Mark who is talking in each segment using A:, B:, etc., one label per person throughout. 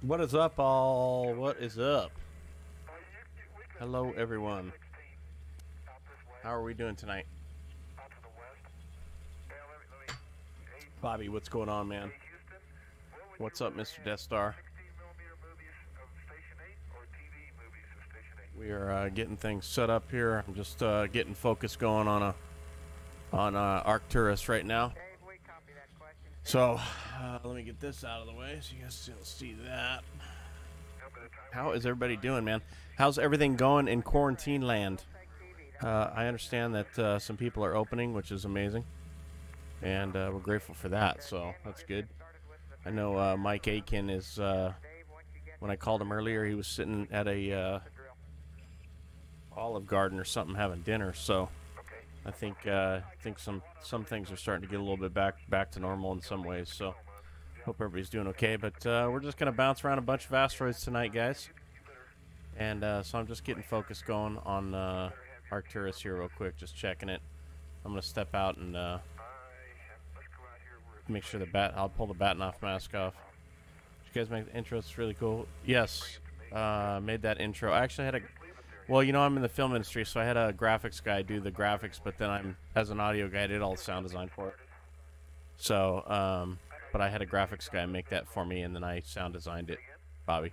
A: What is up, all? What is up? Hello, everyone. How are we doing tonight? Bobby, what's going on, man? What's up, Mr. Death Star? We are getting things set up here. I'm just getting focus going on Arcturus right now. So let me get this out of the way so you guys still see that. How is everybody doing, man? How's everything going in quarantine land? I understand that some people are opening, which is amazing, and we're grateful for that, so that's good. I know Mike Aiken is, when I called him earlier, he was sitting at a Olive Garden or something having dinner, so I think some things are starting to get a little bit back to normal in some ways, so hope everybody's doing okay. But we're just going to bounce around a bunch of asteroids tonight, guys, and so I'm just getting focus going on Arcturus here real quick, just checking it. I'm going to step out and make sure I'll pull the Batnoff mask off. Did you guys make the intro? It's really cool. Yes, made that intro. I actually had well, you know, I'm in the film industry, so I had a graphics guy do the graphics, but then as an audio guy, I did all the sound design for it. So, but I had a graphics guy make that for me, and then I sound designed it, Bobby.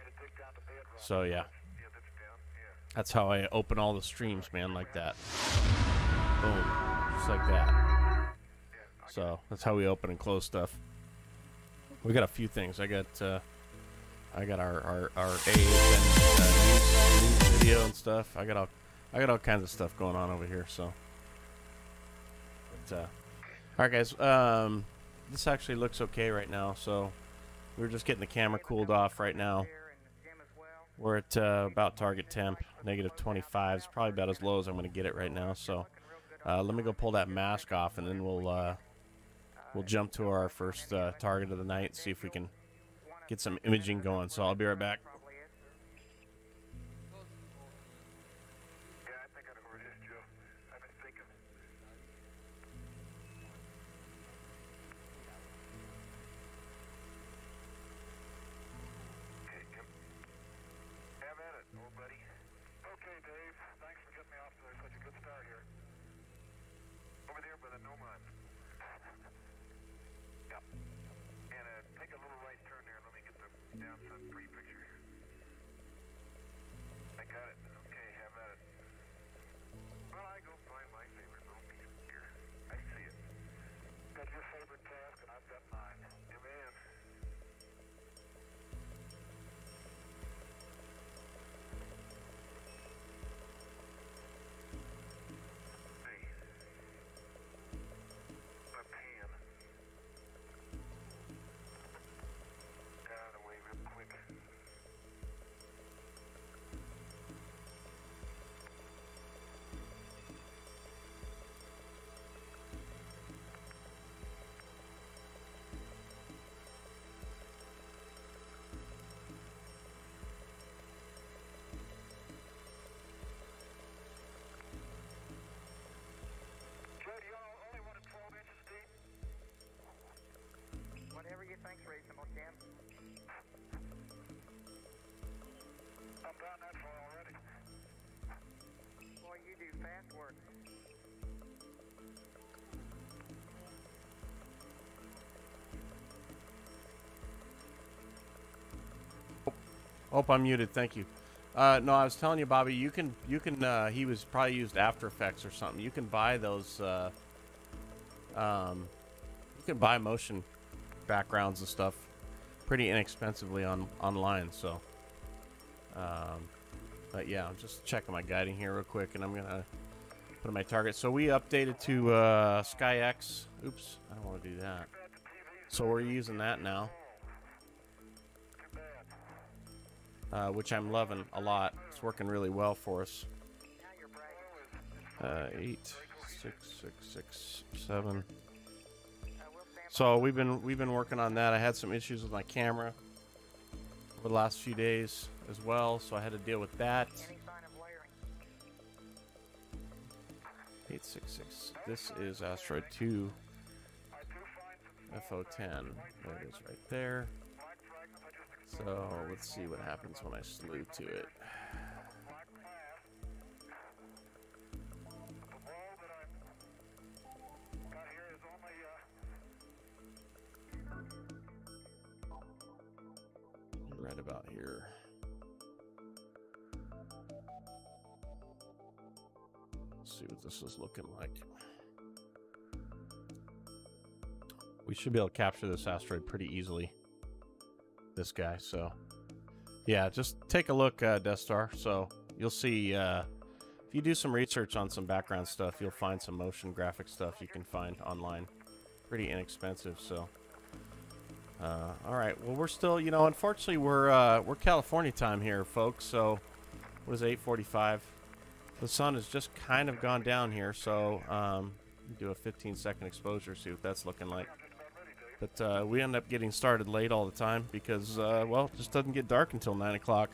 A: So, yeah. That's how I open all the streams, man, like that. Boom. Just like that. So, that's how we open and close stuff. We got a few things. I got our news video and stuff. I got all kinds of stuff going on over here. So, but, all right, guys. This actually looks okay right now. So, we're just getting the camera cooled off right now. We're at about target temp, -25. It's probably about as low as I'm going to get it right now. So, let me go pull that mask off, and then we'll jump to our first target of the night. See if we can get some imaging going. So I'll be right back.
B: Thanks, reasonable, Jim. I'm down that far already. Boy, you do fast work.
A: Oh, I'm muted. Thank you. No, I was telling you, Bobby. You can. He was probably used After Effects or something. You can buy those. You can buy motion backgrounds and stuff pretty inexpensively online. So, but yeah, I'm just checking my guiding here real quick, and I'm gonna put in my target. So we updated to SkyX. Oops, I don't want to do that. So we're using that now, which I'm loving a lot. It's working really well for us. 8, 6, 6, 6, 7. So we've been working on that. I had some issues with my camera over the last few days as well, so I had to deal with that. 866. This is Asteroid 2 FO10. There it is right there. So let's see what happens when I slew to it. Right about here. Let's see what this is looking like. We should be able to capture this asteroid pretty easily. This guy, so yeah, just take a look, Death Star. So you'll see if you do some research on some background stuff, you'll find some motion graphic stuff you can find online. Pretty inexpensive, so all right, well, we're still, you know, unfortunately we're California time here, folks. So what is it, 8:45? The sun has just kind of gone down here, so do a 15-second exposure, see what that's looking like. But we end up getting started late all the time because, well, it just doesn't get dark until 9 o'clock.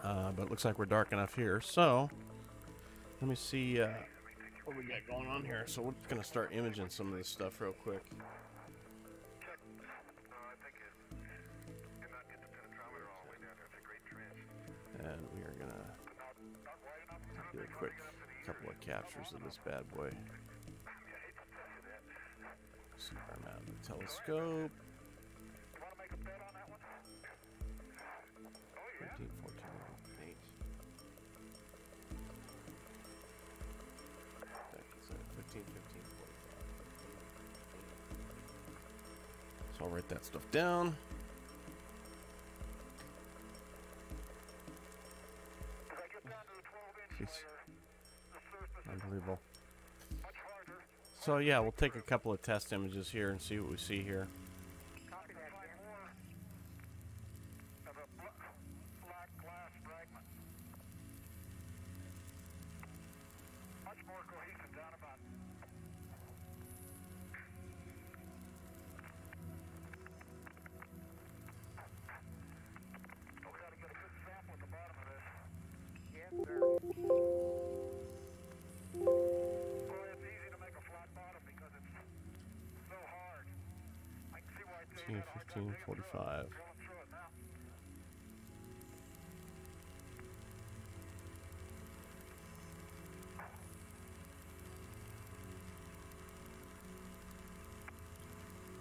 A: But it looks like we're dark enough here, so let me see what we got going on here. So we're going to start imaging some of this stuff real quick. And we are going to do a quick couple of captures of this bad boy. See where I'm at in the telescope. 13, 14, 8. 15, 15, 45. So I'll write that stuff down. Jeez. Unbelievable. So yeah, we'll take a couple of test images here and see what we see here.
B: Yes, sir.
A: 15, 45.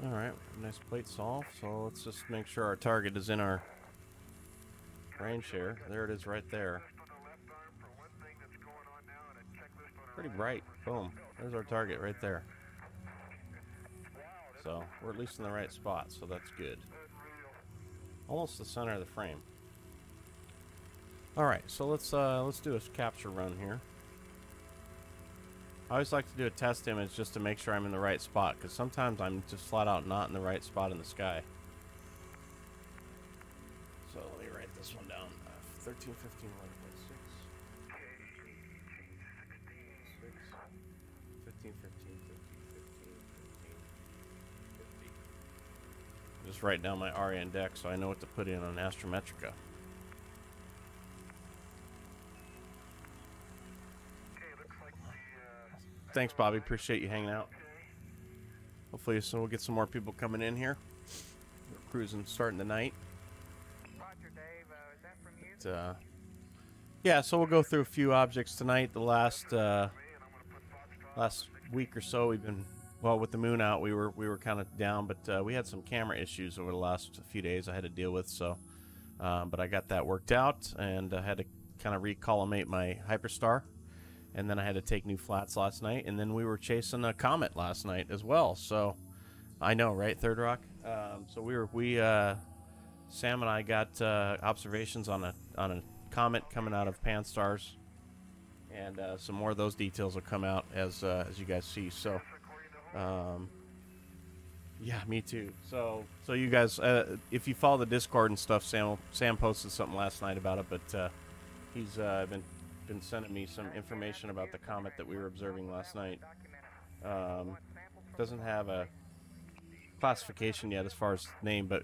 A: All right, nice plate solve. So let's just make sure our target is in our range here. There it is right there. Pretty bright. Boom. There's our target right there. So we're at least in the right spot, so that's good. Almost the center of the frame. All right, so let's do a capture run here. I always like to do a test image just to make sure I'm in the right spot, because sometimes I'm just flat out not in the right spot in the sky. So let me write this one down. 13, 15, 11.6. 15, 15, 15, 15, 50. Just write down my ARIA index so I know what to put in on Astrometrica. Thanks, Bobby. Appreciate you hanging out. Hopefully, so we'll get some more people coming in here. We're cruising, starting the night.
B: Roger, Dave. Is that from you?
A: But, yeah, so we'll go through a few objects tonight. The last week or so, we've been, well, with the moon out, we were kind of down, but we had some camera issues over the last few days I had to deal with. So, but I got that worked out, and I had to kind of recollimate my Hyperstar. And then I had to take new flats last night, and then we were chasing a comet last night as well. So I know, right, Third Rock? So Sam and I got observations on a comet coming out of Pan-STARRS, and some more of those details will come out as you guys see. So yeah, me too. So you guys, if you follow the Discord and stuff, Sam posted something last night about it, but he's been sending me some information about the comet that we were observing last night. Doesn't have a classification yet as far as name, but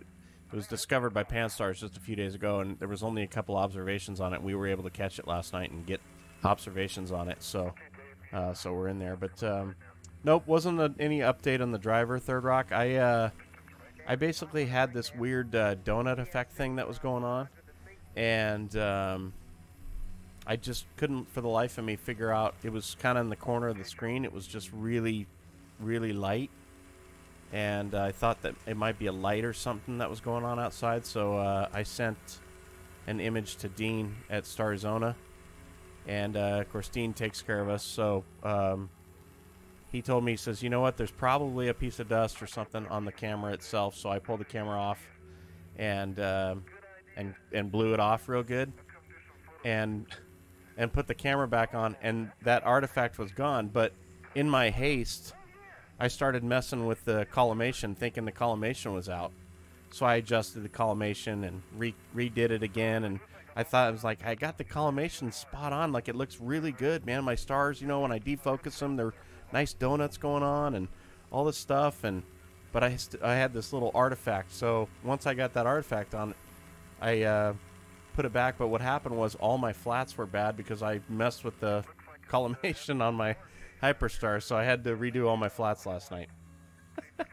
A: it was discovered by Pan-STARRS just a few days ago, and there was only a couple observations on it. We were able to catch it last night and get observations on it, so we're in there. But Nope, wasn't any update on the driver, Third Rock. I basically had this weird donut effect thing that was going on, and I just couldn't, for the life of me, figure out. It was kind of in the corner of the screen. It was just really, really light, and I thought that it might be a light or something that was going on outside. So I sent an image to Dean at Starzona, and of course Dean takes care of us. So he told me, he says, you know what? There's probably a piece of dust or something on the camera itself. So I pulled the camera off, and blew it off real good, and put the camera back on, and that artifact was gone. But in my haste, I started messing with the collimation, thinking the collimation was out. So I adjusted the collimation and redid it again, and I thought, I was like, I got the collimation spot on. Like, it looks really good, man. My stars, you know, when I defocus them, they're nice donuts going on and all this stuff. But I had this little artifact. So once I got that artifact on, I put it back. But what happened was all my flats were bad because I messed with the collimation on my Hyperstar. So I had to redo all my flats last night. I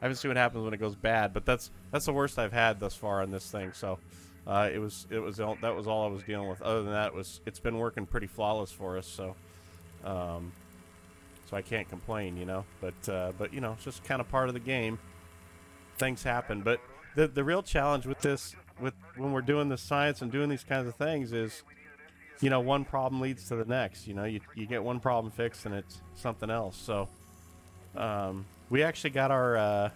A: haven't seen what happens when it goes bad, but that's the worst I've had thus far on this thing. So that was all I was dealing with. Other than that, it's been working pretty flawless for us. So so I can't complain, you know. But you know, it's just kind of part of the game. Things happen. But the real challenge with this, when we're doing this science and doing these kinds of things, is, you know, one problem leads to the next. You know, you get one problem fixed and it's something else. So we actually got our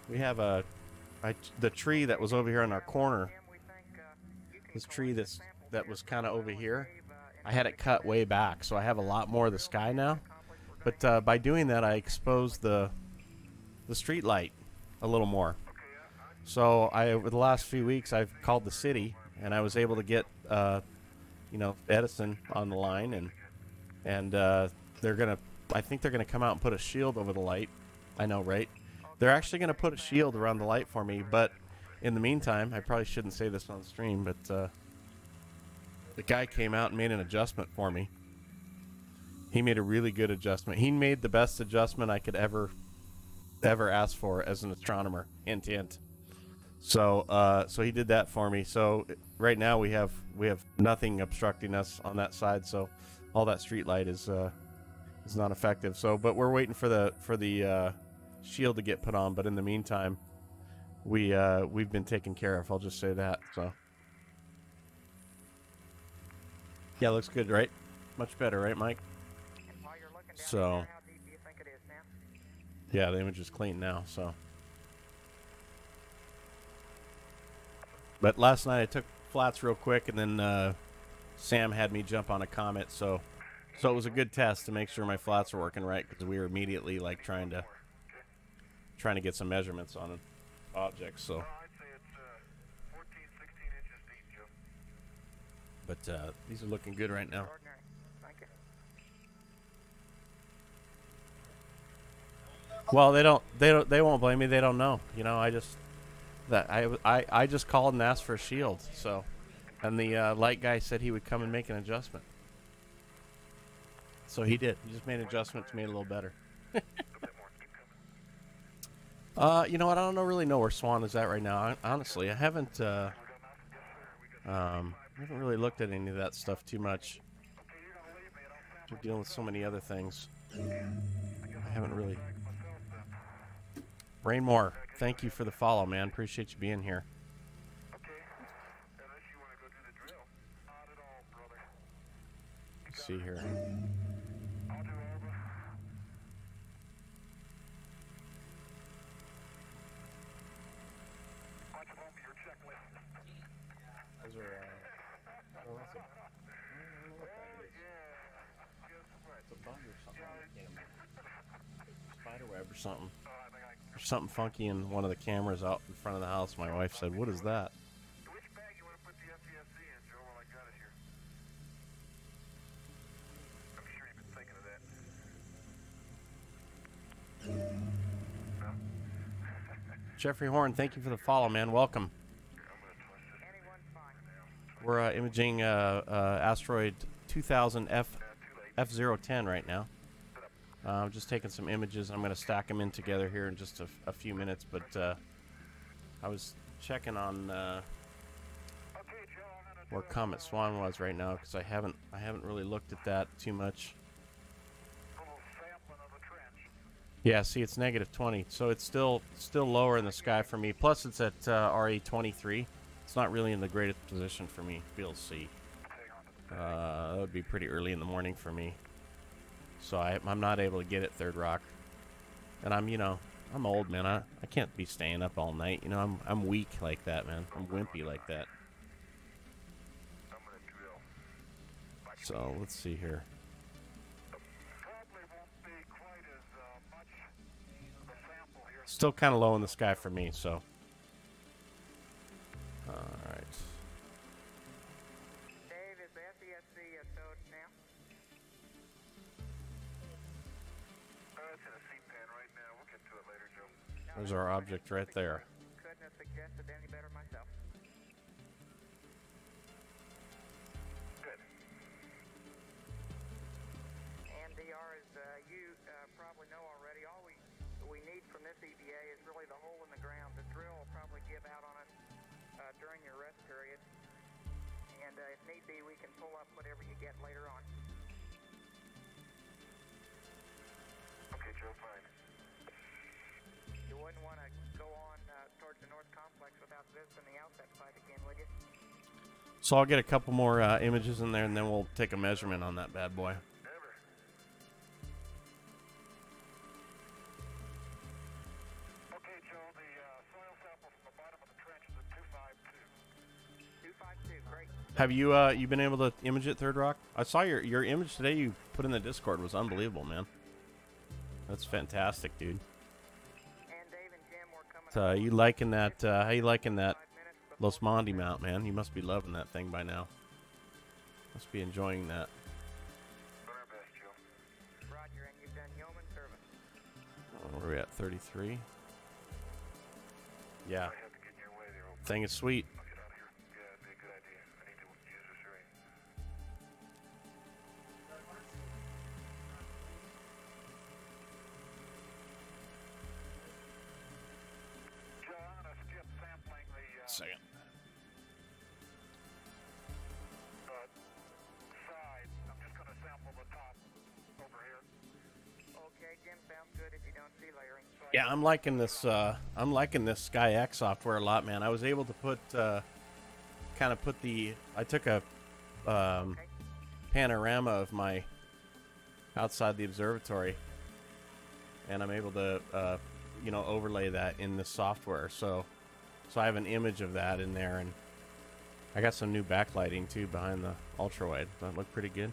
A: we have the tree that was over here in our corner. This tree that was kind of over here, I had it cut way back, so I have a lot more of the sky now. But by doing that, I exposed the street light a little more. So over the last few weeks, I've called the city, and I was able to get you know, Edison on the line, and I think they're gonna come out and put a shield over the light. I know, right? They're actually gonna put a shield around the light for me, but in the meantime, I probably shouldn't say this on stream, but the guy came out and made an adjustment for me. He made a really good adjustment. He made the best adjustment I could ever ask for as an astronomer. Hint, hint. So so he did that for me. So right now we have nothing obstructing us on that side. So all that street light is not effective. So, but we're waiting for the shield to get put on. But in the meantime, we've been taken care of. I'll just say that. So yeah, looks good, right? Much better, right, Mike? So yeah, the image is clean now. So, but last night I took flats real quick, and then Sam had me jump on a comet. So it was a good test to make sure my flats were working right, because we were immediately like trying to get some measurements on an object. So,
B: I'd say it's 14, 16 inches deep, Joe.
A: but these are looking good right now.
B: Extraordinary. Thank you.
A: Well, they won't blame me. They don't know. You know, I just called and asked for a shield. So, and the light guy said he would come and make an adjustment. So he did. He just made an adjustment to make it a little better. You know what? I don't really know where Swan is at right now. Honestly, I haven't really looked at any of that stuff too much. We're dealing with so many other things. I haven't really. Rainmore, thank you for the follow, man. Appreciate you being here. Let's see here. Those are, oh, that's a, I don't know what that is. It's a bug or something on the camera. Spiderweb or something. There's something funky in one of the cameras out in front of the house. My wife said, "What is that?"
B: Which bag you want to put the FTSC in, Joe, while I got it here? I'm sure you've been thinking of that.
A: Jeffrey Horn, thank you for the follow, man. Welcome.
B: Anyone's fine.
A: We're imaging Asteroid 2000 F010 right now. I'm just taking some images. I'm going to stack them in together here in just a few minutes. But I was checking on where Comet Swan was right now because I haven't really looked at that too much. Yeah, see, it's -20, so it's still lower in the sky for me. Plus, it's at RE23. It's not really in the greatest position for me to be able to see. That would be pretty early in the morning for me. So I'm not able to get it third rock. And I'm old, man. I can't be staying up all night. I'm weak like that, man. I'm wimpy like that. So let's see here. Still kind of low in the sky for me, so. Alright.
C: Dave, is the SESC towed now?
B: It's in a C-pan right now. We'll get to it later, Joe.
A: There's our object right there.
C: Couldn't have suggested any better myself.
B: Good.
C: And DR, as you probably know already, all we need from this EVA is really the hole in the ground. The drill will probably give out on us during your rest period. And if need be, we can pull up whatever you get later on.
B: Okay, Joe, fine.
C: You wouldn't want to go on towards the North Complex without visiting the outset site again, would you?
A: So I'll get a couple more images in there, and then we'll take a measurement on that bad boy.
B: Never. Okay, Joe, the soil sample from the bottom of the trench is at 252.
C: 252, great.
A: Have you you been able to image it, Third Rock? I saw your image today you put in the Discord was unbelievable, man. That's fantastic, dude.
C: And Dave and Jim were coming.
A: You liking that? How you liking that Los Mondi mount, man? You must be loving that thing by now. Must be enjoying that.
B: Doing our best, Joe.
C: Roger, and you've done yeoman service.
A: Where are we at? 33. Yeah,
B: I have to get in your way there, old.
A: thing is sweet.
B: I'll get out of here. Yeah, that'd be a good idea. I need to use this ring. Joe, I'm gonna skip sampling the
A: Second.
B: side. I'm just gonna sample the top over here.
C: Okay, Jim, sounds good if you don't see layering.
A: Yeah, I'm liking this. I'm liking this SkyX software a lot, man. I was able to put, kind of put the. I took a panorama of my outside the observatory, and I'm able to, overlay that in the software. So I have an image of that in there, and I got some new backlighting too behind the ultra wide. That look pretty good.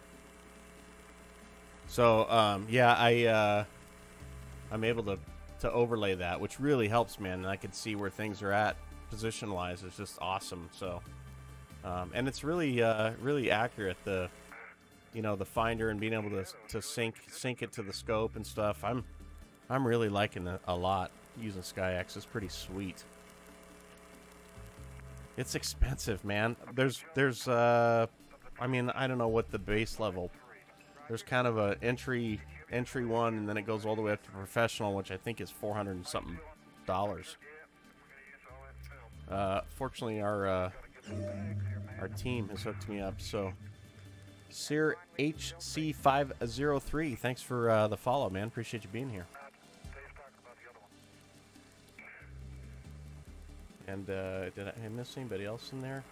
A: So yeah, I'm able to overlay that, which really helps, man. And I can see where things are at position wise. It's just awesome. So and it's really really accurate, the the finder and being able to sync it to the scope and stuff. I'm really liking it a lot. Using SkyX is pretty sweet. It's expensive, man. There's I mean, I don't know what the base level. There's kind of a entry one, and then it goes all the way up to professional, which I think is $400 and something. Fortunately, our team has hooked me up. So, Sir HC503, thanks for the follow, man. Appreciate you being here. And did I miss anybody else in there?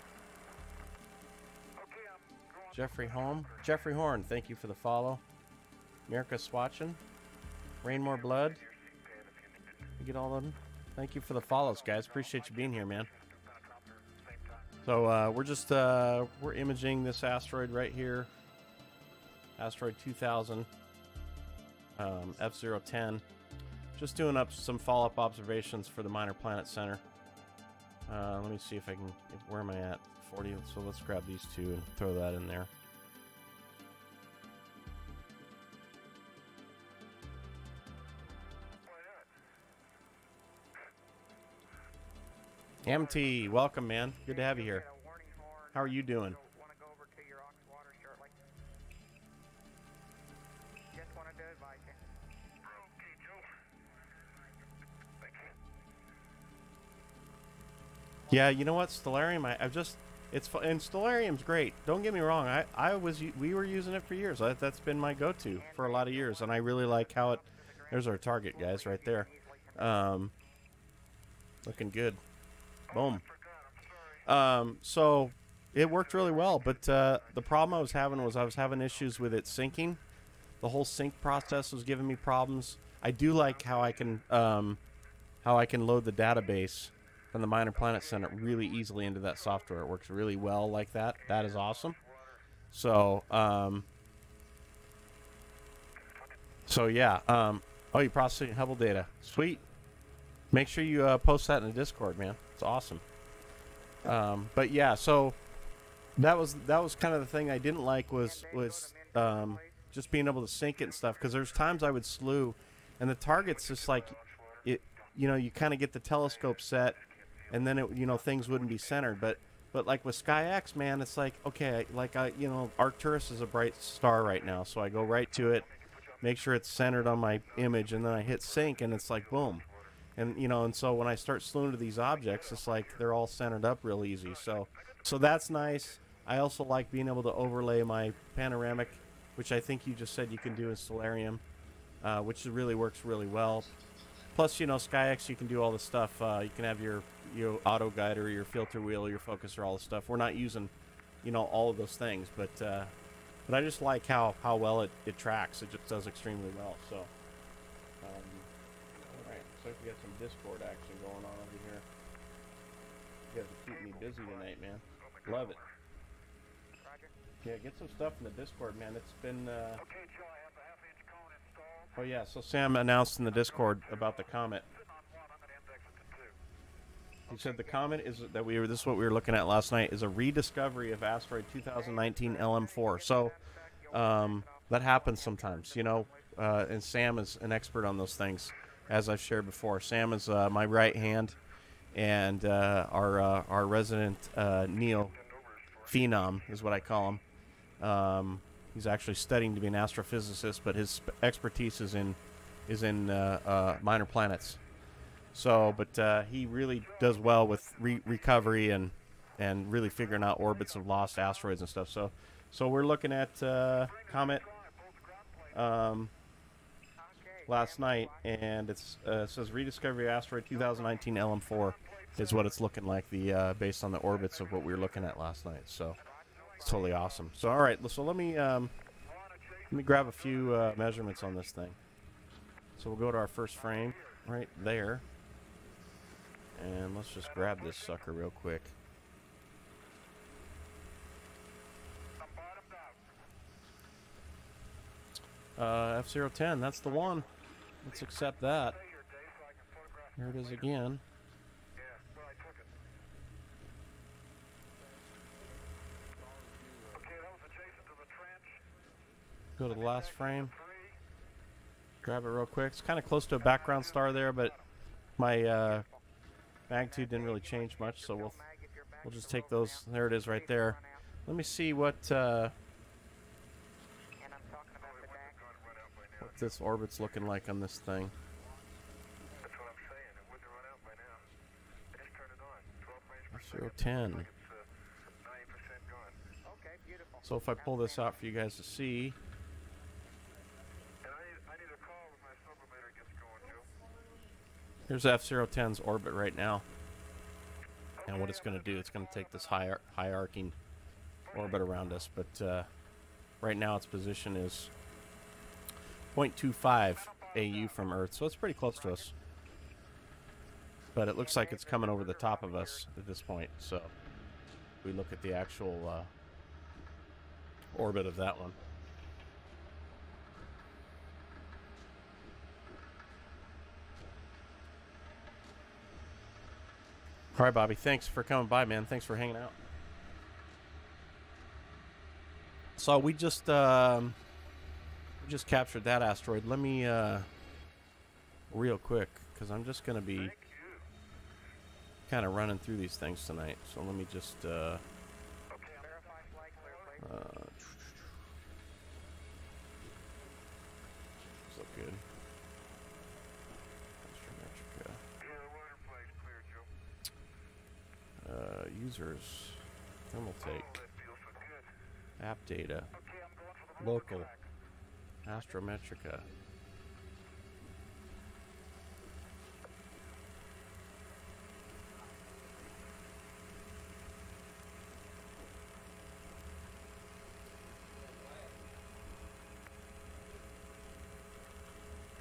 A: Jeffrey Horn, thank you for the follow. America Swatchin, Rainmore Blood. You get all of them. Thank you for the follows, guys. Appreciate you being here, man. So we're just we're imaging this asteroid right here, Asteroid 2000 F010. Just doing up some follow-up observations for the Minor Planet Center. Let me see if I can. Where am I at? 40. So let's grab these two and throw that in there. MT, welcome, man. Good to have you here. How are you doing? Yeah, you know what, Stellarium, I've just, and Stellarium's great. Don't get me wrong. We were using it for years. That's been my go-to for a lot of years, and I really like how it. There's our target, guys, right there. Looking good. Boom. So it worked really well, but the problem I was having was I was having issues with it syncing. The whole sync process was giving me problems. I do like how I can load the database from the Minor Planet Center really easily into that software. It works really well like that. That is awesome. So yeah. Oh, you're processing Hubble data. Sweet. Make sure you post that in the Discord, man. It's awesome. But yeah, so that was kind of the thing I didn't like was just being able to sync it and stuff, because there's times I would slew, and the target's just like it. You know, you kind of get the telescope set, and then things wouldn't be centered. But like with SkyX, man, it's like okay, like Arcturus is a bright star right now, so I go right to it, make sure it's centered on my image, and then I hit sync, and it's like boom. And and so when I start slewing to these objects, it's like they're all centered up real easy. So that's nice. I also like being able to overlay my panoramic, which I think you just said you can do in Stellarium, which really works really well. Plus, SkyX, you can do all the stuff. You can have your auto guider, your filter wheel, your focuser, all the stuff. We're not using, all of those things, but I just like how well it tracks. It just does extremely well. So. Looks like we got some Discord action going on over here. You guys are keeping me busy tonight, man. Love it. Yeah, get some stuff in the Discord, man. It's been. Oh yeah, so Sam announced in the Discord about the comet. He said the comet is that this is what we were looking at last night, is a rediscovery of asteroid 2019 LM4. So that happens sometimes, and Sam is an expert on those things. As I've shared before, Sam is my right hand, and our resident Neo phenom is what I call him. He's actually studying to be an astrophysicist, but his expertise is in minor planets. So, but he really does well with recovery and really figuring out orbits of lost asteroids and stuff. So we're looking at comet. Last night, and it says rediscovery asteroid 2019 LM4 is what it's looking like, based on the orbits of what we were looking at last night. So it's totally awesome. So all right, so let me grab a few measurements on this thing. So we'll go to our first frame right there, and let's just grab this sucker real quick. F010, that's the one. Let's accept that. Here it is again. Go to the last frame. Grab it real quick. It's kind of close to a background star there, but my magnitude didn't really change much, so we'll just take those. There it is right there. Let me see what this orbit's looking like on this thing.
B: That's what I'm saying. It wouldn't run out by now. Just turn it on. 12 frames per second.
A: 010.
B: It's 90% gone.
C: Okay, beautiful.
A: So if I pull this out for you guys to see.
B: And I need a call when my sublimator gets going, Joe.
A: Here's F010's orbit right now. And what it's going to do, it's going to take this high arcing orbit around us. But right now its position is 0.25 AU from Earth, so it's pretty close to us. But it looks like it's coming over the top of us at this point, so we look at the actual orbit of that one. All right, Bobby, thanks for coming by, man. Thanks for hanging out. So we just captured that asteroid. Let me real quick, because I'm just going to be kind of running through these things tonight. So let me just looks look good. lasers. Thermal take.
B: That feels so good.
A: App data.
B: Okay, I'm going for the rover
A: Local.
B: track.
A: Astrometrica.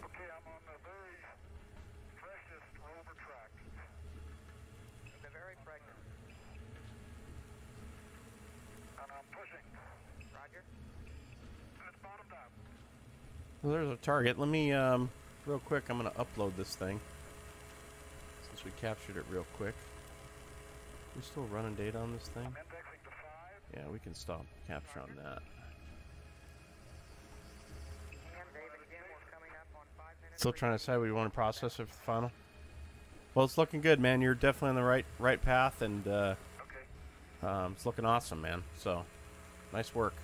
B: Okay, I'm on the very freshest rover track.
C: The very freshest.
B: And I'm pushing.
C: Roger.
B: It's bottomed out.
A: Well, there's a target. Let me, real quick, I'm going to upload this thing. Since we captured it real quick. We still running data on this thing?
B: I'm indexing to 5.
A: Yeah, we can stop capture on that.
C: And David, again, we're coming up on 5 minutes.
A: Still trying to decide what you want to process it for the final. Well, it's looking good, man. You're definitely on the right path, and
B: Okay.
A: it's looking awesome, man. So, nice work.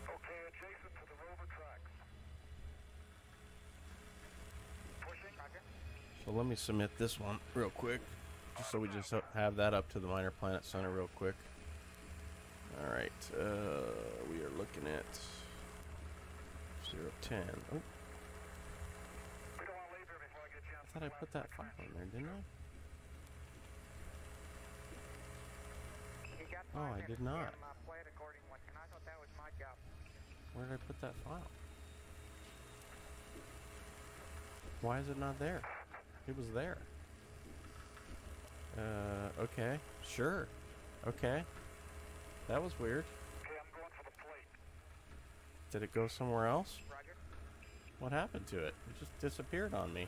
B: Okay, adjacent to the rover tracks. Pushing.
C: Roger.
A: So let me submit this one real quick, just so we just have that up to the Minor Planet Center real quick. All right, we are looking at 010. Oh,
B: We don't want to leave here before I get you on
A: I thought I put that file in there, didn't I?
C: You got
A: Oh,
C: 5
A: I
C: minutes
A: did
C: to
A: not.
C: get 'em, play it accordingly, and I thought that was my job.
A: Where did I put that file? Why is it not there? It was there. Okay, sure. Okay. That was weird.
B: Okay, I'm going for the plate.
A: Did it go somewhere else?
C: Roger.
A: What happened to it? It just disappeared on me.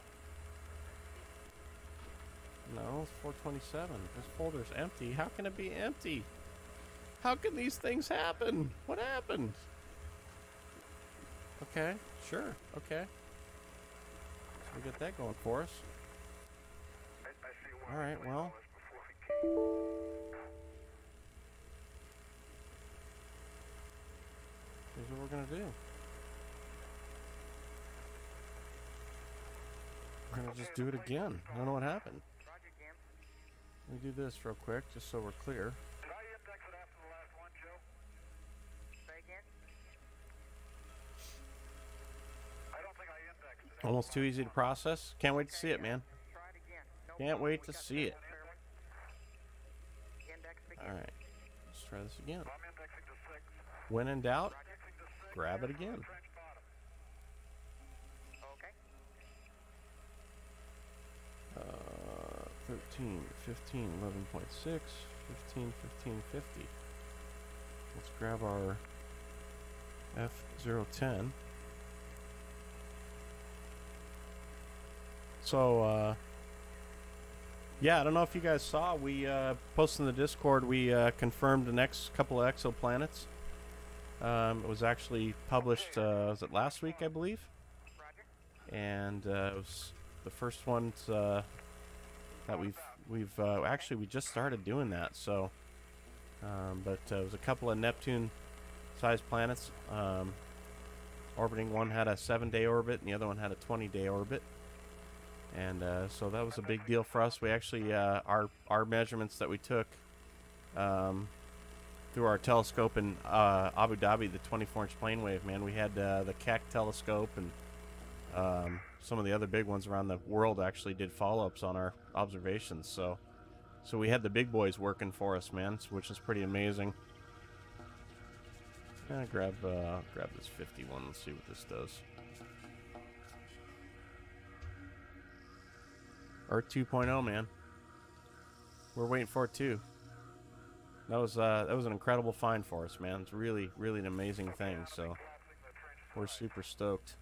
A: No, it's 427. This folder's empty. How can it be empty? How can these things happen? What happened? Okay, sure, okay. So we got that going for us.
B: I see where
A: All right, well.
B: before we
A: Here's what we're gonna do. We're gonna just do it again. I don't know what happened.
C: Roger, Jim.
A: Let me do this real quick, just so we're clear.
B: Did I index it after the last one, Joe?
C: Say again.
B: I don't think I indexed it.
A: Almost too easy to process. Can't wait to see it, man.
C: Try it again. No
A: Can't
C: problem.
A: wait
C: We
A: to
C: got
A: see
C: that
A: it.
C: fairly. Index begin.
A: All right, let's try this again.
B: I'm indexing to 6.
A: When in doubt,
B: Indexing to 6.
A: grab it
B: There's
A: again.
B: trench bottom.
C: Okay.
A: 13, 15, 11.6, 15, 15, 50. Let's grab our F010. So, yeah, I don't know if you guys saw, we posted in the Discord, we confirmed the next couple of exoplanets. It was actually published, was it last week, I believe?
C: Roger.
A: And it was the first ones that we've actually we just started doing that. So, but it was a couple of Neptune-sized planets orbiting. One had a 7-day orbit, and the other one had a 20-day orbit. And so that was a big deal for us. We actually our measurements that we took through our telescope in Abu Dhabi, the 24-inch plane wave, man. We had the Keck telescope and some of the other big ones around the world actually did follow-ups on our observations. So we had the big boys working for us, man, which is pretty amazing. Grab this 51. Let's see what this does. Earth 2.0, man. We're waiting for it too. That was an incredible find for us, man. It's really, really an amazing thing. So we're super stoked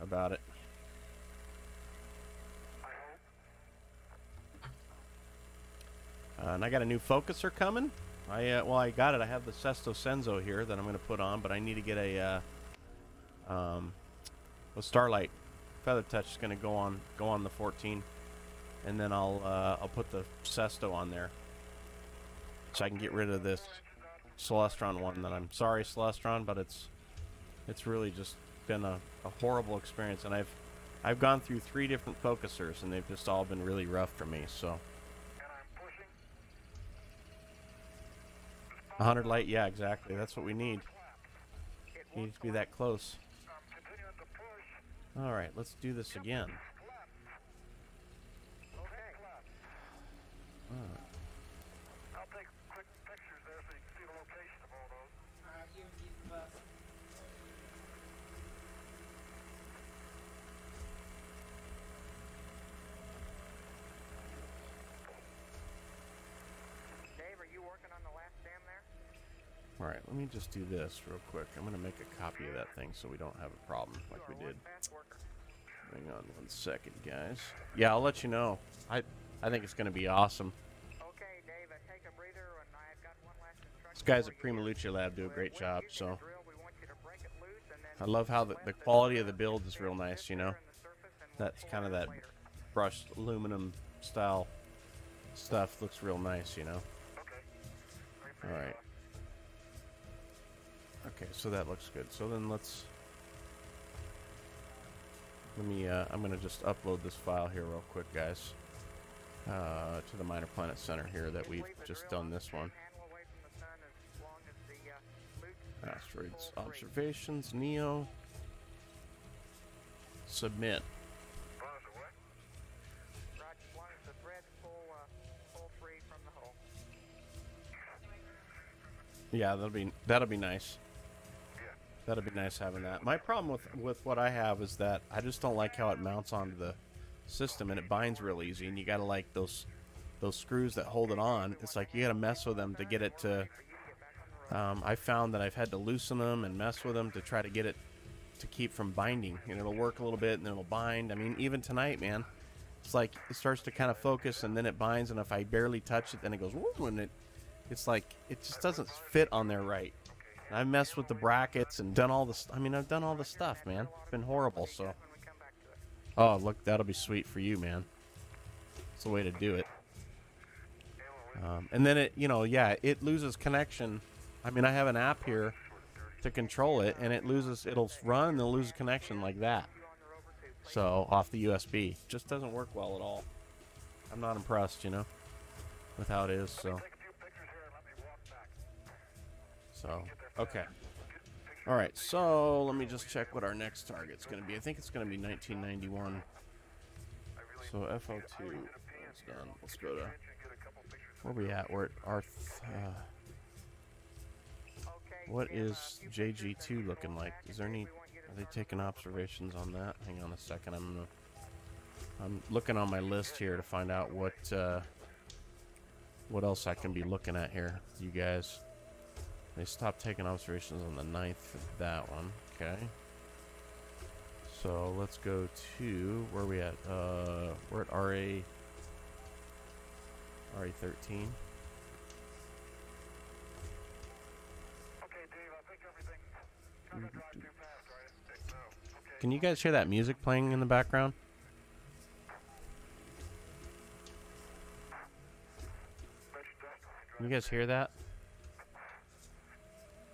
A: about it. And I got a new focuser coming. I got it. I have the Sesto Senzo here that I'm going to put on, but I need to get a Starlight Feather Touch is going to go on the 14, and then I'll put the Sesto on there, so I can get rid of this Celestron one. That I'm sorry, Celestron, but it's really just been a horrible experience, and I've gone through 3 different focusers, and they've just all been really rough for me. So,
B: And I'm pushing.
A: 100 light, yeah, exactly. That's what we need. We need to be that close.
B: I'm continuing to push.
A: All right, let's do this again.
B: Okay.
A: All right.
B: I'll take quick pictures there so you can see the location of all those.
C: Dave, are you working on the last stem there?
A: All right, let me just do this real quick. I'm going to make a copy of that thing so we don't have a problem like we did.
C: Fast worker.
A: Hang on 1 second, guys. Yeah, I'll let you know. I think it's going to be awesome.
C: Okay, Dave, take a breather, and I've got one last instruction.
A: These guys
C: for
A: at
C: you.
A: Prima Luce Lab do a great
C: When
A: job,
C: using
A: so
C: the drill, we want you to break it loose and then
A: I love how the quality of the build is real nice, you know. That's kind of that brushed aluminum style stuff looks real nice, you know.
B: Okay.
A: All right. Okay, so that looks good. So then let me, I'm going to just upload this file here real quick, guys, to the Minor Planet Center here that we've just done this one. Asteroids Observations, NEO. Submit.
C: Roger, as long as the threads pull free from the hull.
A: Yeah, that'll be nice. That'll be nice having that. My problem with what I have is that I just don't like how it mounts onto the system, and it binds real easy, and you gotta like those screws that hold it on. It's like you gotta mess with them to get it to I found that I've had to loosen them and mess with them to try to get it to keep from binding, and it'll work a little bit and then it'll bind. I mean, even tonight, man, it's like it starts to kind of focus and then it binds, and if I barely touch it, then it goes whoop, and it's like it just doesn't fit on there right. And I've messed with the brackets and done all this. I mean, I've done all this stuff, man. It's been horrible. So, oh look, that'll be sweet for you, man. It's the way to do it. And then it, yeah, it loses connection. I mean, I have an app here to control it, and it'll run and it'll lose connection like that. So off the USB, just doesn't work well at all. I'm not impressed, with how it is. So okay. All right. So let me just check what our next target's going to be. I think it's going to be 1991. So FO2 is done. Let's go to where we at? We're at our. What is JG2 looking like? Is there any? Are they taking observations on that? Hang on a second. I'm looking on my list here to find out what else I can be looking at here. You guys. They stopped taking observations on the 9th for that one. Okay. So let's go to where are we at? We're at RA13. Can you guys hear that music playing in the background? Can you guys hear that?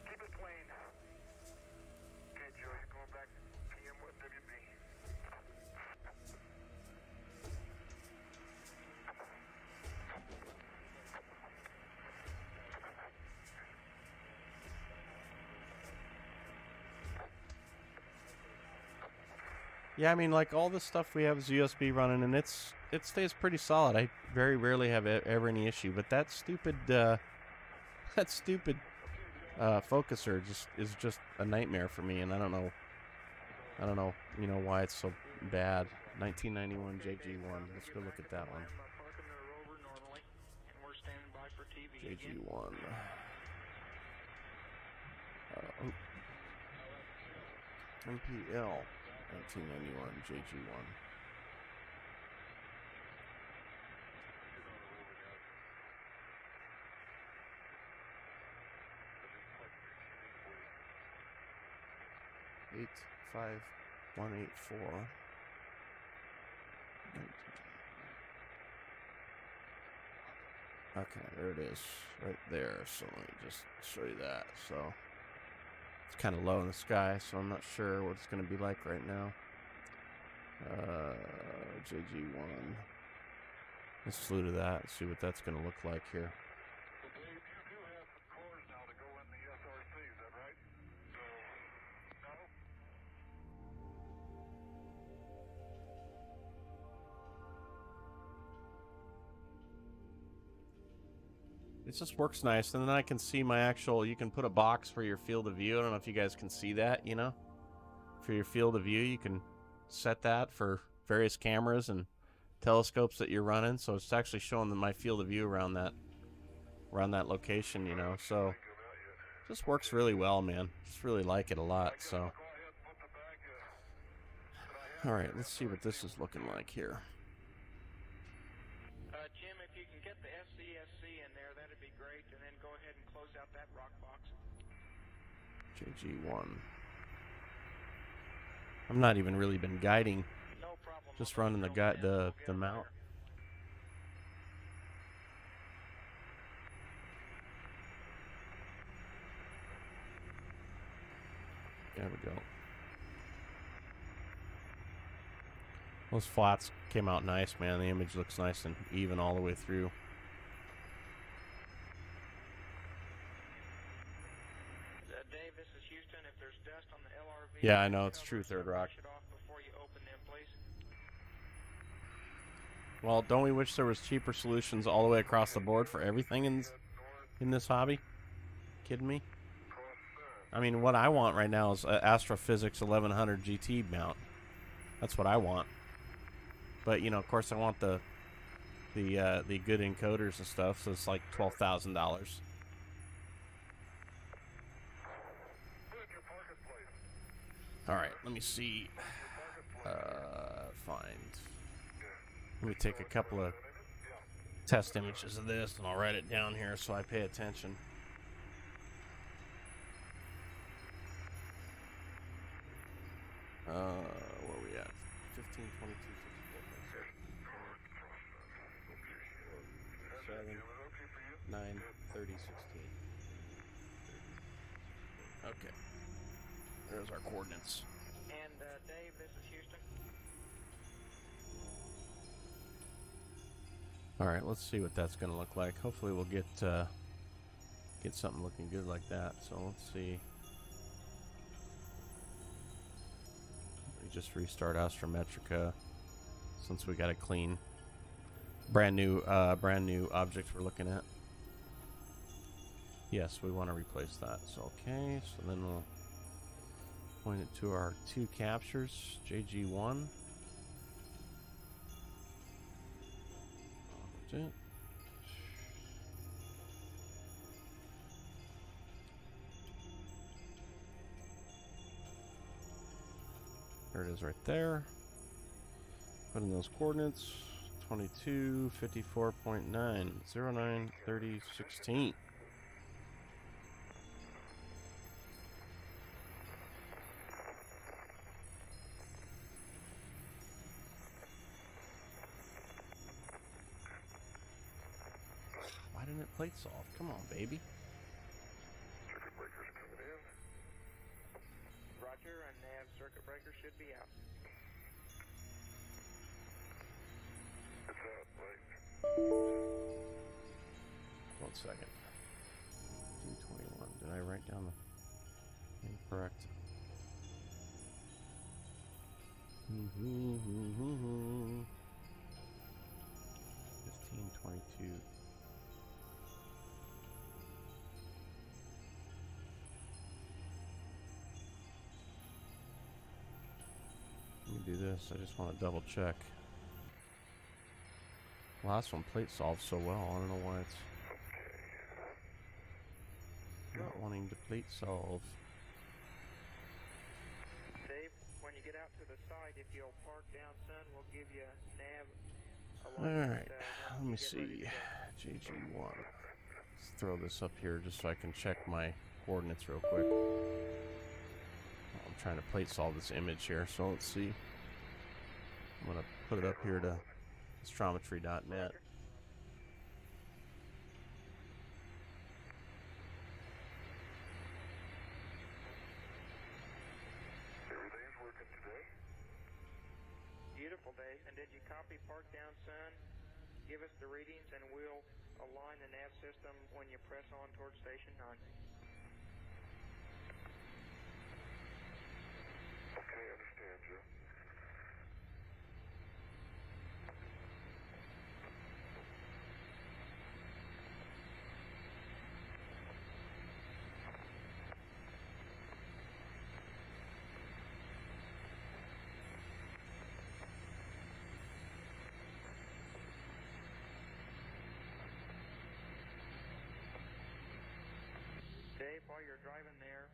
B: Keep it plain. Okay, Joe, you're going back to PM with WB.
A: Yeah, I mean, like all the stuff we have is USB running, and it stays pretty solid. I very rarely have ever any issue, but that stupid focuser is just a nightmare for me, and I don't know, why it's so bad. 1991 JG1. Let's go look at that one. JG1. MPL. 1991 JG1. Eight 5184. Okay, there it is, right there. So let me just show you that. So It's kind of low in the sky, so I'm not sure what it's going to be like right now. JG1. Let's flew to that and see what that's going to look like here.
B: So Dave, you do have some cores now to go in the SRC, is that right? So, no?
A: It just works nice, and then I can see my actual, you can put a box for your field of view. I don't know if you guys can see that, you know? For your field of view, you can set that for various cameras and telescopes that you're running, so it's actually showing them my field of view around that location, you know. So just works really well, man. Just really like it a lot. So all right, let's see what this is looking like here.
C: Jim, if you can get the SCSC in there, that'd be great, and then go ahead and close out that rock box.
A: JG1. I'm not even really been guiding.
C: No problem.
A: Just running the mount. There we go. Those flats came out nice, man. The image looks nice and even all the way through.
C: Dave, this is Houston. If there's dust on the LRV,
A: Yeah, I know, it's true, Third Rock.
C: Wash it off before you open them, please.
A: Well, don't we wish there was cheaper solutions all the way across the board for everything in this hobby? Kidding me? I mean, what I want right now is an Astrophysics 1100 GT mount. That's what I want. But you know, of course, I want the good encoders and stuff. So it's like $12,000. All right, let me see. Find. Let me take a couple of test images of this, and I'll write it down here so I pay attention. Where are we at? 15, 22, 64, 7, 9, 30, 16. Okay. There's our coordinates.
C: And Dave, this is Houston.
A: All right, let's see what that's going to look like. Hopefully we'll get something looking good like that. So let's see. We just restart Astrometrica since we got a clean, brand new object we're looking at. Yes, we want to replace that. So okay, so then we'll point it to our two captures, JG1. That's it. There it is right there. Put in those coordinates. 22, 54.9, 09, 30, 16. Why didn't it plate solve? Come on, baby.
B: Circuit breakers coming in.
C: Roger, and nav circuit breaker should be out.
B: It's out, right?
A: 1 second. 1521. Did I write down the incorrect? 1522. Let me do this. I just want to double check. Last one plate solved so well. I don't know why it's not wanting to plate solve.
C: Dave, when you get out to the site, if you'll park down, son, we'll give you a nav.
A: Alright, let me see. JG1. Let's throw this up here just so I can check my coordinates real quick. I'm trying to plate solve this image here, so let's see. I'm going to put it up here to astrometry.net.
C: Dave. And did you copy Park Down Sun? Give us the readings and we'll align the nav system when you press on towards Station 9.
B: Okay, understand, Joe.
C: Dave, while you're driving there,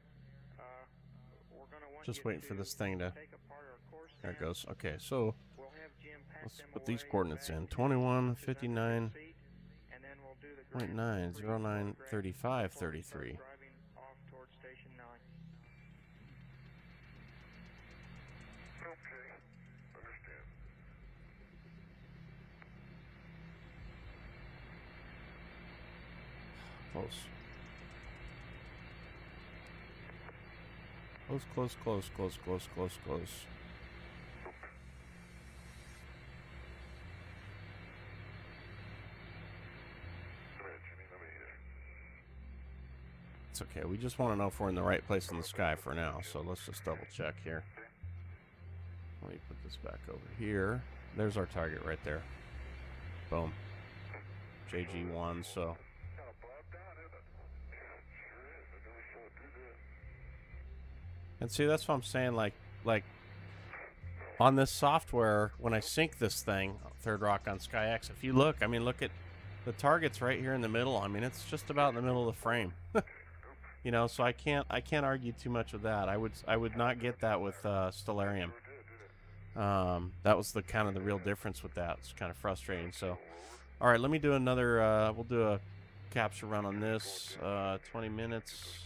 C: we're going to want
A: Just
C: you
A: waiting for this thing to...
C: take apart our course
A: There it
C: stamp.
A: goes. Okay, so
C: We'll have Jim pack
A: let's
C: them
A: put these
C: away
A: coordinates
C: back
A: in.
C: to
A: 21,
C: his
A: 59,
C: seat, and then we'll do the
A: 0.9,
C: grand
A: 09,
C: photograph
A: 35,
C: before we
A: 33.
C: start driving off towards Station 9.
B: Okay, understand.
A: Close. Close, close, close, close, close, close, close.
B: Come here, Jimmy, let me hear.
A: It's okay. We just want to know if we're in the right place in the sky for now. So let's just double check here. Let me put this back over here. There's our target right there. Boom. JG1, so...
B: Kind of bobbed down, isn't it? Yeah, sure is. I never saw it do that.
A: And see, that's what I'm saying, like on this software, when I sync this thing, Third Rock on SkyX, if you look, I mean, look at the target's right here in the middle. I mean, it's just about in the middle of the frame. You know, so I can't argue too much with that. I would not get that with Stellarium. That was the kind of the real difference with that. It's kind of frustrating. So, all right, let me do another. We'll do a capture run on this. 20 minutes.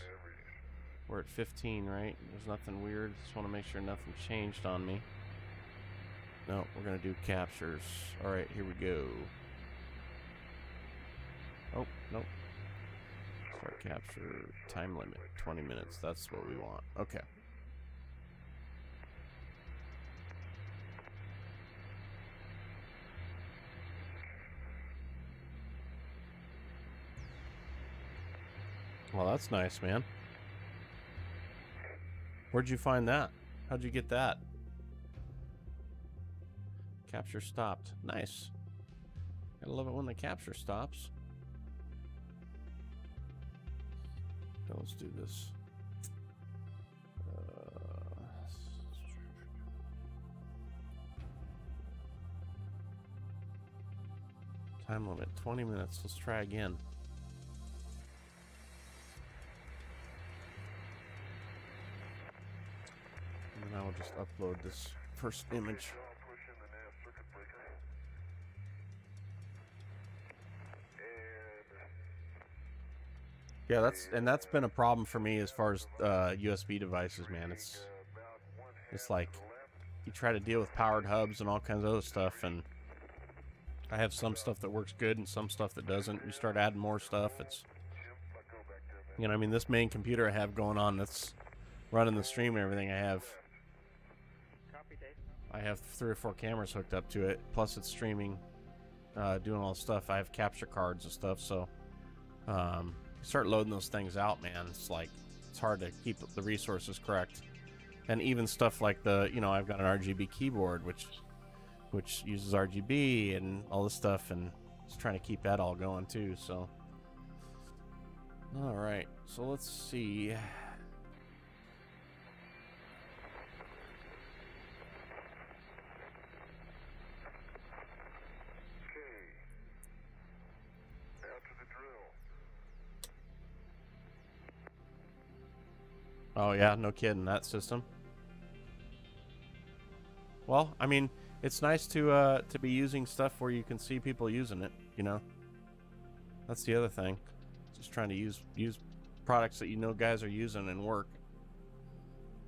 A: We're at 15, right? There's nothing weird. Just want to make sure nothing changed on me. No, we're gonna do captures. All right, here we go. Oh, nope. Start capture time limit 20 minutes. That's what we want. Okay. Well, that's nice, man. Where'd you find that? How'd you get that? Capture stopped. Nice. Gotta love it when the capture stops. Okay, let's do this. Time limit 20 minutes. Let's try again. And then I will just upload this first image. Yeah, that's been a problem for me as far as USB devices, man. It's like you try to deal with powered hubs and all kinds of other stuff, and I have some stuff that works good and some stuff that doesn't. You start adding more stuff, it's, you know, I mean, this main computer I have going on that's running the stream and everything, I have 3 or 4 cameras hooked up to it, plus it's streaming, doing all the stuff. I have capture cards and stuff, so you start loading those things out, man, it's like it's hard to keep the resources correct. And even stuff like the, you know, I've got an RGB keyboard which uses RGB and all this stuff, and just trying to keep that all going too. So all right, so let's see. Oh yeah, no kidding, that system. Well, I mean, it's nice to be using stuff where you can see people using it, you know. That's the other thing. Just trying to use products that you know guys are using and work.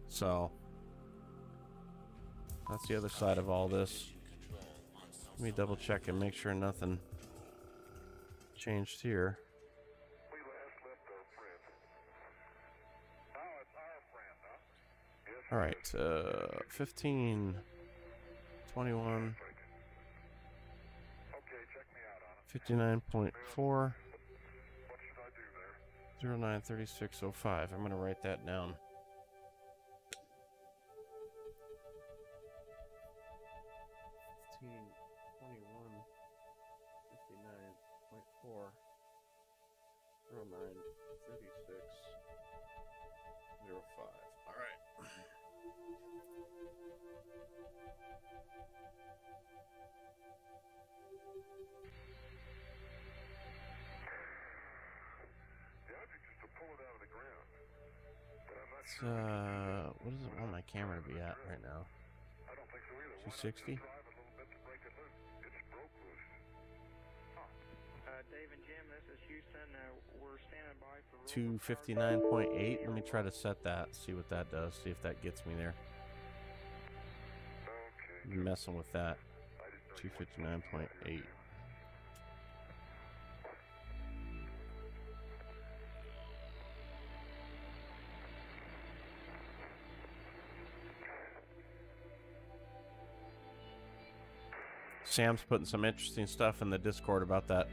A: So that's the other side of all this. Let me double check and make sure nothing changed here. All right, 15, 21, 59.4.
B: What should I do there?
A: 093605. I'm gonna write that down. 59.4. 093605. All right.
B: The object is to pull it out of the ground. But I'm not sure.
A: What does it want my camera to be at right now?
B: I don't think so either.
A: 260?
B: Drive a little bit to break it loose. It's broke loose.
C: Dave and Jim, this is Houston. We're standing by for
A: 259.8. Let me try to set that, see what that does, see if that gets me there.
B: Okay.
A: I'm messing with that.
B: I didn't know you wanted
A: 259.8. Sam's putting some interesting stuff in the Discord about that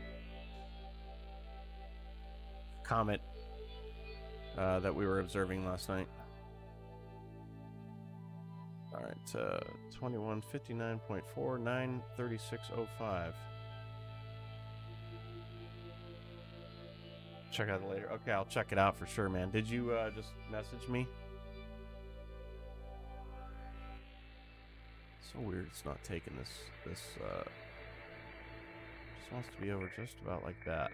A: comet that we were observing last night. All right, 2159.4, 93605. Check out it later. Okay, I'll check it out for sure, man. Did you just message me? So weird it's not taking this just wants to be over just about like that.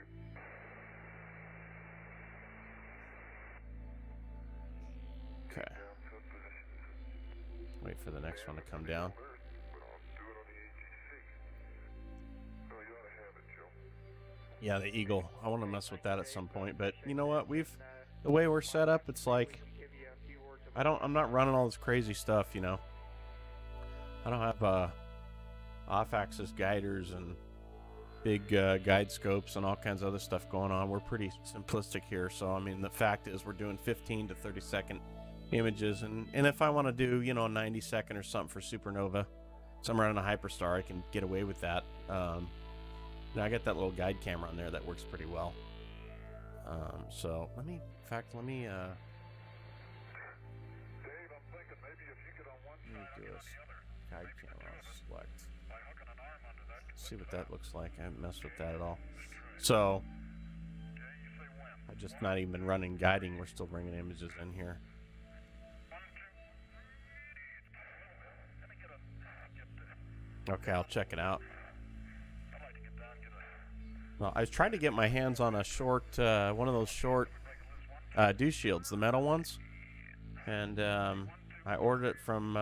A: Okay. Wait for the next one to come down.
B: But I'll do it on the AGC. Oh, you ought to have it, Joe.
A: Yeah, the Eagle. I want to mess with that at some point, but you know what? The way we're set up, it's like I'm not running all this crazy stuff, you know. I don't have off-axis guiders and big guide scopes and all kinds of other stuff going on. We're pretty simplistic here, so I mean the fact is we're doing 15 to 30 second images, and if I want to do, you know, a 90 second or something for supernova, somewhere on a hyperstar, I can get away with that. Now I got that little guide camera on there that works pretty well. So let me
B: Dave, I'm thinking maybe if you get on one side,
A: do
B: I'll get on
A: this.
B: the other.
A: Guide camera select.
B: By hooking an arm under that.
A: See what that looks like. I haven't messed with that at all. So
B: Okay, you say when?
A: I just not even running guiding. We're still bringing images in here.
B: 1, 2. Let me get
A: Okay, I'll check it out.
B: I'd like to get down, get a.
A: Well, I was trying to get my hands on a short, one of those short dew shields, the metal ones, and I ordered it from.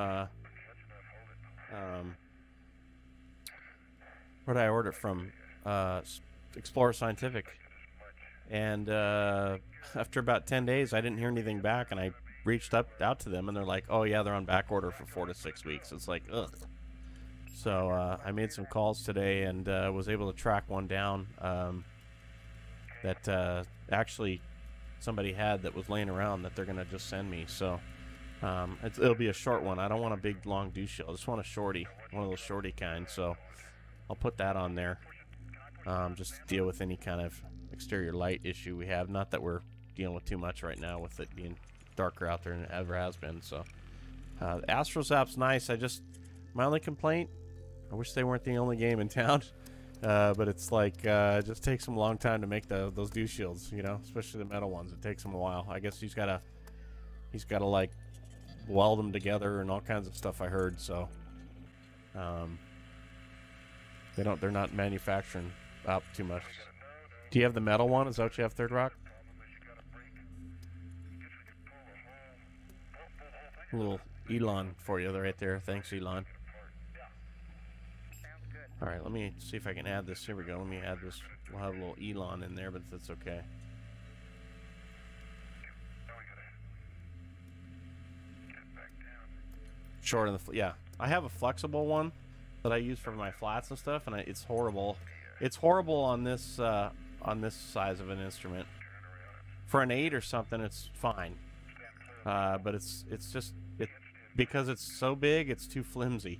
A: Where did I order it from? Explorer Scientific. And after about 10 days, I didn't hear anything back, and I reached out to them, and they're like, "Oh yeah, they're on back order for 4 to 6 weeks." It's like, ugh. So I made some calls today and was able to track one down that actually somebody had that was laying around that they're gonna just send me. So it'll be a short one. I don't want a big long dew shield. I just want a shorty, one of those shorty kinds. So I'll put that on there just to deal with any kind of exterior light issue we have. Not that we're dealing with too much right now with it being darker out there than it ever has been. So the Astros app's nice. My only complaint, I wish they weren't the only game in town. But it's like it just takes them a long time to make those dew shields, you know, especially the metal ones. It takes them a while. I guess he's gotta like weld them together and all kinds of stuff, I heard. So they're not manufacturing up too much. Do you have the metal one? Is that what you have, Third Rock? A little Elon for you right there. Thanks, Elon. All right, let me see if I can add this. Here we go. Let me add this. We'll have a little Elon in there, but that's okay. Short on the yeah. I have a flexible one that I use for my flats and stuff, and it's horrible. It's horrible on this size of an instrument. For an 8 or something, it's fine. But it's just because it's so big, it's too flimsy.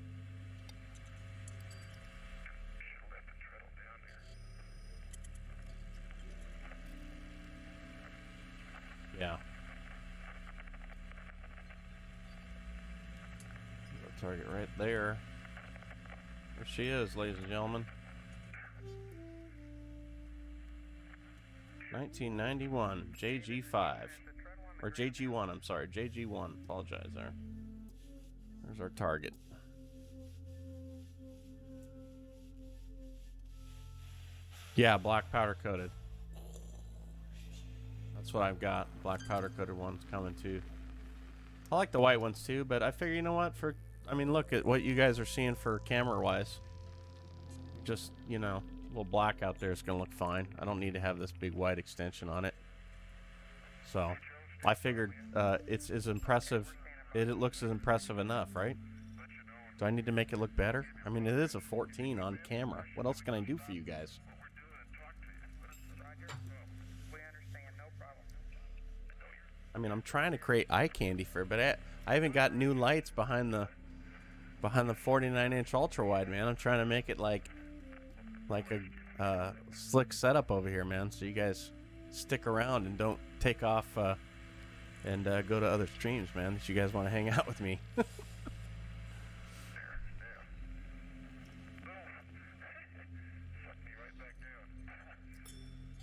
A: Yeah. Target right there. There she is, ladies and gentlemen. 1991 JG5. Or JG1, I'm sorry. JG1. Apologize there. There's our target. Yeah, black powder coated. That's what I've got. Black powder coated ones coming too. I like the white ones too, but I figure, you know what, I mean, look at what you guys are seeing for camera wise. Just, you know, a little black out there is gonna look fine. I don't need to have this big white extension on it. So I figured it's as impressive. It looks as impressive enough, right? Do I need to make it look better? I mean, it is a 14 on camera. What else can I do for you guys? I mean, I'm trying to create eye candy for it, but I even got new lights behind the 49-inch ultra wide, man. I'm trying to make it like a slick setup over here, man. So you guys stick around and don't take off and go to other streams, man. If you guys want to hang out with me.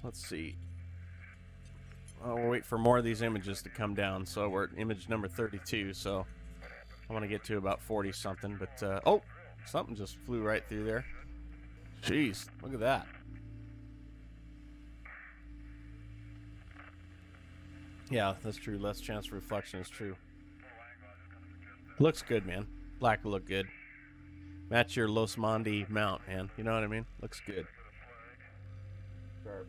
A: Let's see. Oh, we'll wait for more of these images to come down. So we're at image number 32. So I want to get to about 40 something. But oh, something just flew right through there. Jeez, look at that. Yeah, that's true. Less chance for reflection is true. Looks good, man. Black will look good. Match your Los Mondi mount, man. You know what I mean? Looks good. Sharp.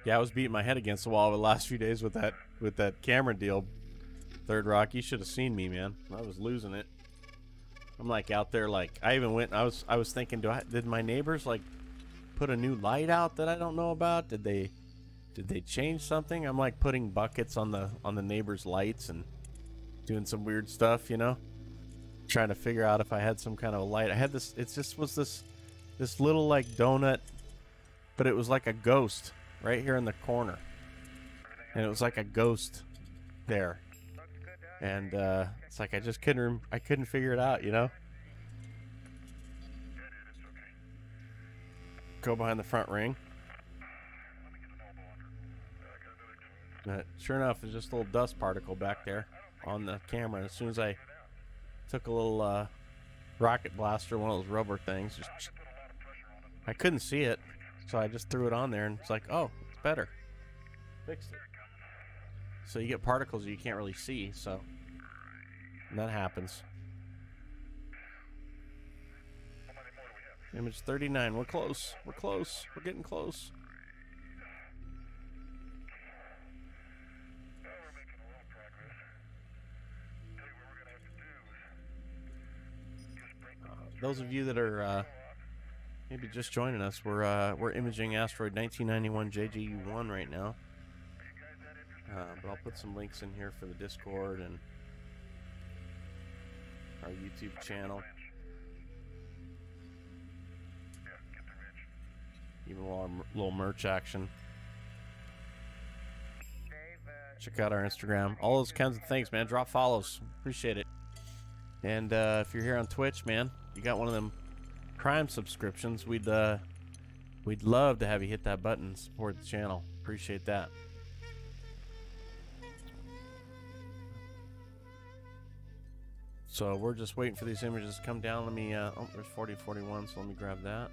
A: Yeah, I was beating my head against the wall the last few days with that camera deal. Third Rock, you should have seen me, man. I was losing it. I'm like out there, like I even went. I was thinking, did my neighbors like put a new light out that I don't know about? Did they change something? I'm like putting buckets on the neighbors' lights and doing some weird stuff, you know, trying to figure out if I had some kind of a light. I had this. It just was this little like donut, but it was like a ghost right here in the corner, and it was like a ghost there. And it's like I just couldn't figure it out, you know. Go behind the front ring. But sure enough, there's just a little dust particle back there on the camera. As soon as I took a little rocket blaster, one of those rubber things, I couldn't see it, so I just threw it on there, and it's like, oh, it's better. Fixed it. So you get particles you can't really see, so and that happens. Image 39. We're close. We're close. We're getting close. Those of you that are maybe just joining us, we're imaging asteroid 1991 JG1 right now. But I'll put some links in here for the Discord and our YouTube channel. Even our little merch action. Check out our Instagram. All those kinds of things, man. Drop follows. Appreciate it. And if you're here on Twitch, man, you got one of them Prime subscriptions, we'd love to have you hit that button and support the channel. Appreciate that. So we're just waiting for these images to come down. Let me, oh, there's 40, 41, so let me grab that.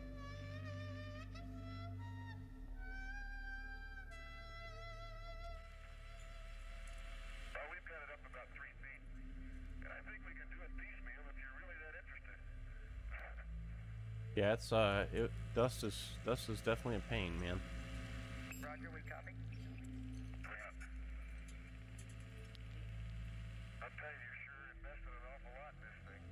B: We've got it up about 3 feet, and I think we can do it piecemeal if you're really that interested.
A: Yeah, it's dust is definitely a pain, man.
C: Roger, we copy.
B: I'll tell you, you sure invested an awful lot in this thing.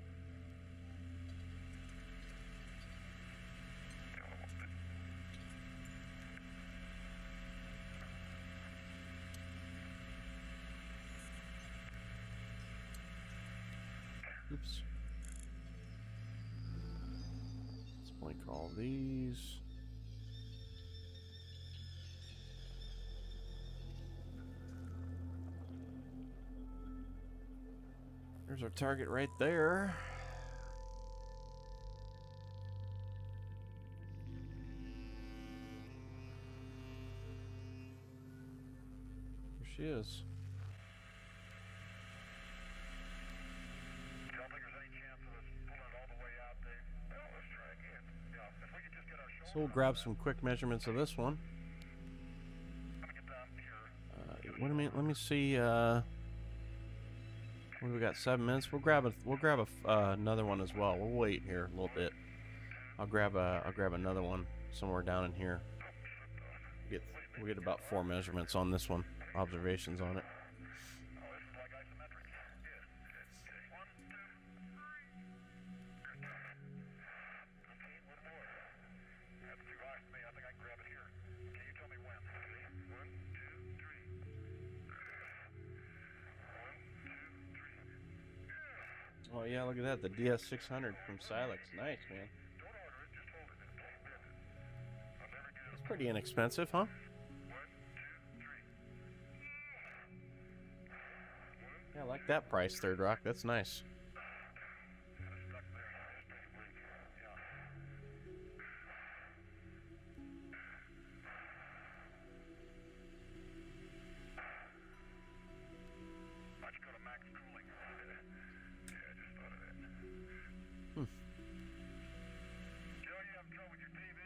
A: Oops. Let's Link all these. There's our target right there. There she is.
B: Don't think there's any chance of us pulling it all the way out, Dave. Well, let's try again. Yeah, if we could just get our shoulder.
A: So we'll grab some quick measurements of this one.
B: I'm gonna get down here.
A: Wait a minute, let me see. What do we got? 7 minutes. We'll grab another one as well. We'll wait here a little bit. I'll grab another one somewhere down in here. We'll get about 4 measurements on this one. Observations on it.
B: Oh, this is like isometric. Good. Okay. 1, 2, 3. Okay, one more. That's too high for me. I think I can grab it here. Okay, you tell me when. Okay. 1, 2, 3. 1, 2, 3.
A: Oh yeah, look at that. The DS600 from Silex. Nice, man.
B: Don't order it. Just hold it. Okay, bend it. I'll never get it.
A: It's pretty inexpensive, huh?
B: 1, 2, 3.
A: Yeah, I like that price, Third Rock. That's nice.
B: Kind of stuck there. Pretty weak. Yeah. Why'd you go to max cooling? Yeah, I just thought of that. Joe, you having trouble with your TV?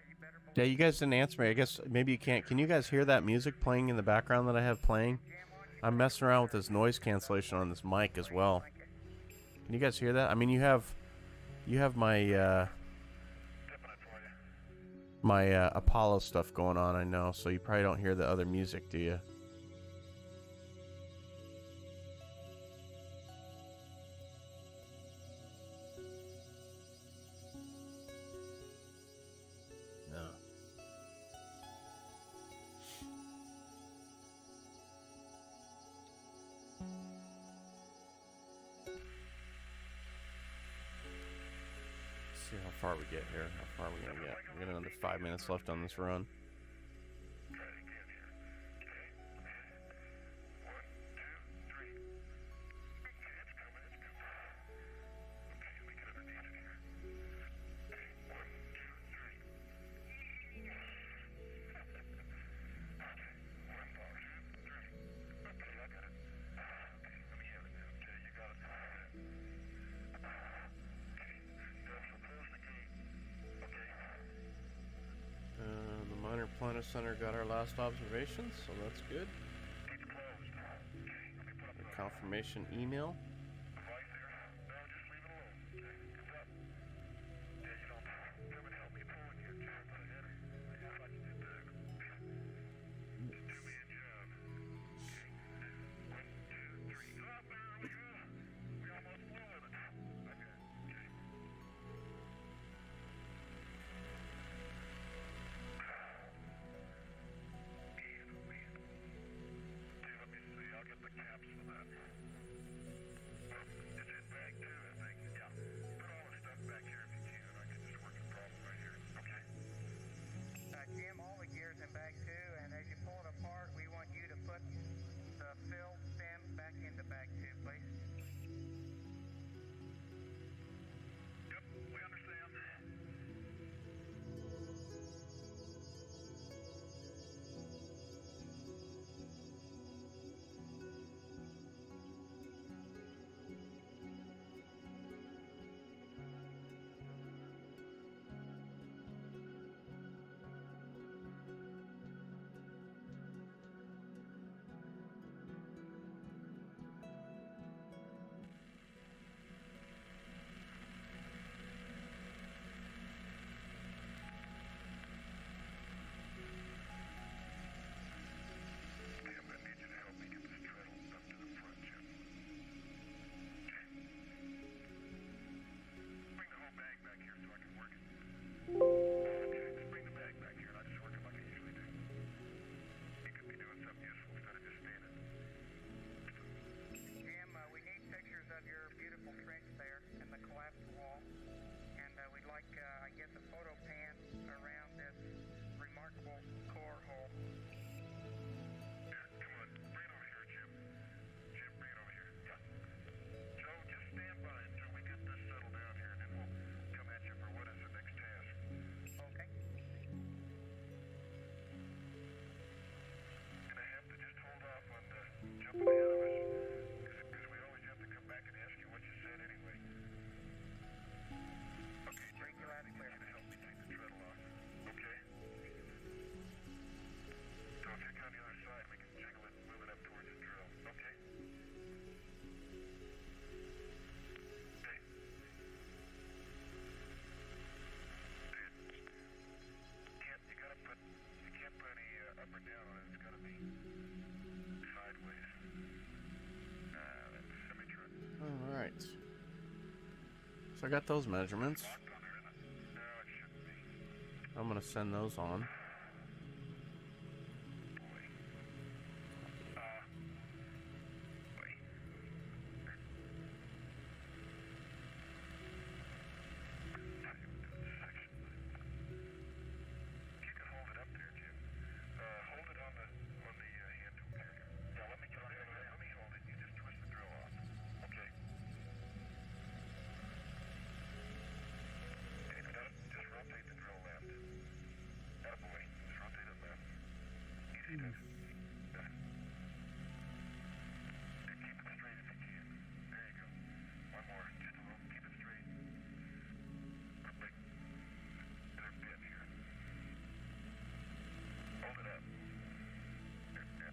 C: You better believe
A: Yeah, you guys didn't answer me. I guess maybe you can't. Can you guys hear that music playing in the background that I have playing? I'm messing around with this noise cancellation on this mic as well. Can you guys hear that? I mean, you have my
B: Tipping it for you.
A: my Apollo stuff going on, I know, so you probably don't hear the other music, do you? No. See how far we get here. How far are we gonna get? We got another 5 minutes left on this run.
B: Try it again here. Okay. 1, 2, 3. Okay, it's coming. It's coming. Okay, let me get underneath it here. Okay, 1, 2, 3. Okay, 1 bar. 2, 3. Okay, I got it. Okay, let me have it now. Okay, you got it. Okay, so close the gate. Okay.
A: The Minor Planet Center got our last observations, so that's good.
B: Gate's closed. Okay, let me put up
A: The
B: the
A: confirmation email.
B: device there. No, just leave it alone. Okay, good up. Yeah, you don't come and help me pull it yet. Put it in. Yeah, like you did there. Just do me a job. Okay. 1, 2, 3. Up there we go. We almost flew with it. Okay. Okay. Man, oh man. Okay, let me see. I'll get the caps for that.
A: So I got those measurements.
B: Locked on there, isn't it? No, it shouldn't be.
A: I'm gonna send those on.
B: Boy. Wait. If you can hold it up there, Jim. Hold it on the hand tool there. Yeah, let me get on there. Let me hold it. You just twist the drill off. Okay. And if it doesn't, just rotate the drill left. Attaboy. Just rotate it left. Easy does. Keep it straight if you can. There you go. One more. Just a little. Keep it straight. Put a big bit here. Hold it up. There, there.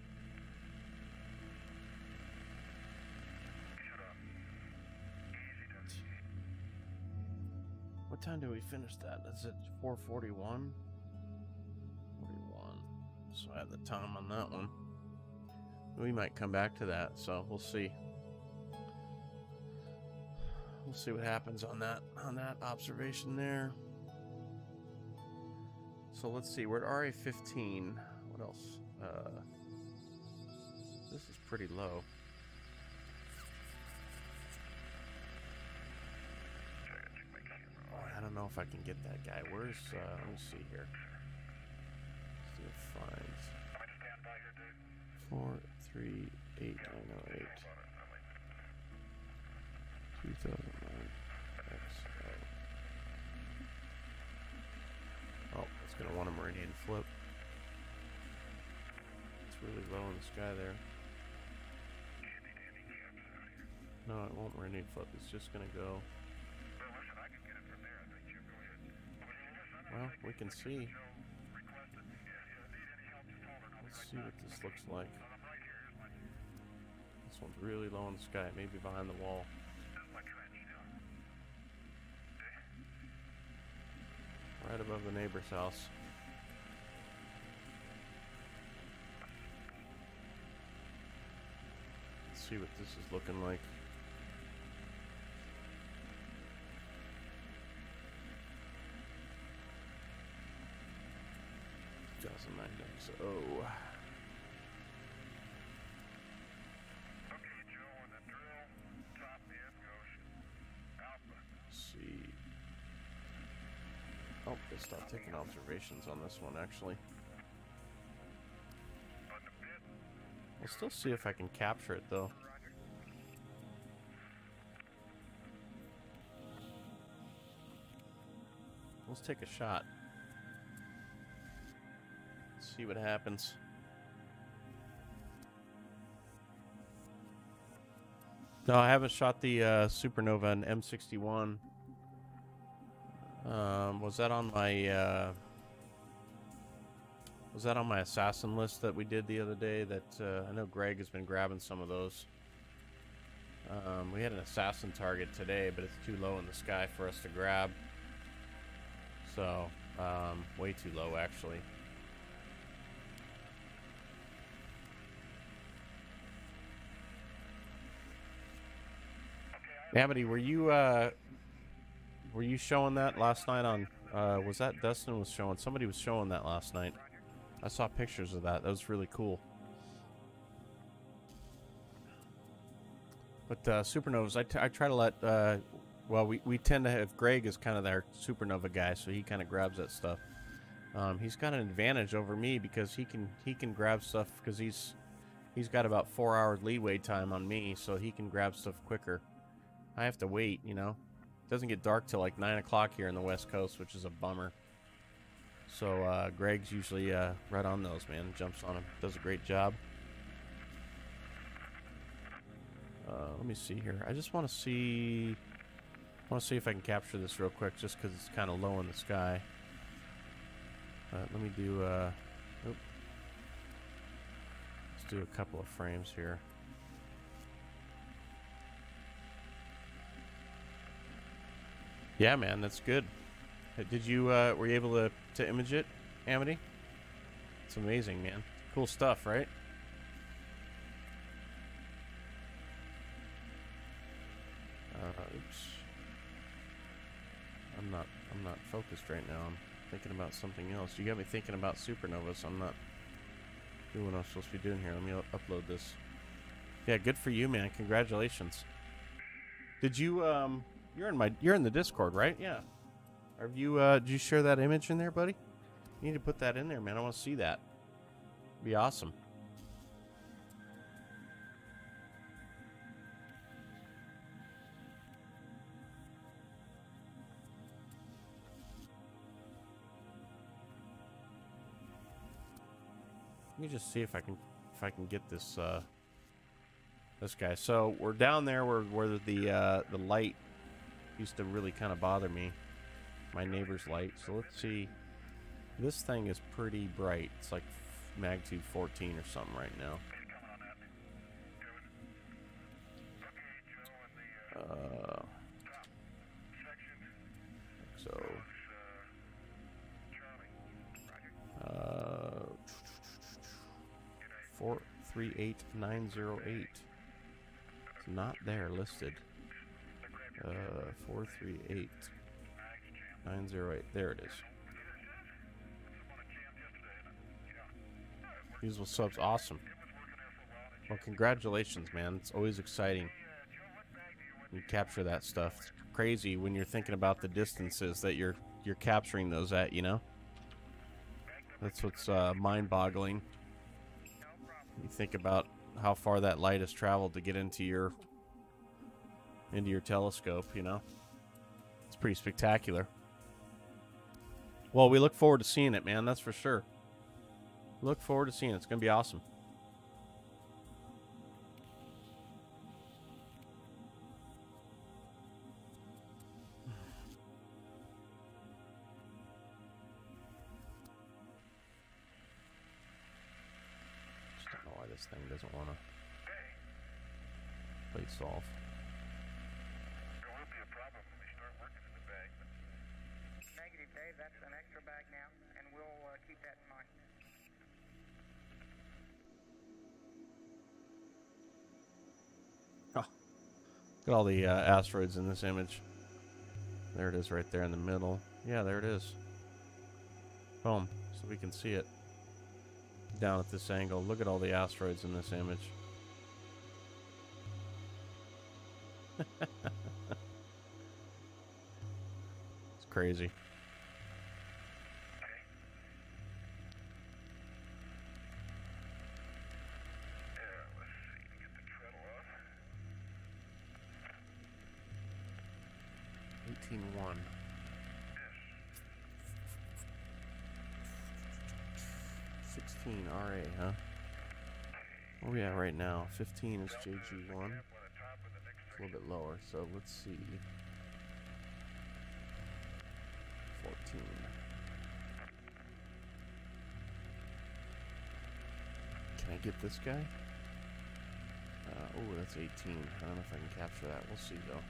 B: Shut up. Easy does.
A: What time do we finish that? That's at 4:41. 41. So I have the time on that one. We might come back to that, so we'll see. We'll see what happens on that observation there. So let's see. We're at RA15. What else? This is pretty low. Oh, I don't know if I can get that guy. Where's let me see here. Let's see if it finds.
B: I'm going to stand by here, Dave.
A: 438,908. 2009 XO. Oh, it's gonna want a meridian flip. It's really low in the sky there. No, it won't meridian flip. It's just gonna go.
B: Well, listen, I can get it from there. I think you go ahead.
A: Well, we can see.
B: Joe requested. Yeah, need any help, just hold it. I'll be
A: Let's
B: right
A: see
B: back.
A: what this looks like.
B: I'm right here. Here's my,
A: This one's really low in the sky, maybe behind the wall.
B: this is my trench now.
A: Right above the neighbor's house. Let's see what this is looking like. XO.
B: Okay, Joe, and the drill top end goes alpha.
A: Let's see. Oh, they stopped taking observations on this one, actually.
B: On the bit,
A: I'll still see if I can capture it, though. Let's take a shot. See what happens. No, I haven't shot the supernova in M61. Was that on my assassin list that we did the other day? That I know Greg has been grabbing some of those. We had an assassin target today, but it's too low in the sky for us to grab. So, way too low, actually. Amity, were you showing that last night on? Was that Dustin was showing? Somebody was showing that last night. I saw pictures of that. That was really cool. But supernovas, I try to let. Well, we tend to have Greg as kind of our supernova guy, so he kind of grabs that stuff. He's got an advantage over me because he can grab stuff because he's got about 4 hour leeway time on me, so he can grab stuff quicker. I have to wait, you know. It doesn't get dark till like 9 o'clock here in the West Coast, which is a bummer. So Greg's usually right on those, man. Jumps on them, does a great job. Let me see here. I just want to see. I want to see if I can capture this real quick, just because it's kind of low in the sky. Let me do. Let's do a couple of frames here. Yeah, man, that's good. Did you were you able to image it, Amity? It's amazing, man. Cool stuff, right? Oops. I'm not focused right now. I'm thinking about something else. You got me thinking about supernovas. I'm not doing what I'm supposed to be doing here. Let me upload this. Yeah, good for you, man. Congratulations. Did you you're in the Discord, right? Yeah. Have you did you share that image in there, buddy? You need to put that in there, man. I want to see that. It'd be awesome. Let me just see if I can get this this guy. So we're down there where the light used to really kind of bother me. My neighbor's light. So let's see. This thing is pretty bright. It's like magnitude 14 or something right now. So 438908. It's not there listed. 438908. There it is. Usable subs, awesome. Well, congratulations, man. It's always exciting. You capture that stuff. It's crazy when you're thinking about the distances that you're capturing those at, you know? That's what's mind-boggling. You think about how far that light has traveled to get into your telescope, you know? It's pretty spectacular. Well, we look forward to seeing it, man. That's for sure. Look forward to seeing it. It's going to be awesome. Just don't know why this thing doesn't want to play solve.
B: There will be a problem when we start working in the bag.
C: Negative, Dave. That's an extra bag now, and we'll keep that in mind.
A: Oh, look at all the asteroids in this image. There it is right there in the middle. Yeah, there it is. Boom. So we can see it down at this angle. Look at all the asteroids in this image. It's crazy. One. 16 RA, huh? Where we at right now? 15 is JG1. It's a little bit lower, so let's see. 14. Can I get this guy? Oh, that's 18. I don't know if I can capture that. We'll see, though.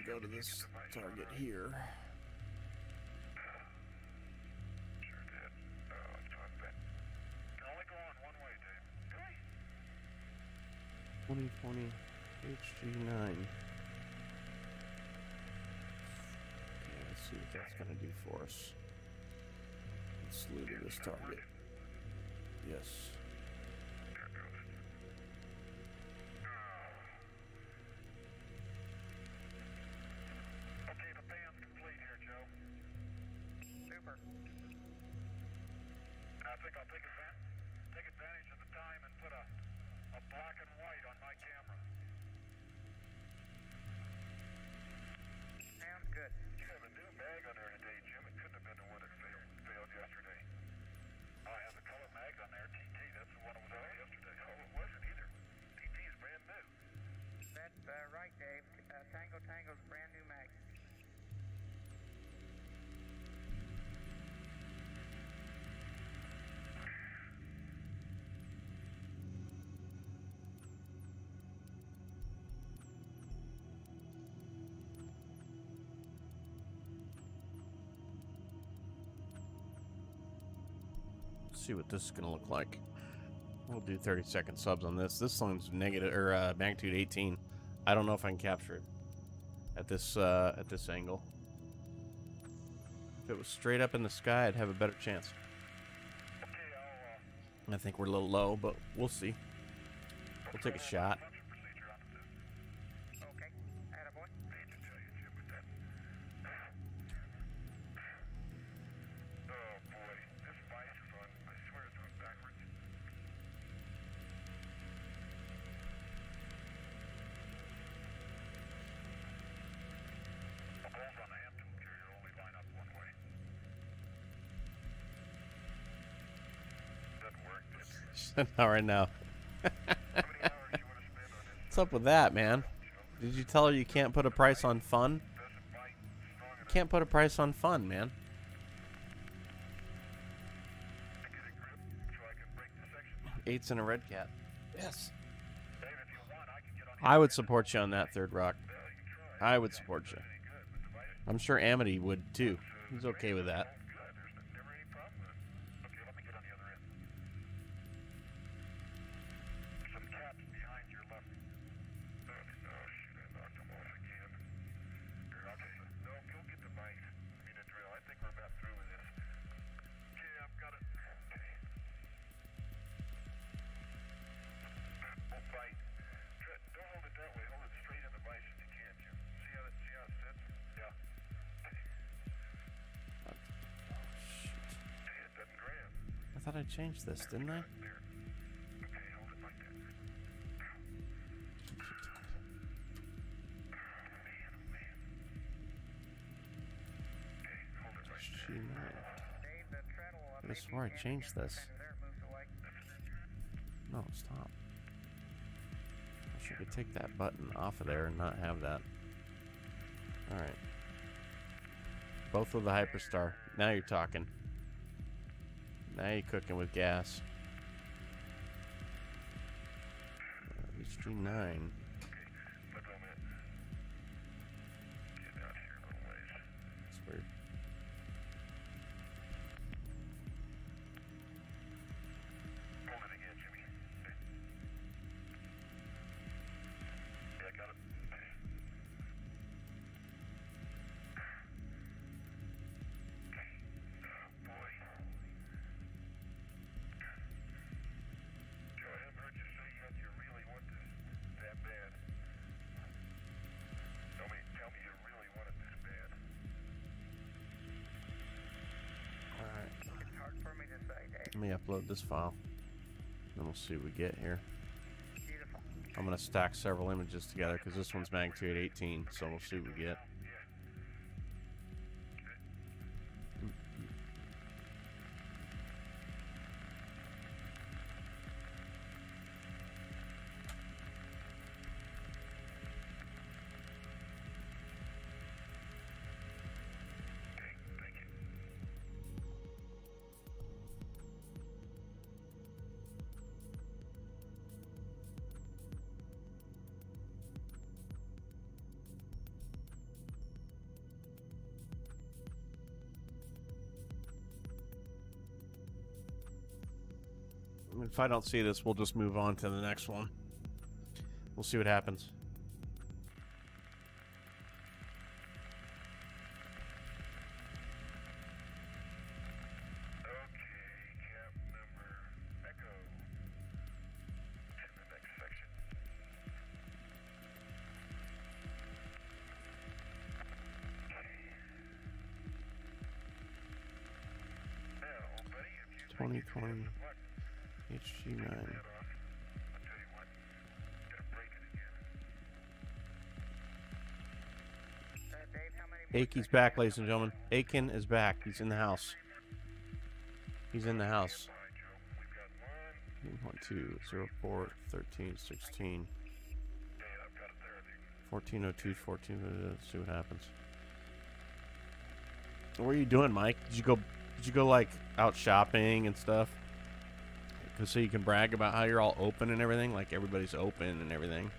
A: Go to this target here.
B: Sure did. Top that. Can only go on one way, Dave.
A: 2020 HG9. Okay, let's see what that's going to do for us. Let's slew to this target. Yes.
B: I think I'll take advantage of the time and put a black and white on my camera.
C: Sounds good.
B: You have a new mag on there today, Jim. It couldn't have been the one that failed yesterday. Oh, I have the color mag on there, TT. That's the one that was out yesterday. Oh, it wasn't either. TT is brand new.
C: That's right, Dave. Tango's brand new mag.
A: see what this is gonna look like. We'll do 30-second subs on this. This one's negative or magnitude 18. I don't know if I can capture it at this angle. If it was straight up in the sky, I'd have a better chance. I think we're a little low, but we'll see. We'll take a shot.
C: Okay, attaboy.
B: Oh boy, this vice is on. I swear it's on backwards. The holes on the Hampton carrier only line up one way. Doesn't work, does it?
A: Not right now.
B: How many hours you want to spend on this?
A: What's up with that, man? Did you tell her you can't put a price on fun?
B: Doesn't bite strong enough
A: Can't put a price on fun, man.
B: to get a grip so I can break the section.
A: 8's in a red cat. Yes.
B: Dave, if you want, I can get on
A: I would support you on that, Third Rock.
B: you can try.
A: I would support you.
B: Any good, but the vice
A: I'm sure Amity would too. He's okay with that.
B: good. There's never any problem with it. Okay, let me get on the other end. Some caps behind your left. Oh, shoot, I knocked them off again. Here, I'll tell you. No, go get the mic. I mean, a drill. I think we're about through with this. Okay, I've got it. Okay. Don't bite. Don't hold it that way. Hold it straight in the vise if you can, Jim. See how it sits? Yeah. It doesn't grab.
A: I thought I changed this, didn't I?
B: There. Okay, hold it like that. Man, oh man. Okay, hold it right there.
A: She might.
C: Dave, the treadle
A: I could have swore I changed this.
C: there moves away.
A: No, stop. I should could take that button off of there and not have that. Alright. Both with the Hyperstar. Now you're talking. Now you're cooking with gas. HG9.
B: Let go a minute. Get out here a little ways.
A: That's weird.
B: Hold it again, Jimmy. Okay. Yeah, I got it. Boy. Joe, I haven't heard you say yet you really want this that bad. Tell me you really want it this bad.
A: Alright.
C: It's hard for me to say, Dave.
A: Let me upload this file. Then we'll see what we get here.
C: Beautiful.
A: I'm going to stack several images together because this one's magnitude 18, so we'll see what we get.
B: Thank you.
A: If I don't see this, we'll just move on to the next one. We'll see what happens.
B: Okay, cap number Echo. To the next section. Now, buddy, if you
A: 2020
B: luck,
A: HG9.
B: that off. I'll tell you what, gonna break it again.
C: Dave, how many
A: Aiken's back, ladies and gentlemen. Aiken is back. He's in the house. He's in the house.
B: Bye, Joe. We've got 1.
A: 1.2, 04, 13, 16,
B: Yeah, I've got it there. I think.
A: 1402, 14. Let's see what happens. What are you doing, Mike? Did you go like out shopping and stuff? So you can brag about how you're all open and everything, like everybody's open and everything.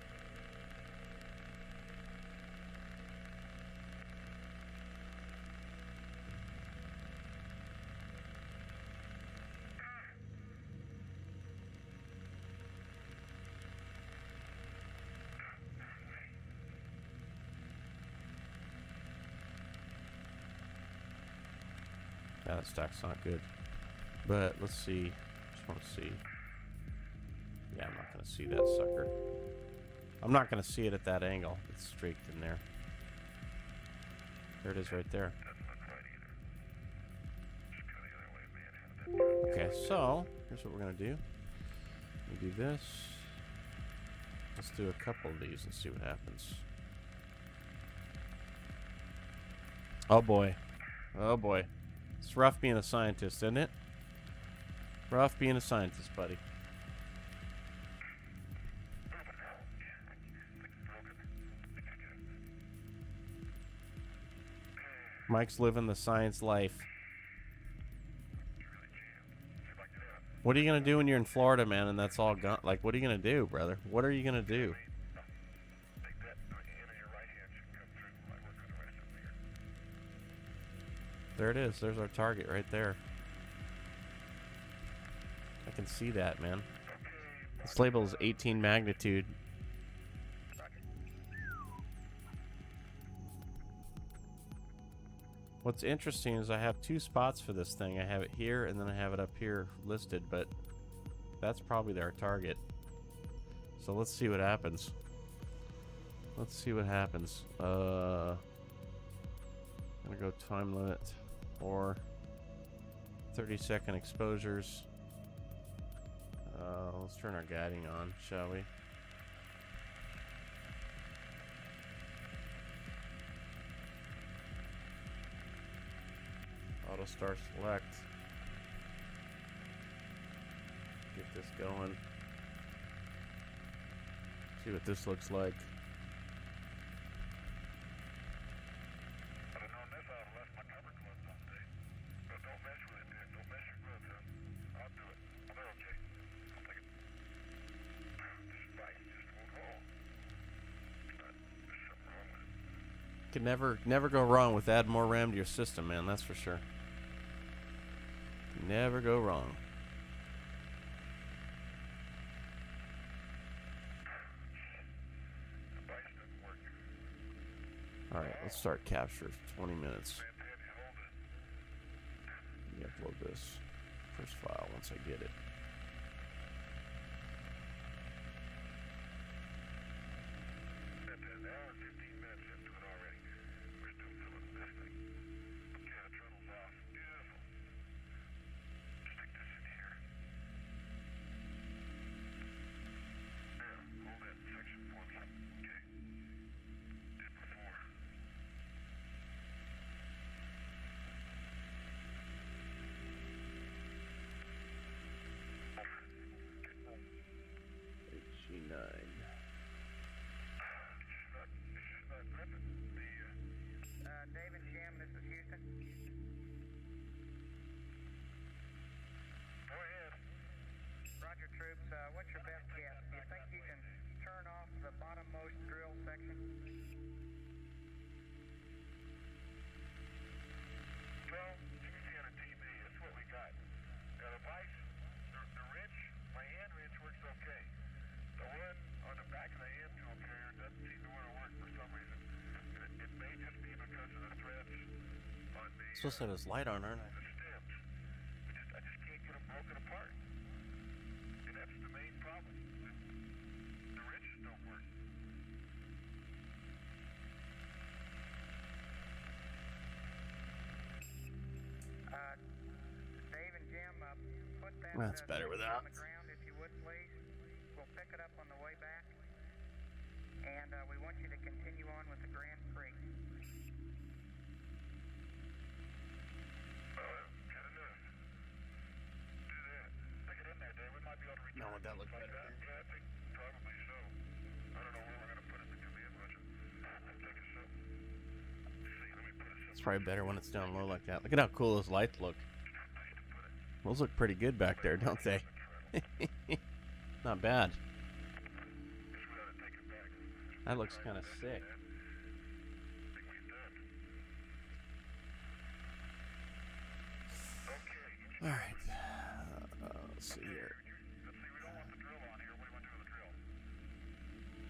A: Yeah, that stack's not good. But let's see. Just want to see. Yeah, I'm not going to see that sucker. I'm not going to see it at that angle. It's streaked in there. There it is right there. Okay, so here's what we're going to do. We do this. Let's do a couple of these and see what happens. Oh boy. Oh boy. It's rough being a scientist, isn't it? Rough being a scientist, buddy. Mike's living the science life. What are you going to do when you're in Florida, man, and that's all gone? Like, what are you going to do, brother? What are you going to do? There it is. There's our target right there. I can see that, man. This label is 18 magnitude. What's interesting is I have two spots for this thing. I have it here and then I have it up here listed, but that's probably our target. So let's see what happens. Let's see what happens. I'm gonna go time limit or 30-second exposures. Let's turn our guiding on, shall we? Auto star select. Get this going. See what this looks like. Can never go wrong with add more RAM to your system, man, that's for sure. Never go wrong. Alright, let's start capture. 20 minutes. Let me upload this first file once I get it.
C: Dave and Jim, this is Houston.
B: Go ahead.
C: Roger, troops. What's your best guess? Do you think you can turn off the bottommost drill section?
B: Well, you can see on a TV. That's what we got. Now the vise, the wrench, my hand wrench works okay. The one on the back of the hand tool carrier doesn't seem to want to work for some reason. It may just be because of the threads on the
A: Supposed to have this light on, aren't I?
B: the stems. I just can't get them broken apart. And that's the main problem. The wrenches don't work.
C: Dave and Jim, put that
A: That's better without.
C: on the ground, if you would, please. We'll pick it up on the way back. And we want you to continue on with the Grand Prix.
B: Good enough. Do that. Stick it in there, Dave. We might be able to return.
A: Now would that look
B: like
A: better?
B: that. Yeah, I think probably so. I don't know where we're going to put it in the command module. I'll take a sip. See, let me put a sip.
A: It's probably better when it's down low like that. Look at how cool those lights look. Those look pretty good back there, don't they? Not bad. That looks kind of sick. All right. Let's see here.
B: Let's see, we don't want the drill on here. What do you want to do with the drill?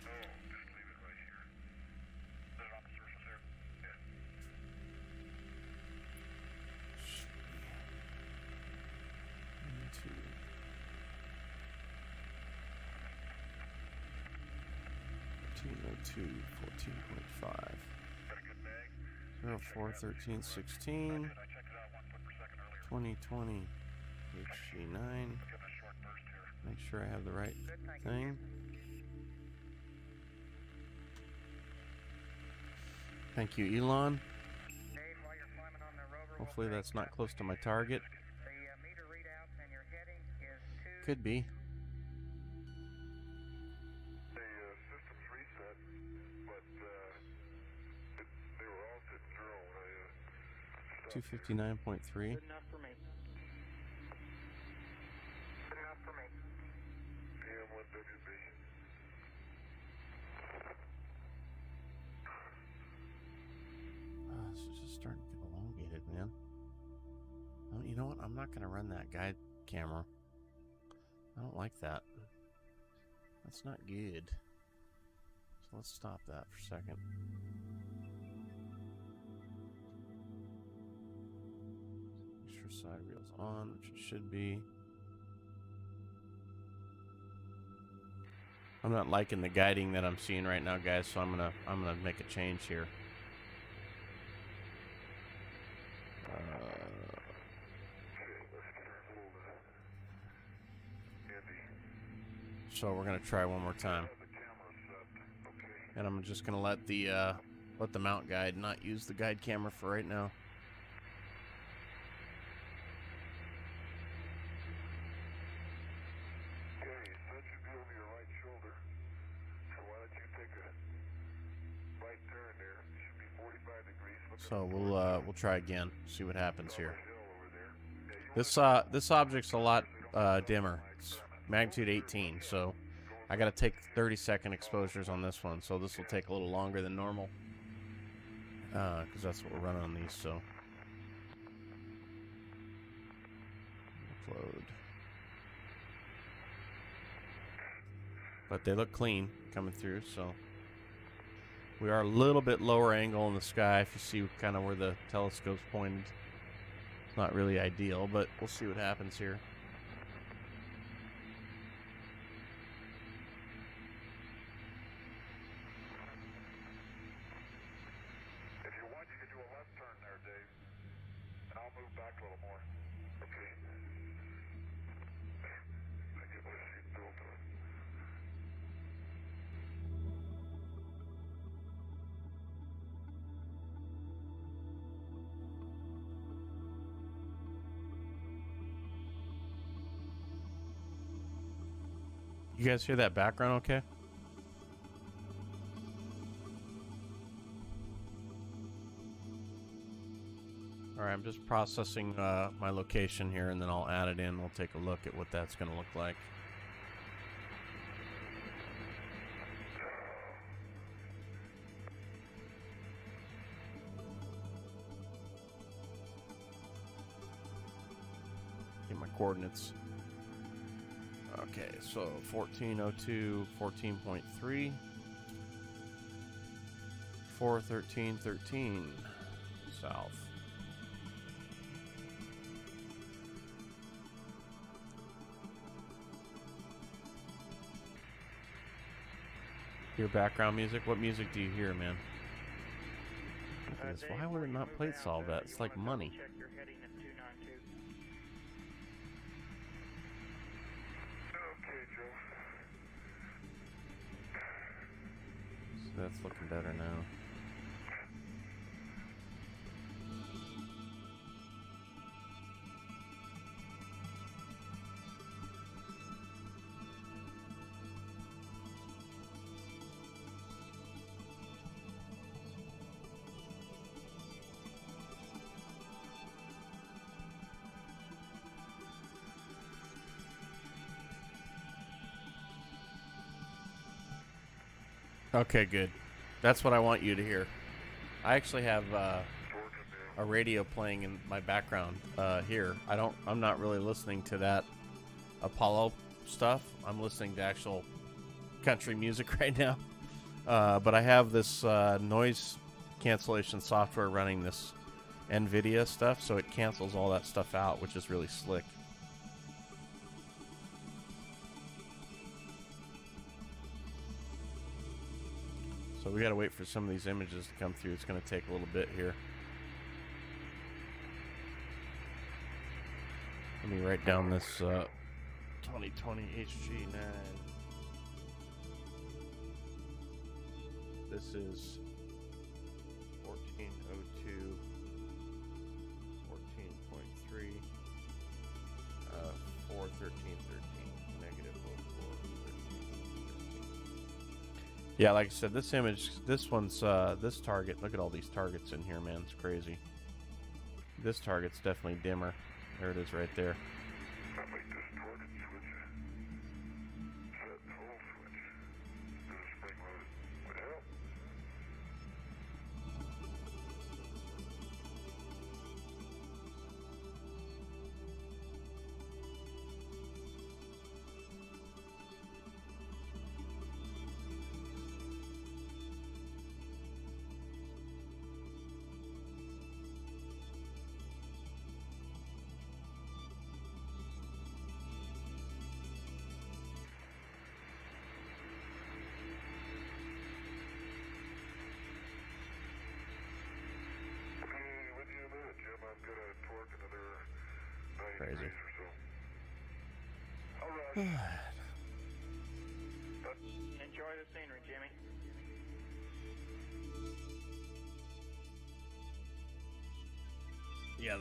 B: Oh, just leave it right here. Put it on the surface there. Yeah.
A: 1402, 14.5. 04, 13, 16. 2020, HG9. Make sure I have the right thing. Thank you, Elon. Hopefully that's not close to my target. Could be.
B: The system's reset, but they were all set 0.
A: 259.3.
C: Good enough for me. Good enough for me.
B: PM1WB.
A: This is just starting to get elongated, man. Oh, you know what? I'm not going to run that guide camera. I don't like that. That's not good. So let's stop that for a second. Make sure side reel's on, which it should be. I'm not liking the guiding that I'm seeing right now, guys, so I'm gonna make a change here. So we're gonna try one more time, and I'm just gonna let the mount guide not use the guide camera for right now.
B: Okay, that should be over your right shoulder. So why don't you take a right turn there? It should be 45 degrees.
A: So we'll try again, see what happens here.
B: This
A: This object's a lot dimmer. It's magnitude 18, so I gotta take 30-second exposures on this one. So this will take a little longer than normal, because that's what we're running on these. So upload, but they look clean coming through. So we are a little bit lower angle in the sky. If you see kind of where the telescope's pointed, it's not really ideal, but we'll see what happens here.
B: If you want, you can do a left turn there, Dave. And I'll move back a little more. Okay. I get my seat built.
A: You guys hear that background okay? Alright, I'm just processing my location here, and then I'll add it in. We'll take a look at what that's going to look like. Get my coordinates. Okay, so 1402, 14.3, 41313 south. Hear background music? What music do you hear, man? Look at this. Why would it not plate solve that? It's like money.
C: Check your heading at 292.
B: Okay, Joe.
A: So that's looking better now. Okay, good. That's what I want you to hear. I actually have a radio playing in my background here. I'm not really listening to that Apollo stuff. I'm listening to actual country music right now. But I have this noise cancellation software running this NVIDIA stuff, so it cancels all that stuff out, which is really slick. So we gotta wait for some of these images to come through. It's gonna take a little bit here. Let me write down this 2020 HG9. This is 1402, 14.3, 41313, negative 0413. Yeah, like I said, this image, this one's, this target, look at all these targets in here, man, it's crazy. This target's definitely dimmer. There it is right there.
B: I make this target switch, set whole switch, do the spring load would help.
A: Crazy.
C: Enjoy the scenery, Jimmy.
A: Yeah,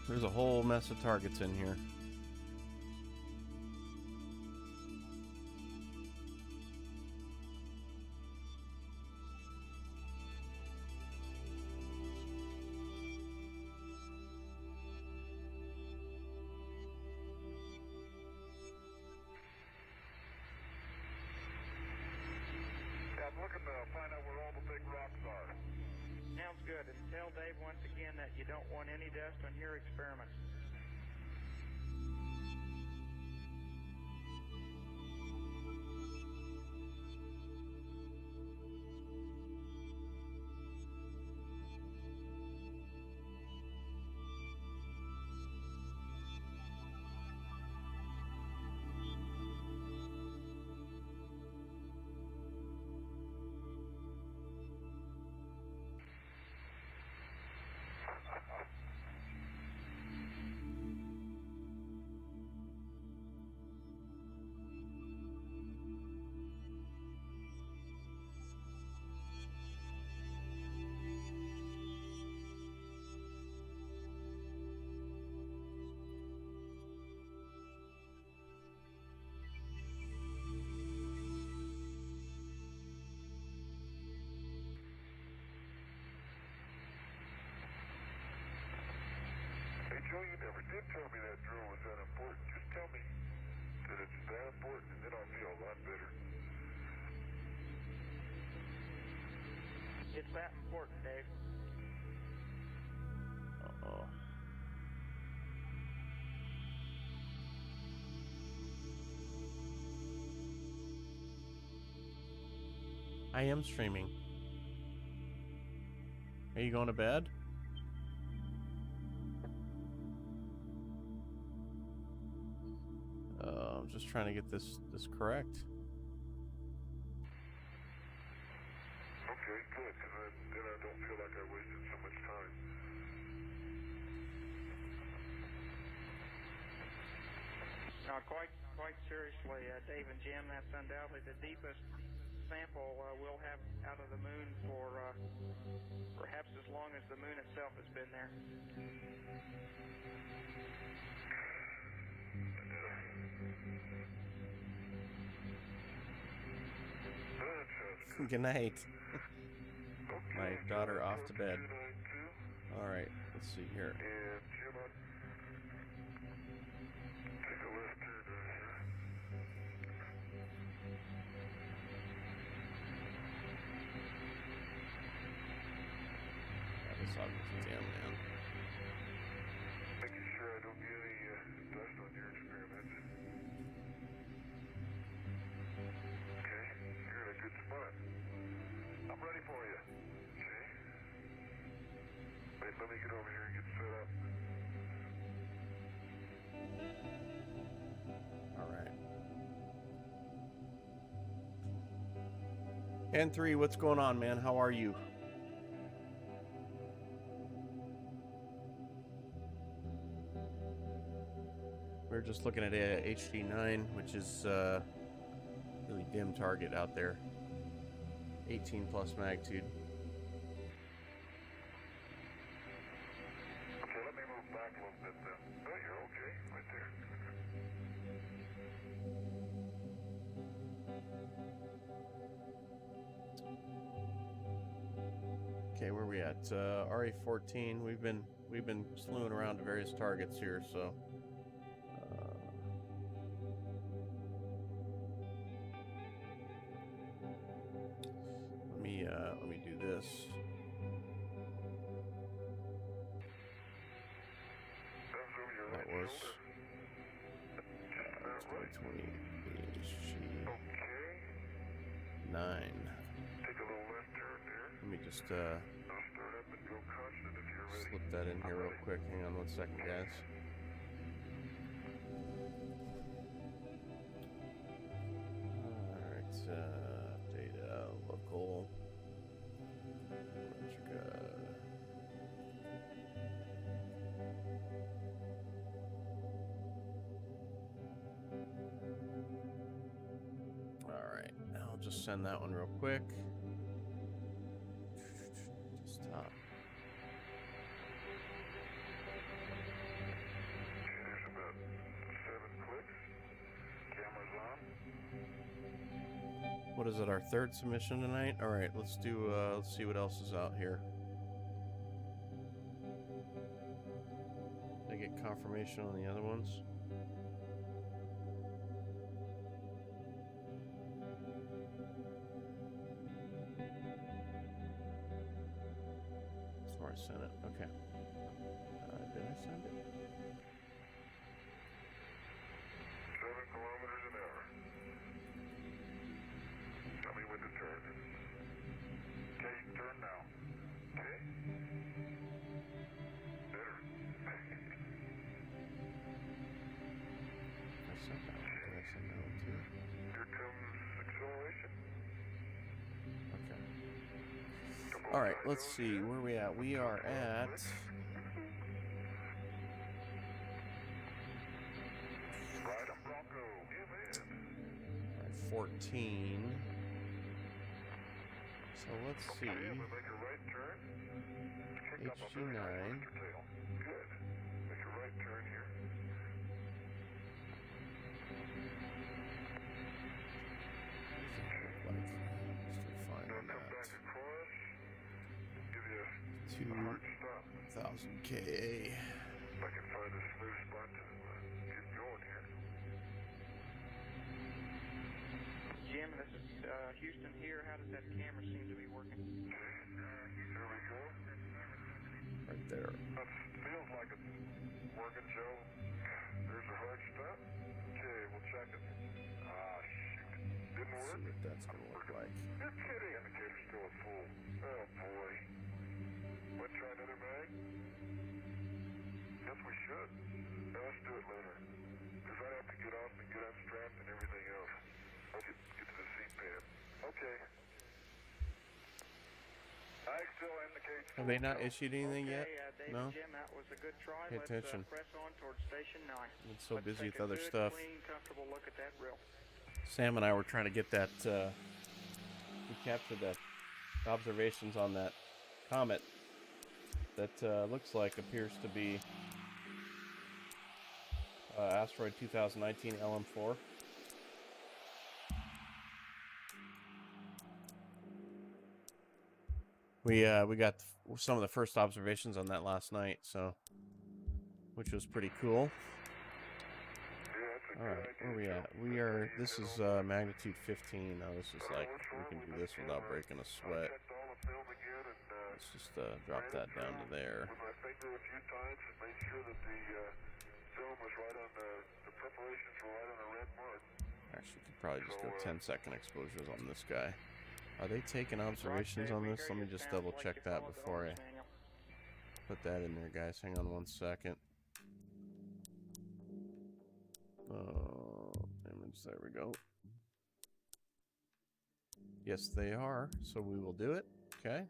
A: there's a whole mess of targets in here.
B: I'm looking to find out where all the big rocks are.
C: Sounds good. And tell Dave once again that you don't want any dust on your experiments.
B: Hey, Joe, you never did tell me that drill was that important. Just tell me that it's that important, and then I'll feel a lot better.
C: It's that important, Dave.
A: Uh-oh. I am streaming. Are you going to bed? I'm just trying to get this correct.
B: Okay, good, because then I don't feel like I wasted so much time.
C: Now, quite seriously, Dave and Jim, that's undoubtedly the deepest sample we'll have out of the moon for perhaps as long as the moon itself has been there.
A: Good night.
B: Okay,
A: My daughter off to bed.
B: tonight, too.
A: All right, let's see here.
B: And Jim, I'll take a left turn right here.
A: Yeah, this object's damn, man.
B: Making sure I don't get any dust on your experiments. Okay, you're in a good spot. I'm ready for you. Okay. Wait, let me get over here and get set up.
A: And 3, what's going on, man? How are you? We're just looking at a HD9, which is really dim target out there. 18 plus magnitude.
B: Okay, let me move back a little bit then. Oh, you're okay, right there.
A: Okay, where are we at? RA14. We've been slewing around to various targets here, so let me do this. That was 2020
B: Okay.
A: 9.
B: Take a little left turn there.
A: Let me just
B: Now start up and go constant if you're ready.
A: slip that in here real quick. Hang on 1 second, guys. Alright, data, local, alright, I'll just send that one real quick. Stop.
B: There's about 7 clicks. Camera's on.
A: What is it, our 3rd submission tonight? Alright, let's do, let's see what else is out here. Did I get confirmation on the other ones? That's where I sent it. Okay. Did I send it?
B: 7 kilometers an hour. Tell me when to turn. Okay, turn now. Okay? Better.
A: I sent that one. Did I send that one too?
B: Here comes acceleration.
A: Okay. Alright, let's see. Where are we at? We are at...
B: Right on Bronco. Give in.
A: 14. So let's see.
B: Okay, I'm gonna make a right turn. Kick up a very high
A: HG9.
B: twister tail. Good. Make a right turn here.
A: Still fine
B: Now
A: on
B: come back
A: that.
B: across. Give you a hard stop.
A: 2,000 KA.
B: If I can find a smooth spot to get going here.
C: Jim, this is Houston here. How does that camera seem to be working?
B: Here we go.
A: Right there.
B: That feels like it's working, Joe. There's a hard stop. Okay, we'll check it. Ah, shoot. Didn't
A: Let's
B: work?
A: see what that's going to look like.
B: You're kidding. Indicator's still at full. Oh, boy. Want to try another mag? Yes, we should. No, let's do it later. Because I have to get off and get unstrapped and everything else. I'll get to the seat pad. Okay. I still indicate.
A: Have they not issued anything yet?
C: David,
A: No?
C: Jim, that was a good try.
A: Pay
C: Let's
A: attention.
C: press on towards station 9.
A: It's so
C: Let's
A: busy
C: take
A: with
C: a
A: other
C: good,
A: stuff.
C: Clean, comfortable look at that reel.
A: Sam and I were trying to get that, we captured the observations on that comet that looks like appears to be Asteroid 2019 LM4. We got some of the first observations on that last night, so which was pretty cool. All right, where are we at? We are. This is magnitude 15. Now this is like we can do this without breaking a sweat. Let's just drop that down to there.
B: With my finger a few times and made sure that the film was right on the preparations were right on the red mark.
A: Actually, could probably just go 10-second exposures on this guy. Are they taking observations on this? Let me just double check that before I put that in there, guys. Hang on 1 second. Image, there we go. Yes, they are. So we will do it. Okay.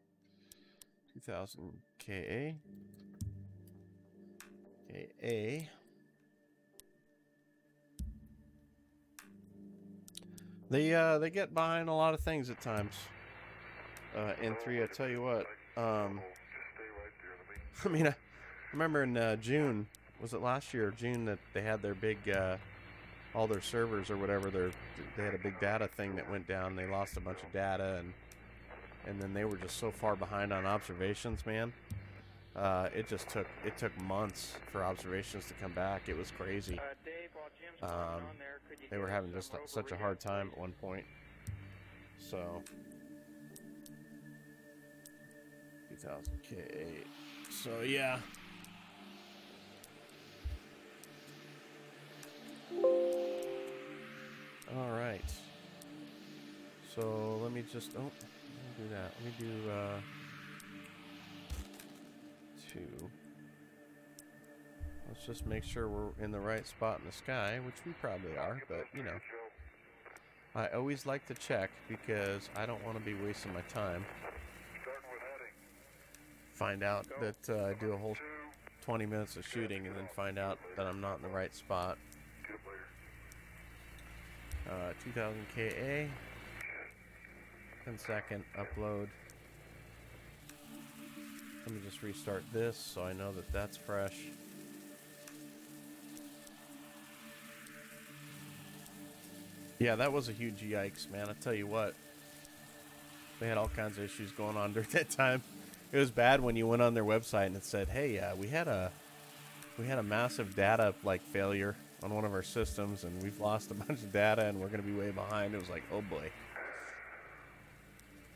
A: 2000 KA. KA. They get behind a lot of things at times. N3, I tell you what. I mean, I remember in June, was it last year, June, that they had their big, all their servers or whatever, they had a big data thing that went down. They lost a bunch of data, and then they were just so far behind on observations, man. It took months for observations to come back. It was crazy. They were having just such a hard time at one point. So 2000 K8. So yeah. All right. So let me just let me do that. Let me do 2. Let's just make sure we're in the right spot in the sky, which we probably are, but you know, I always like to check because I don't want to be wasting my time. Find out that I do a whole 20 minutes of shooting and then find out that I'm not in the right spot. 2000 KA. 10-second upload. Let me just restart this so I know that that's fresh. Yeah, that was a huge yikes, man. I tell you what, they had all kinds of issues going on during that time. It was bad when you went on their website and it said, "Hey, we had a massive data failure on one of our systems, and we've lost a bunch of data, and we're going to be way behind." It was like, oh boy.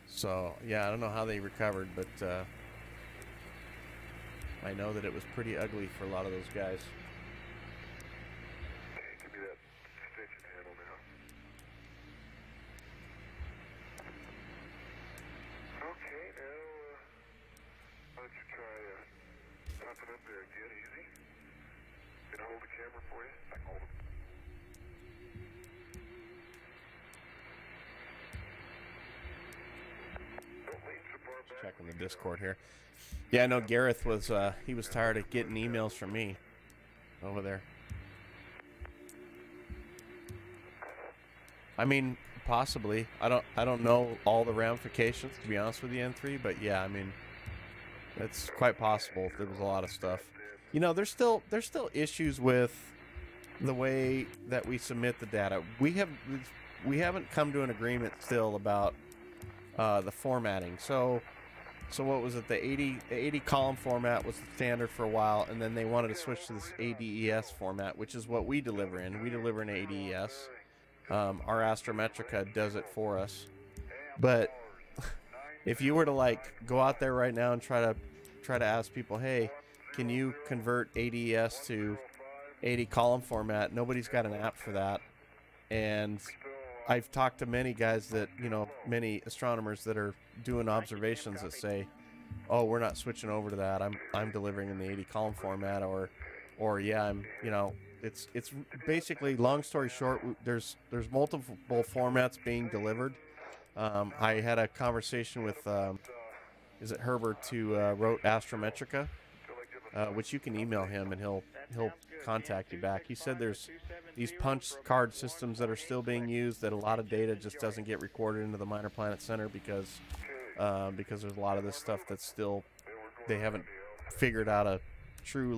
A: So yeah, I don't know how they recovered, but I know that it was pretty ugly for a lot of those guys.
B: Give me that extension handle now. Okay, now why don't you try popping up there again, easy. Can I hold the camera for you? I can hold it.
A: Checking the Discord here. Yeah, I know Gareth was he was tired of getting emails from me over there. I mean, possibly. I don't know all the ramifications, to be honest with you, N3, but yeah, I mean, it's quite possible. There was a lot of stuff. You know, there's still issues with the way that we submit the data. We haven't come to an agreement still about the formatting. So what was it? The 80 column format was the standard for a while, and then they wanted to switch to this ADES format, which is what we deliver in. We deliver in ADES. Our Astrometrica does it for us. But if you were to go out there right now and try to ask people, hey, can you convert ADES to 80 column format? Nobody's got an app for that. And I've talked to many guys that, many astronomers that are doing observations that say, oh, we're not switching over to that. I'm delivering in the 80 column format, or yeah, I'm, it's basically, long story short, there's multiple formats being delivered. I had a conversation with, is it Herbert, who wrote Astrometrica, which you can email him and he'll contact you back. He said there's these punch card systems that are still being used, that a lot of data just doesn't get recorded into the Minor Planet Center because there's a lot of this stuff that's still, they haven't figured out a true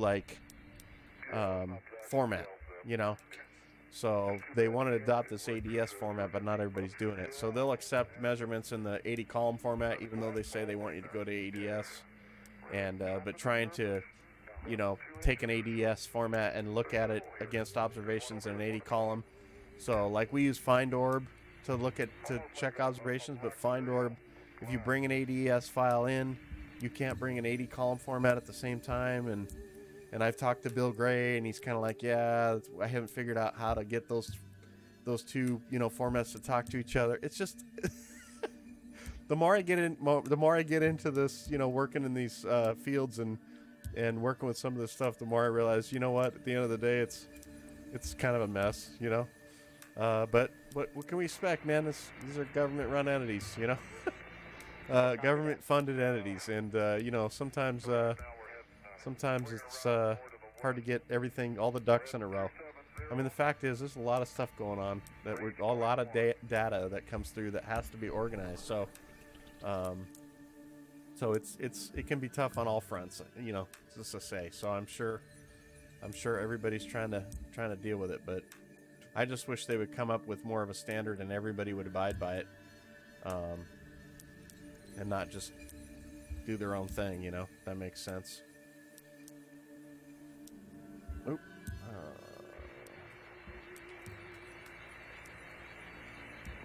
A: format, so they want to adopt this ADS format, but not everybody's doing it. So they'll accept measurements in the 80 column format, even though they say they want you to go to ADS, and but trying to take an ADS format and look at it against observations in an 80 column. So we use FindOrb to check observations, but FindOrb, if you bring an ADS file in, you can't bring an 80 column format at the same time. And I've talked to Bill Gray, and he's kind of like, yeah, I haven't figured out how to get those two formats to talk to each other. It's just the more I get into this, working in these fields and working with some of this stuff, the more I realize, at the end of the day, it's kind of a mess, but what can we expect, man? These are government-run entities, you know, government-funded entities, and you know, sometimes it's hard to get everything, all the ducks in a row. I mean, the fact is, there's a lot of stuff going on a lot of data that comes through that has to be organized. So, it can be tough on all fronts, you know, just to say. So I'm sure everybody's trying to deal with it, but I just wish they would come up with more of a standard and everybody would abide by it, and not just do their own thing. You know, if that makes sense. Oop.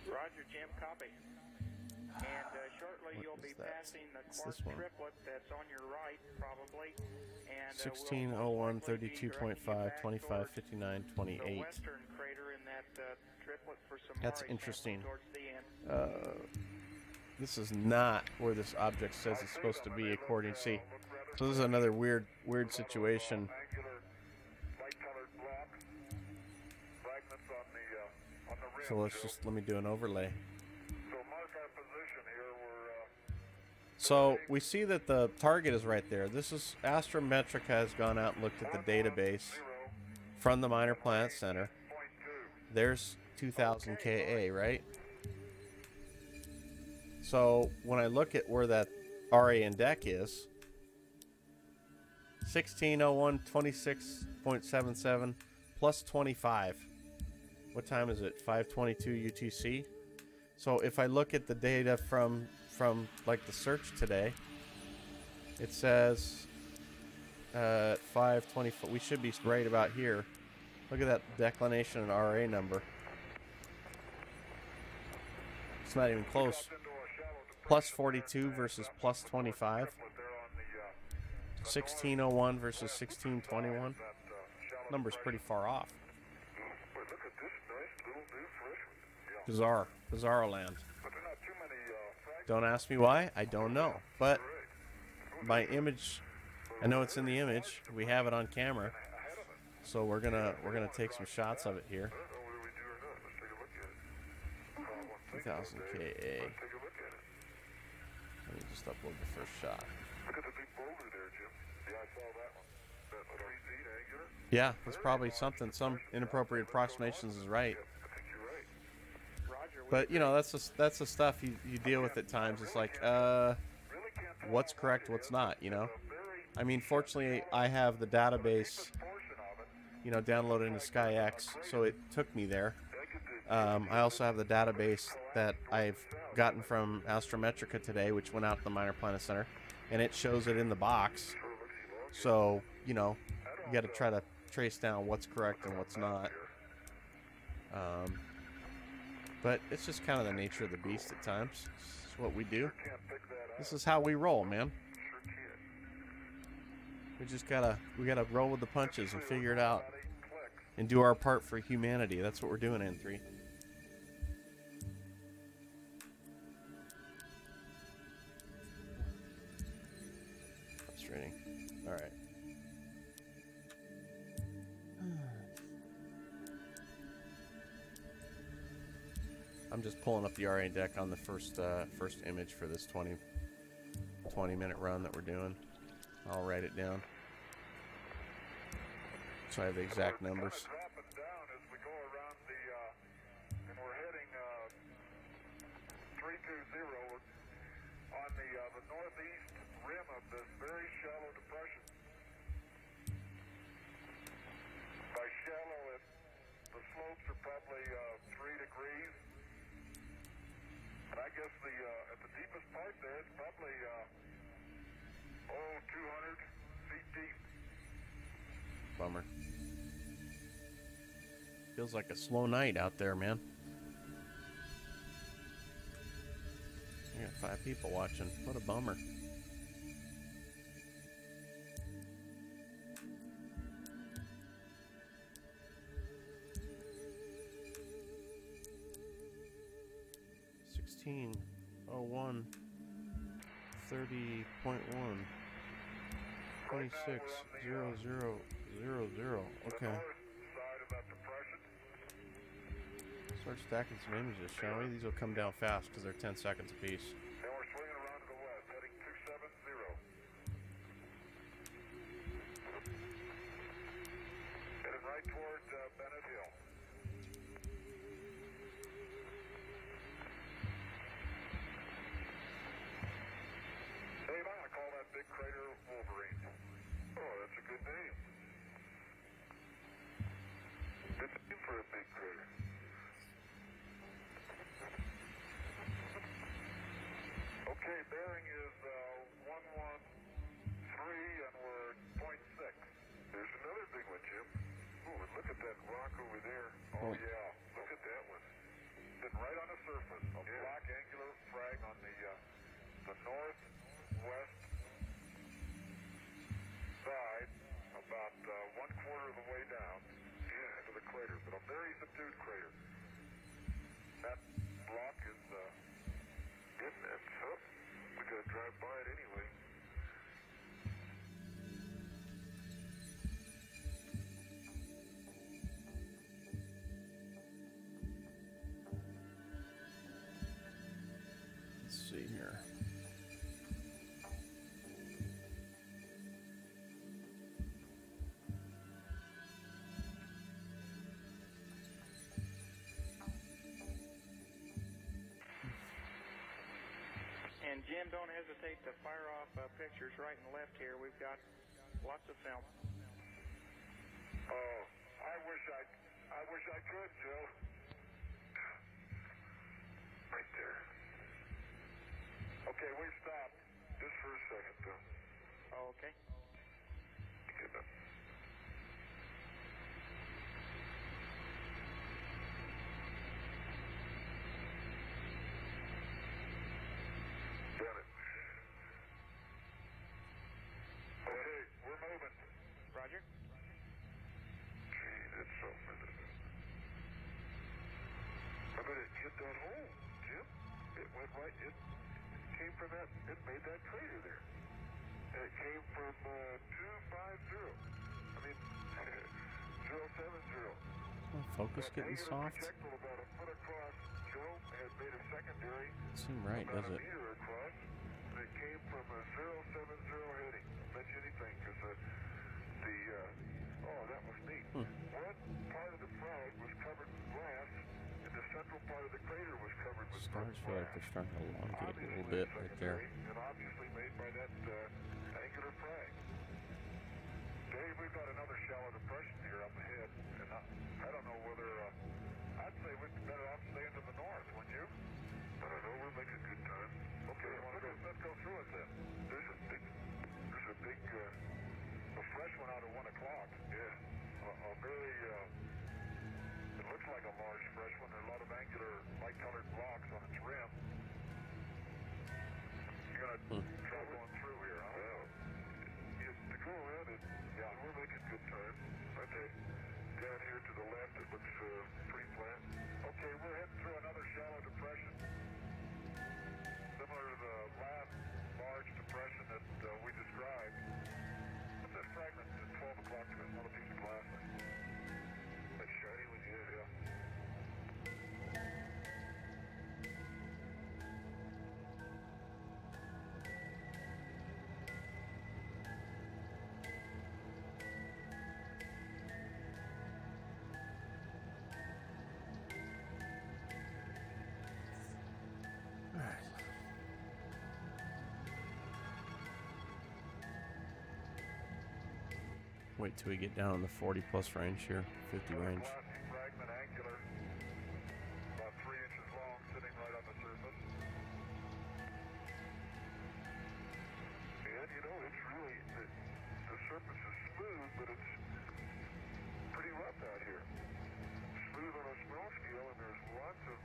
C: Roger, Jim, copy. And shortly you'll be passing the quartz triplet that's on your right, probably. And
A: 1601, 32.5, 25, 59, 28.
C: The western crater in that triplet for some
A: That's
C: Mars
A: interesting.
C: towards the end.
A: This is not where this object says it's supposed to be, according to see. So this is another weird situation. So let me do an overlay. So we see that the target is right there. This is Astrometrica has gone out and looked at the database from the Minor Planet Center. There's 2000 Ka, right? So when I look at where that RA index is, 1601, 26.77 plus 25. What time is it? 5:22 UTC. So if I look at the data from like the search today, it says 5:24. We should be right about here. Look at that declination and RA number. It's not even close. Plus 42 versus plus 25. 1601 versus 1621. Number's pretty far off. Bizarro land. Don't ask me why. I don't know. But my image, I know it's in the image. We have it on camera. So we're gonna take some shots of it here. 2000 Ka. Let me just upload the first shot.
B: Look at the big boulder there, Jim. Yeah, I saw that one. That 3 feet angular.
A: Yeah, that's probably something. Some inappropriate approximations is right.
B: I think you're right.
A: But you know, that's the stuff you deal with at times. It's like, what's correct, what's not. You know, I mean, fortunately, I have the database, you know, downloaded into SkyX, so it took me there. I also have the database that I've gotten from Astrometrica today, which went out to the Minor Planet Center, and it shows it in the box. So, you know, you got to try to trace down what's correct and what's not. But it's just kind of the nature of the beast at times. It's what we do. This is how we roll, man. We gotta roll with the punches and figure it out and do our part for humanity. That's what we're doing, N3. Frustrating. All right. I'm just pulling up the RA deck on the first image for this 20-minute run that we're doing. I'll write it down so I have the exact numbers.
B: Dropping down as we go around the, and we're heading 320 on the northeast rim of this very shallow depression. By shallow, the slopes are probably 3 degrees. And I guess at the deepest part there, it's probably 200 feet deep.
A: Bummer. Feels like a slow night out there, man. I got 5 people watching. What a bummer. Oh, 1, 30.1, 26, 0, 0, 0, 0. Okay.
B: Side of that depression.
A: So Start stacking some images, shall we? These will come down fast because they're 10 seconds apiece.
B: And we're swinging around to the west, heading 270. Headed right toward Bennett Hill. Dave, I'm going to call that big crater Wolverine. Oh, that's a good name. Good name for a big crater. Okay, bearing is 113 and we're 0.6. There's another big one, Jim. Ooh, and look at that rock over there. Oh, yeah. Look at that one. Sitting right on the surface. A black angular frag on the northwest side, about 1/4 of the way down into the crater, but a very subdued crater. That block is getting it. So we got to drive by it anyway.
A: Let's see here.
C: And Jim, don't hesitate to fire off pictures right and left here. We've got lots of film.
B: Oh, I wish I could, Joe. Right there. Okay, we stopped just for a second, though.
C: Oh, okay.
B: Get up. Got it. Okay, we're moving.
C: Roger.
B: Gee, that's something, isn't it? I bet it hit that hole, Jim. It went right, it came from that, it made that crater there. And it came from 250. I mean, 070.
A: Oh, focus getting soft.
B: Projectile about a foot across, Joe, had made a secondary
A: Doesn't seem right,
B: about
A: does
B: a
A: it?
B: meter across. And it came from a 070 heading. I'll bet you anything, because oh, that was neat. One part of the frog was covered with glass, and the central part of the crater was covered with
A: Stars feel like they're starting to elongate a little bit right there.
B: And obviously made by that angular frag. Dave, we've got another shallow depression here up ahead, and I don't know whether, I'd say we'd be better off staying to the north, wouldn't you? I don't know, we'll make a good time. Okay, let's go through it then. There's a big, a fresh one out at 1 o'clock. Yeah, a very, it looks like a large fresh one. There are a lot of angular, light-colored blocks on its rim. You're gonna try going through here, huh? Well, to go around it, yeah, we're making good time. Okay, down here to the left, it looks pretty flat. Okay, we're heading through another shallow depression, similar to the last large depression that we described. What's this fragment at 12 o'clock to us? Not a piece of glass. That shiny one, yeah.
A: Wait till we get down in the 40 plus range here, 50 range.
B: Glassy fragment, angular, about 3 inches long, sitting right on the surface. And you know, it's really, the surface is smooth, but it's pretty rough out here. Smooth on a small scale, and there's lots of,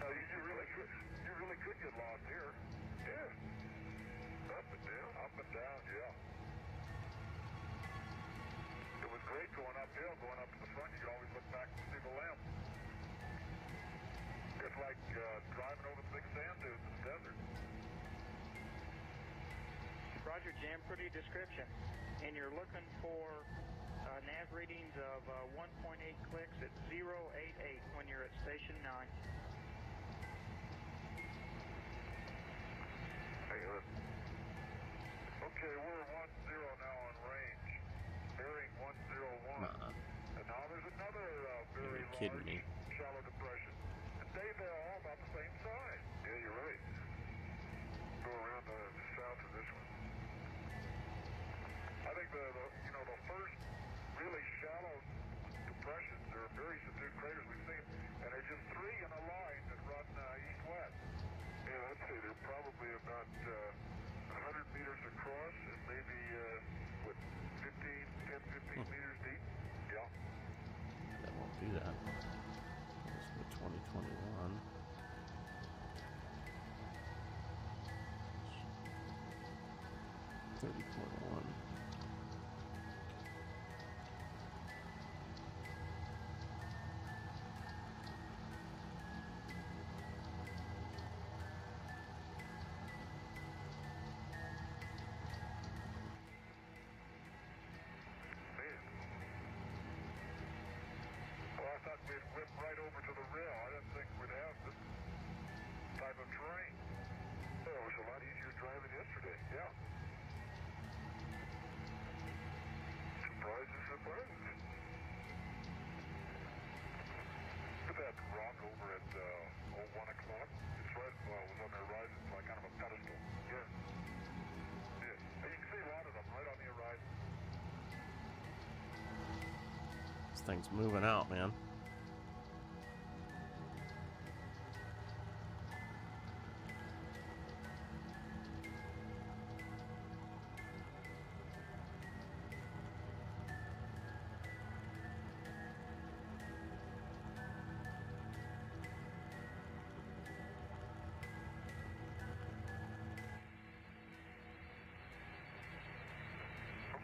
B: you really could get lost here. Yeah. Up and down, yeah. It was great going uphill, going up to the front. You could always look back and see the limb. It's like driving over the big sand dunes in the desert.
C: Roger, Jim, pretty description. And you're looking for nav readings of 1.8 clicks at 088 when you're at station 9.
B: Hey, okay, we're 10 now on range. Bearing 101. And now there's another very large, shallow depression. And they're all about the same size. Yeah, you're right. Go around the south of this one. I think the first really shallow depressions are very subdued craters we've seen, and there's just 3 in a line that run east-west. Yeah, I'd say they're probably about 100 meters across and maybe, 10, 15 meters deep. Yeah.
A: That won't do that. Let's go 2021. 30.1.
B: I thought we'd whip right over to the rail. I didn't think we'd have this type of terrain. Oh, it was a lot easier driving yesterday. Yeah. Surprises. Look at that rock over at 1 o'clock. It's right, it was on the horizon, like kind of a pedestal. Yeah. Yeah. And you can see a lot of them right on the horizon.
A: This thing's moving out, man.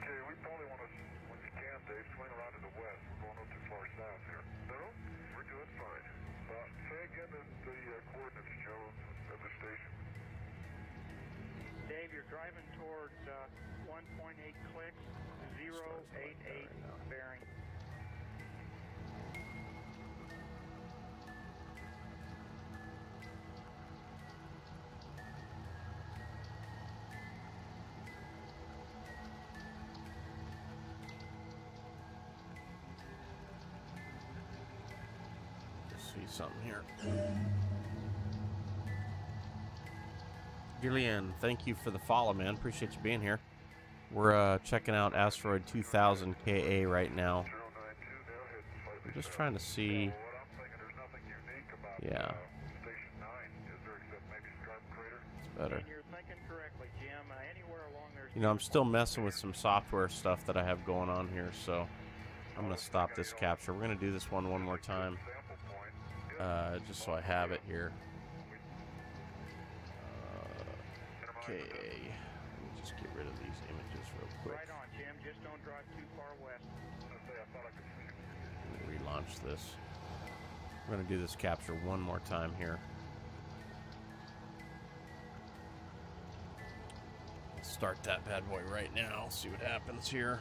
B: Okay, we probably want to, when you can, Dave, swing around to the west. We're going up too far south here. No, we're doing fine. Say again the coordinates, Joe, of the station.
C: Dave, you're driving towards 1.8 clicks, 088 bearing.
A: See something here. Gillian, thank you for the follow, man. Appreciate you being here. We're checking out Asteroid 2000 KA right now. I'm just trying to see. Yeah. It's better.
C: And you're thinking correctly, Jim. Anywhere along there.
A: You know, I'm still messing with some software stuff that I have going on here, so I'm going to stop this capture. We're going to do this one more time. Just so I have it here. Okay, let me just get rid of these images real quick.
C: Right on, Jim. Just don't drive too far west.
A: Let me relaunch this. We're going to do this capture one more time here. Start that bad boy right now. See what happens here.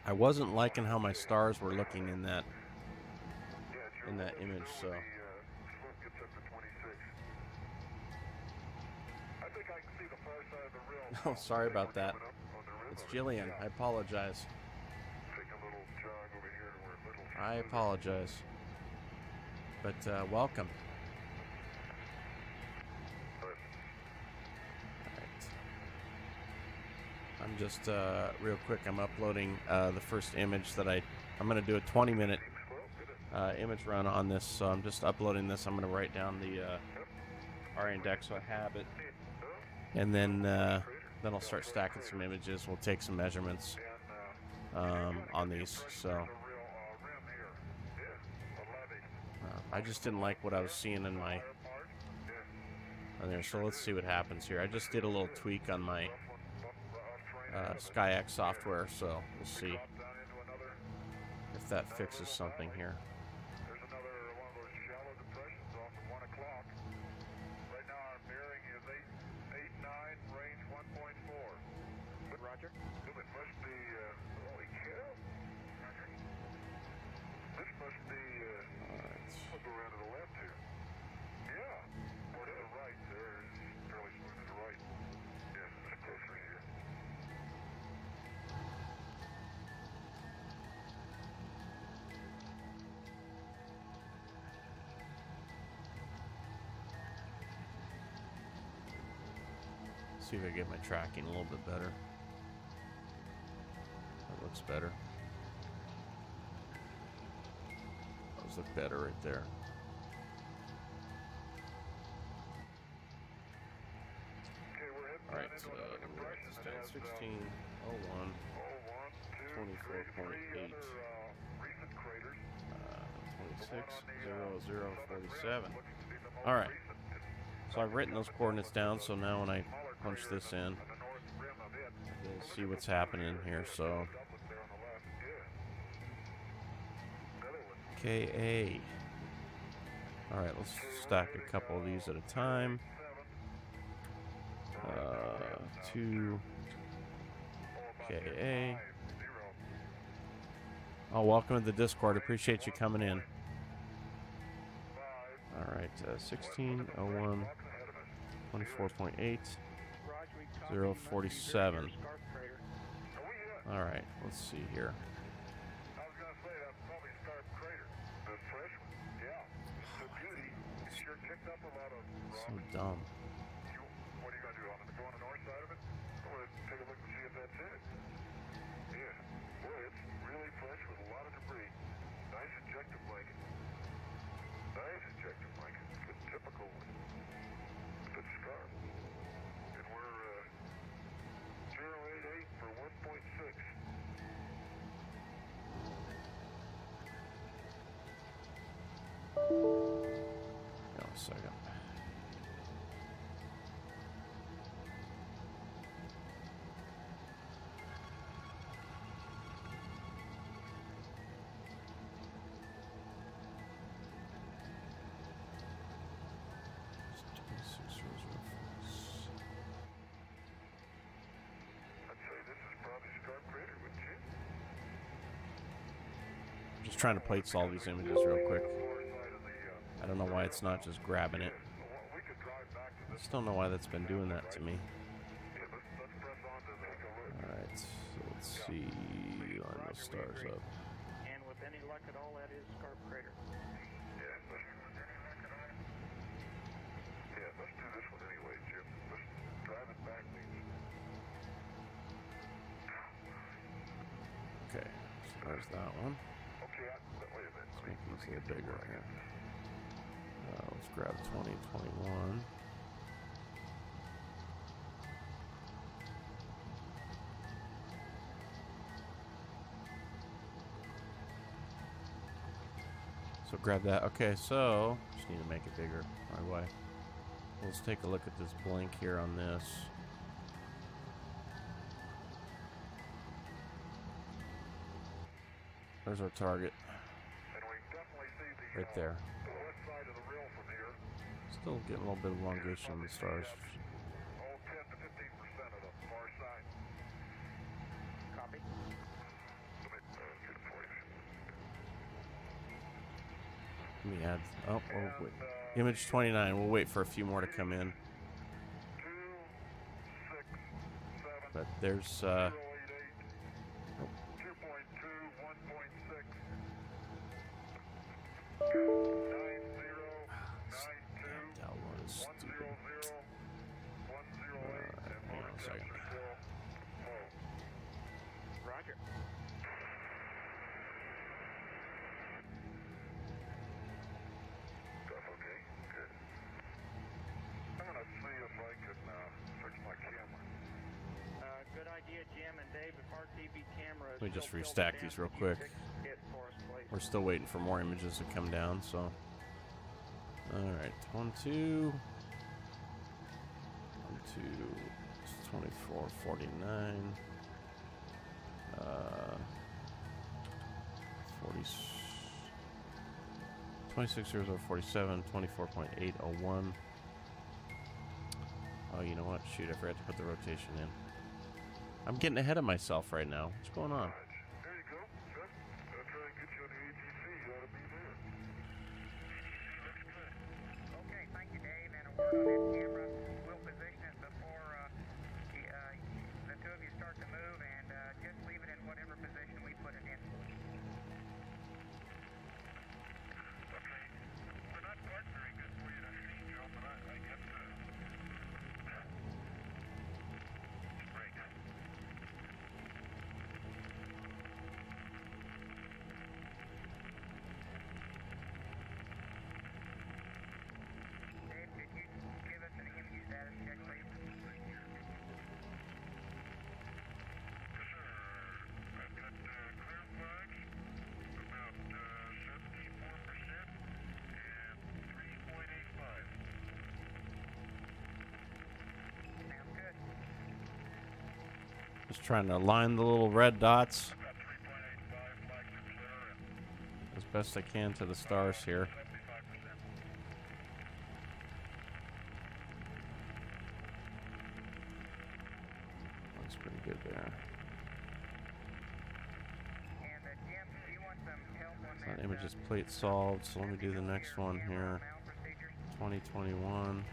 A: I wasn't liking how my stars were looking in that image, so.
B: I think I can see the far side of the rail.
A: Oh, sorry about that. It's Jillian. I apologize.
B: Take a little jog over here to where little.
A: I apologize. But welcome. I'm just, real quick, I'm uploading the first image that I'm going to do a 20-minute image run on this, so I'm just uploading this. I'm going to write down the R index so I have it. And then I'll start stacking some images. We'll take some measurements on these. So I just didn't like what I was seeing in my on there. So let's see what happens here. I just did a little tweak on my SkyX software, so we'll see. if that fixes something here.
B: There's another one of those shallow depressions off at 1 o'clock. Right now our bearing is 889, range 1.4.
C: Roger.
B: It must be, holy cow. This must be, we'll go around to the left here. Yeah, or to the right there. It's fairly smooth to the right. Yeah, it's closer here.
A: See if I get my tracking a little bit better. That looks better. Those look better right there.
B: Okay, we're heading
A: Alright,
B: into
A: so
B: another
A: let me write
B: depression
A: this
B: that
A: down.
B: has
A: 1601,
B: 3
A: 24.8.
B: other recent craters.
A: 260047. Alright. So I've written those coordinates down, so now when I punch this in, you'll see what's happening here. So KA. Alright, let's stack a couple of these at a time. 2 KA. Oh, welcome to the Discord. Appreciate you coming in. Alright, 1601, 24.8, 047. Alright, let's see here.
B: I was going to say that's probably Scarp Crater. The fresh one. Yeah. It's a beauty. It sure kicked up a lot of
A: So
B: rocks.
A: dumb.
B: What are you going to do? I'm going to go on the north side of it? I'm going to take a look and see if that's it. Yeah. Boy, it's really fresh with a lot of debris. Nice ejector blanket. Nice ejector blanket. It's typical with the Scarp. And we're 088 for 1.6.
A: Hang on a second.
B: I'd say this is probably Scarp Crater, wouldn't you?
A: I'm just trying to plate solve these images real quick. I don't know why it's not just grabbing it.
B: We could drive back to
A: I
B: this.
A: still don't know why that's been doing that to me.
B: Yeah, let's press on to take a look.
A: Alright, so let's see. Line those stars up.
C: And with any luck at all, that is Scarp Crater.
B: Yeah, let's do this one anyway, Jim. Let's drive it back, please.
A: Okay, so there's that one.
B: Okay, wait a minute.
A: Let's make these a little bigger here. Let's grab 2021. So grab that. Okay, so just need to make it bigger right away. Let's take a look at this blink here on this. There's our target
B: And we can definitely see the
A: right there.
B: the west side of the rill from here.
A: Still getting a little bit of elongation in the stars.
B: Oh, 10 to 15% of the far side.
C: Copy.
B: Let me get it for you.
A: Let me add. Oh, wait. Image 29. We'll wait for a few more to come in.
B: 2, 6, 7,
A: But there's
B: 088,
A: oh,
B: 2.2, 1.6, 90, 92,
A: that one is
B: 100,
A: stupid.
B: 108, and
A: hang on a
B: motor
A: second.
B: temperature still low.
C: Roger.
B: Stuff okay? Good. I'm gonna see if I can fix my camera.
C: Good idea, Jim and Dave. If our TV camera is
A: Let me just
C: still
A: restack
C: filtered
A: these
C: down,
A: real
C: could you
A: quick.
C: fix it for us, please?
A: We're still waiting for more images to come down, so. Alright, 1, 2. 1, 2. It's 24, 49. 49. 260047, 24.801. Oh, you know what? Shoot, I forgot to put the rotation in. I'm getting ahead of myself right now. What's going on?
B: There you go. Good. I'll try and get you on the AGC. You ought to be there. Looks good.
C: Okay, thank you, Dave. And a word on that camera. We'll position it before the two of you start to move, and just leave it in whatever position we put it in.
B: Okay. We're not quite very good for you to see, Joe, but I guess break.
C: Dave, could you give us an EMU status check, please?
B: I've got clear flags, about 74% and 3.85.
C: Sounds good.
A: Just trying to line the little red dots
B: About 3.85 flags are clear and
A: as best I can to the stars here.
B: 75%.
A: Looks pretty good there.
C: And Jim, do you want some help on
A: So
C: that?
A: that image is plate solved, so let me do the next one here. 2021.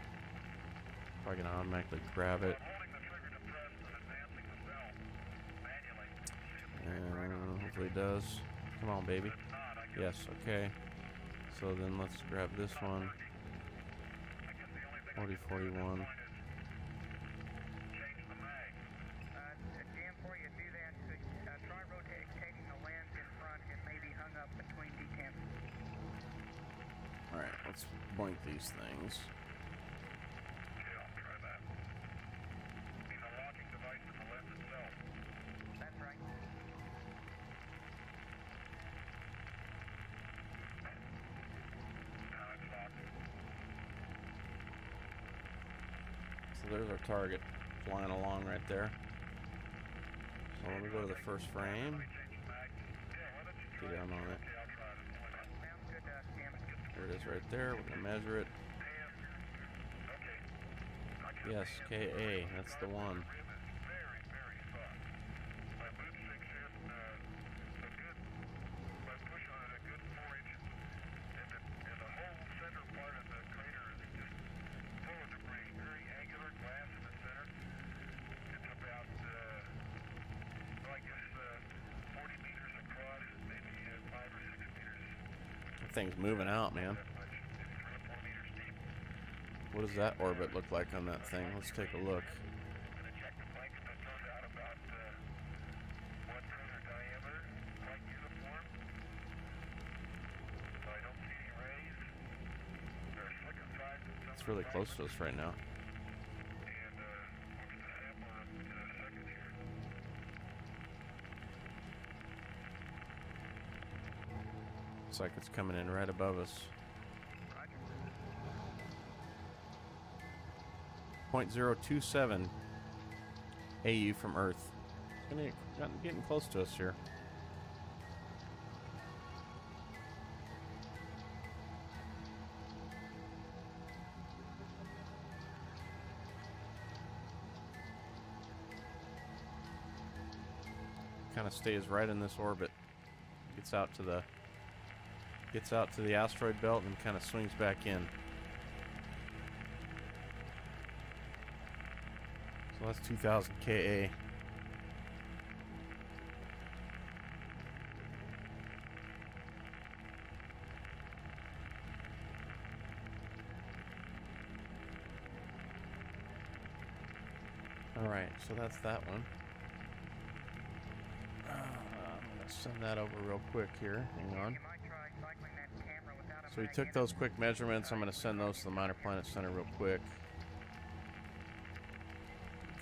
A: Probably gonna automatically grab it.
B: Holding the trigger depressed and advancing the bell manually.
A: And hopefully it does. Come on, baby.
B: It's not. I guess,
A: Yes, okay. So then let's grab this one.
B: I guess the only thing
A: 4041.
B: is change the mag.
C: Jim, before you do that, try rotating the lens in front. It may be hung up between decants.
A: Alright, let's blink these things.
B: Okay, I'll try that. Mean the locking device in the lens itself.
C: That's right.
B: Now it's locked.
A: So there's our target flying along right there. So let me go to the first frame.
B: Change the mag. Yeah, why don't you
A: Get down on it.
B: Okay, I'll try it.
C: Sounds good to us, Jim.
A: There it is right there. We're gonna measure it.
B: Okay.
A: Yes, KA. That's the one.
B: Rim is very, very soft. My boot sinks in a good, my push on it a good 4 inches. And the whole center part of the crater is just full of debris. Very angular glass in the center. It's about, I guess, 40 meters across, maybe 5 or 6 meters.
A: That thing's moving out, man.
B: That much, maybe 3 or 4 meters deep.
A: What does that orbit look like on that thing? Let's take a look.
B: I'm gonna check the blanket that goes out about 1 crater diameter, quite uniform. So I don't see any rays. There's slick inside.
A: It's really close to us right now.
B: And what's the sample in seconds here?
A: Looks like it's coming in right above us.
C: Roger.
A: 0.027 AU from Earth. Getting close to us here. Kind of stays right in this orbit. Gets out to the asteroid belt and kind of swings back in. So that's 2000 KA. All right, so that's that one. I'm gonna send that over real quick here. Hang on.
C: You might try cycling that camera without a
A: So we
C: mag
A: took
C: in
A: those
C: it.
A: quick measurements. I'm going to send those to the Minor Planet Center real quick.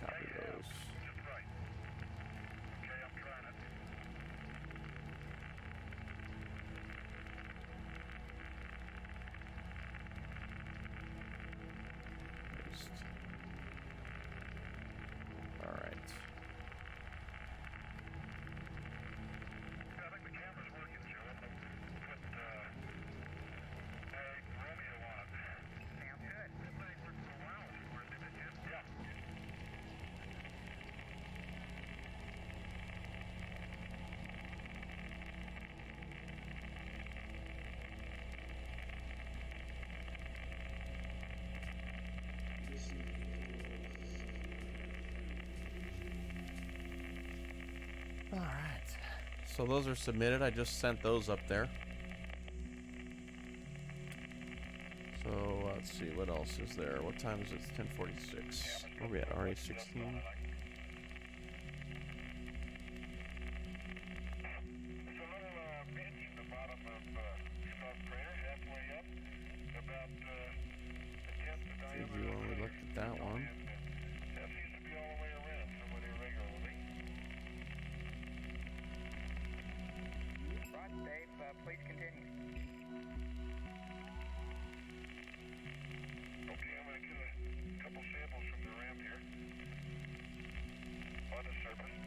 A: Copy those.
B: Just right. Okay, I'm trying it.
A: Paste. All right.
B: Yeah, I think the camera's working, Joe.
A: So those are submitted. I just sent those up there. So let's see, what else is there? What time is it? It's 10:46. Where are we at? RA16. Figure when we looked at that one.
C: Dave, please continue.
B: Okay, I'm going to get a couple samples from the ram here on the surface.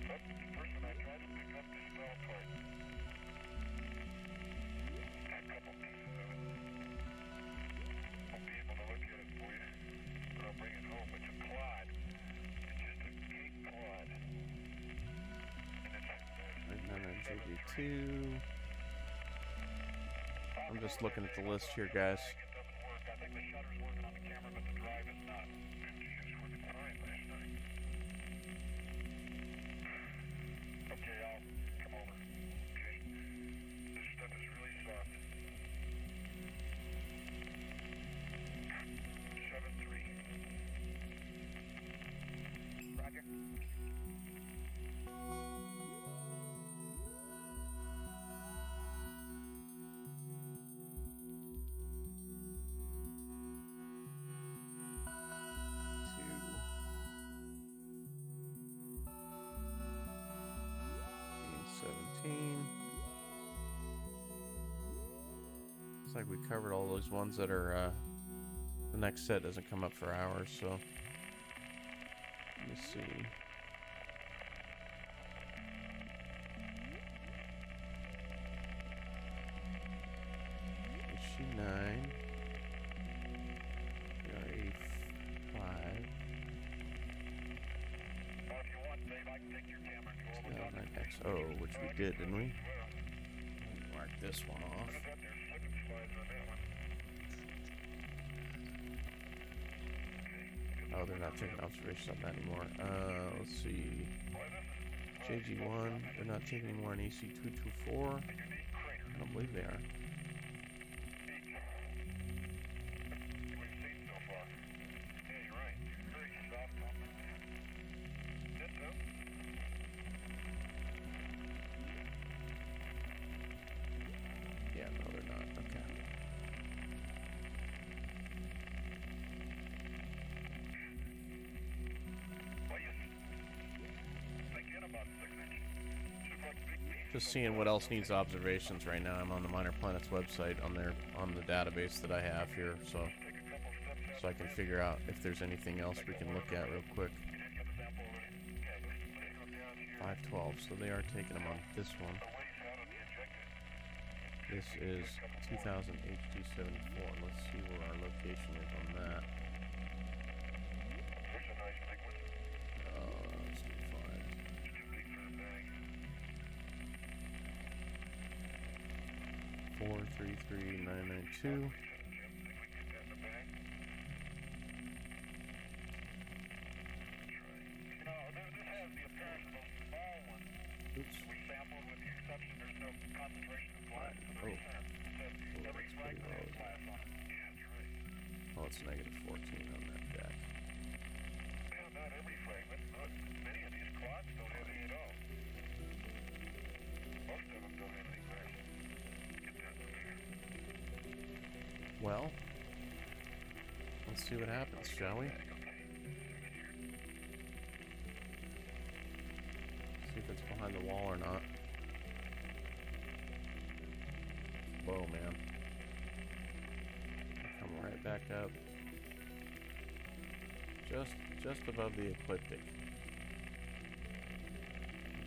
B: But first when I tried to pick up this metal part, got a couple pieces of it. I'll be able to look at it for you, but I'll bring it home. It's a clod. It's just a big clod.
A: JG2. I'm just looking at the list here, guys.
B: I think the shutter's working on the camera, but the drive is not. It's working fine last night. Okay, I'll come over. Okay. This stuff is really soft. 7-3.
C: Roger.
A: Looks like we covered all those ones that are, the next set doesn't come up for hours, so let me see. HG9, PR85, XO, which we did, didn't we? Mark this one off. Oh, they're not taking observations on that anymore. Let's see. JG1, they're not taking any more on AC224. I don't believe they are. Yeah, no, they're not. Okay. Just seeing what else needs observations right now. I'm on the Minorplanets website on the database that I have here, so I can figure out if there's anything else we can look at real quick. 512, so they are taking them on this one. This is 2000 HD74. Let's see where our location is on that. Let's do 5. 433992. Oops. Oh, it's negative 14 on that deck.
B: Not every fragment, but many of these clots don't have any at all. Most of them don't have any glass. Get that one here.
A: Well, let's see what happens, shall we? See if it's behind the wall or not. Whoa, man. Come right back up. Just above the ecliptic.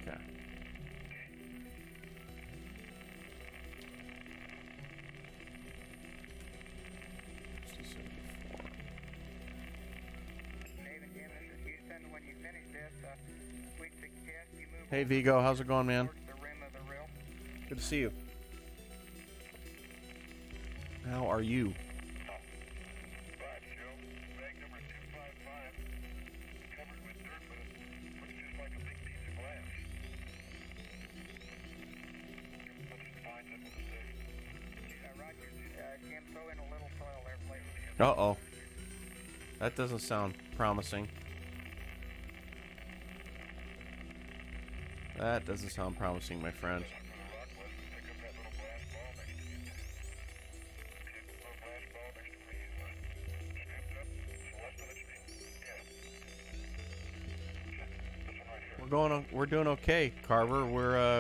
A: Okay. Hey Vigo, how's it going, man? Good to see you. How are you?
C: throw in a little soil there later.
A: Uh-oh. That doesn't sound promising. That doesn't sound promising, my friend. We're doing okay, Carver.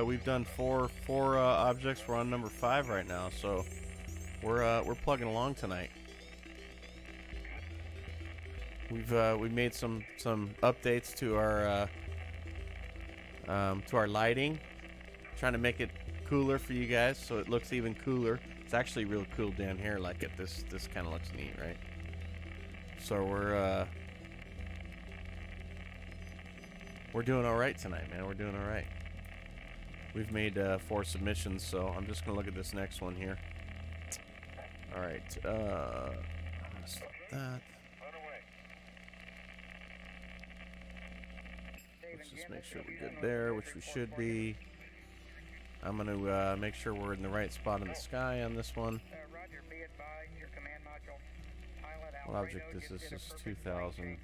A: We've done four objects. We're on number 5 right now, so we're plugging along tonight. We've made some updates to our lighting, trying to make it cooler for you guys, so it looks even cooler. It's actually real cool down here. Like it, this kind of looks neat, right? So we're doing all right tonight, man. We're doing all right. We've made 4 submissions, so I'm just gonna look at this next one here. All right. Stop that. Let's just make sure we're good there, which we should be. I'm going to make sure we're in the right spot in the sky on this one.
C: Roger, be advised, your command module pilot
A: What object is this? This is 2000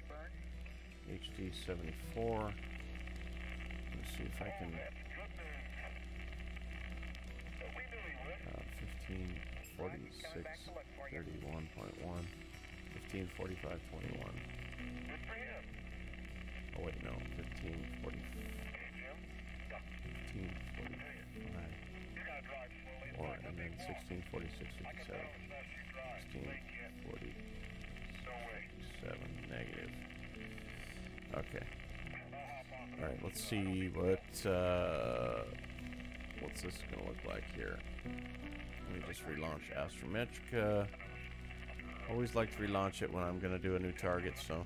A: HD 74. Let's see if I can. 1546 31.1 1545.21. Oh wait, no, 1540. 1545. Or and then 1646.57. 1647 negative. Okay. All right. Let's see what's this gonna look like here. Let me just relaunch Astrometrica. Always like to relaunch it when I'm gonna do a new target. So.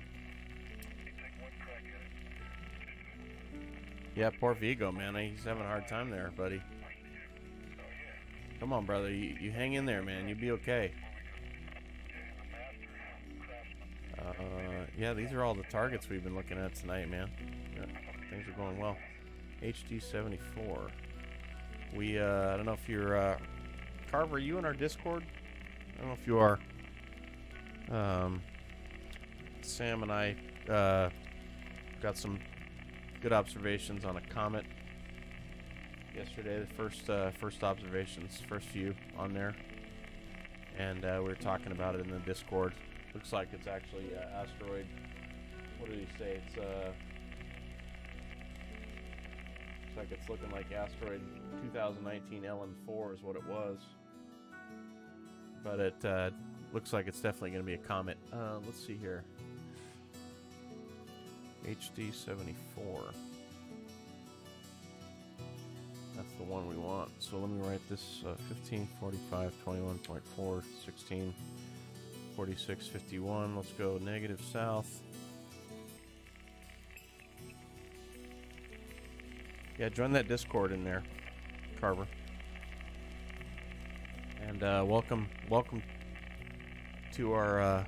A: Yeah, poor Vigo, man. He's having a hard time there, buddy. Come on, brother. You hang in there, man. You'll be okay. Yeah, these are all the targets we've been looking at tonight, man. Yeah, things are going well. HD 74. I don't know if you're, Carver, are you in our Discord? I don't know if you are. Sam and I got some good observations on a comet yesterday. The first observations, first few on there, and we were talking about it in the Discord. Looks like it's actually asteroid. What did he say? It's looks like it's looking like asteroid 2019 LM4 is what it was, but it looks like it's definitely going to be a comet. Let's see here. HD 74. That's the one we want. So let me write this 1545 21.4 1646 51. Let's go negative south. Yeah, join that Discord in there, Carver. And welcome to our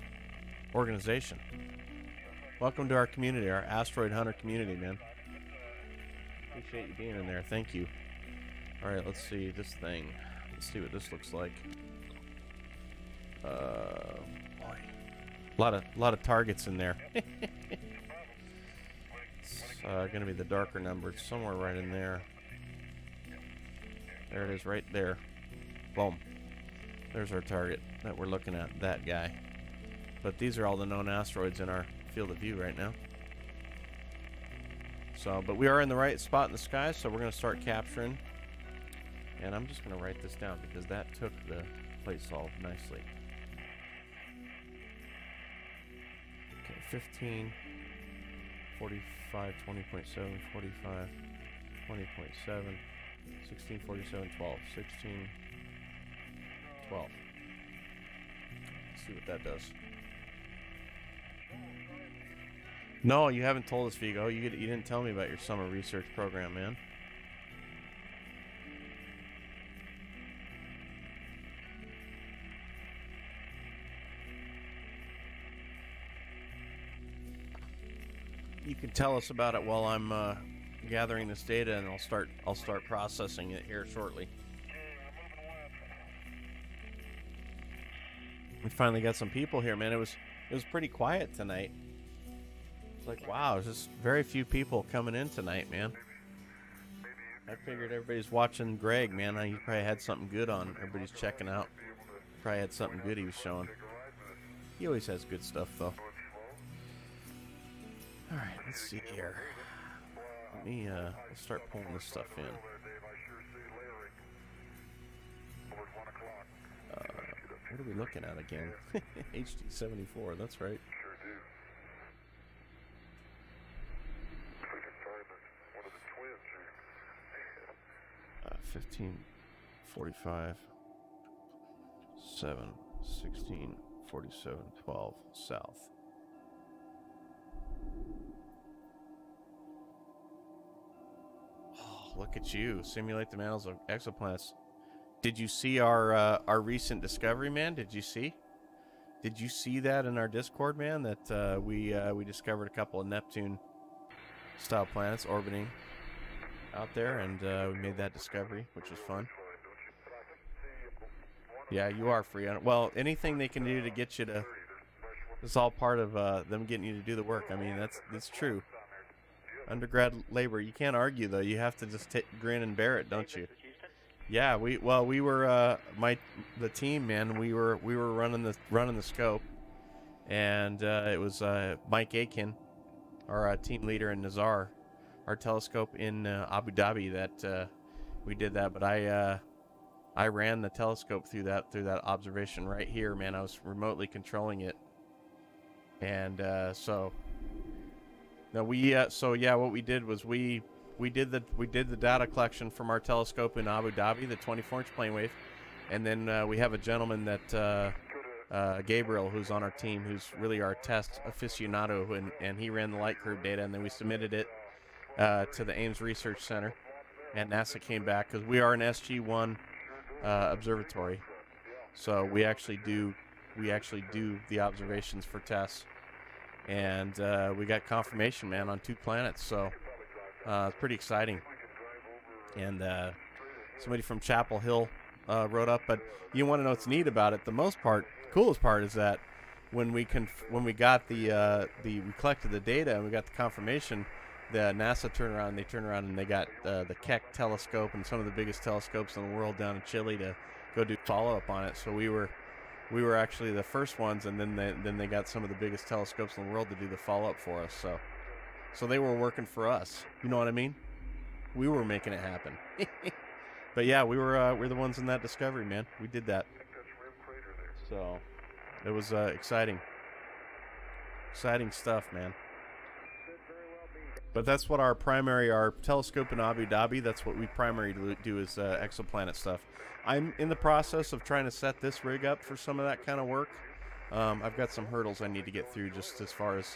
A: organization. Welcome to our community, our asteroid hunter community, man. Appreciate you being in there. Thank you. All right, let's see this thing. Let's see what this looks like. Boy, a lot of targets in there. It's gonna be the darker numbers, somewhere right in there. There it is, right there. Boom. There's our target that we're looking at. That guy. But these are all the known asteroids in our field of view right now. So, but we are in the right spot in the sky, so we're going to start capturing. And I'm just going to write this down because that took the place all nicely. Okay, 15, 45, 20.7, 45, 20.7, 16, 47, 12, 16, 12. Let's see what that does. No, you haven't told us, Vigo. You didn't tell me about your summer research program, man. You can tell us about it while I'm gathering this data, and I'll start processing it here shortly. We finally got some people here, man. It was pretty quiet tonight. It's like, wow, there's just very few people coming in tonight, man. I figured everybody's watching Greg, man. He probably had something good on. Everybody's checking out. Probably had something good he was showing. He always has good stuff, though. All right, let's see here. Let me let's start pulling this stuff in. What are we looking at again? HD 74. That's right. 1545 7 16 47 12 south. Oh, look at you simulate the mantle of exoplanets. Did you see our recent discovery, man? Did you see that in our Discord, man? That we discovered a couple of Neptune style planets orbiting out there, and we made that discovery, which was fun. Yeah, you are free on it. Well, anything they can do to get you to, it's all part of them getting you to do the work. I mean, that's true. Undergrad labor, you can't argue though. You have to just grin and bear it, don't you? Yeah, we were the team, man. We were running the scope, and it was Mike Aiken, our team leader, and Nazar, our telescope in Abu Dhabi, that we did that. But I ran the telescope through that observation right here, man. I was remotely controlling it, and so what we did was we did the data collection from our telescope in Abu Dhabi, the 24-inch plane wave, and then we have a gentleman that Gabriel, who's on our team, who's really our test aficionado, and he ran the light curve data, and then we submitted it to the Ames Research Center, and NASA came back because we are an SG-1 observatory, so we actually do the observations for tests, and we got confirmation, man, on 2 planets, so it's pretty exciting. And somebody from Chapel Hill wrote up, but you want to know what's neat about it? The coolest part is that when we got we collected the data and we got the confirmation, the NASA turned around and they got the Keck telescope and some of the biggest telescopes in the world down in Chile to go do follow-up on it. So we were actually the first ones, and then they got some of the biggest telescopes in the world to do the follow-up for us. So they were working for us. You know what I mean? We were making it happen. But yeah, we're the ones in that discovery, man. We did that. So it was exciting stuff, man. But that's what our telescope in Abu Dhabi, that's what we primarily do, is exoplanet stuff. I'm in the process of trying to set this rig up for some of that kind of work. I've got some hurdles I need to get through just as far as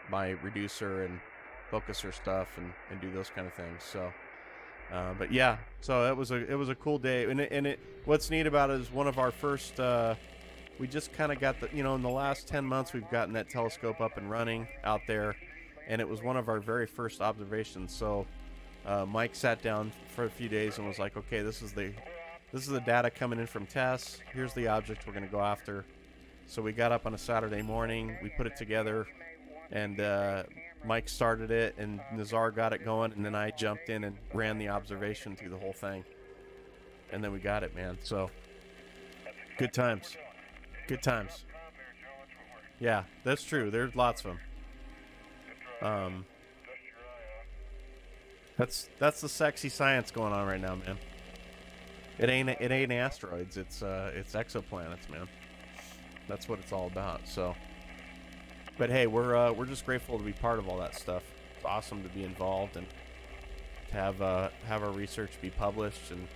A: my reducer and focuser stuff and do those kind of things. So but yeah, so it was a cool day, and what's neat about it is one of our first we just kind of got in the last 10 months we've gotten that telescope up and running out there, and it was one of our very first observations. So Mike sat down for a few days and was like, okay, this is the data coming in from tests, here's the object we're going to go after. So we got up on a Saturday morning, we put it together, and Mike started it, and Nazar got it going, and then I jumped in and ran the observation through the whole thing, and then we got it, man. So good times. Yeah, that's true. There's lots of them. That's the sexy science going on right now, man. It ain't asteroids. It's exoplanets, man. That's what it's all about. So. But hey, we're just grateful to be part of all that stuff. It's awesome to be involved and to have our research be published and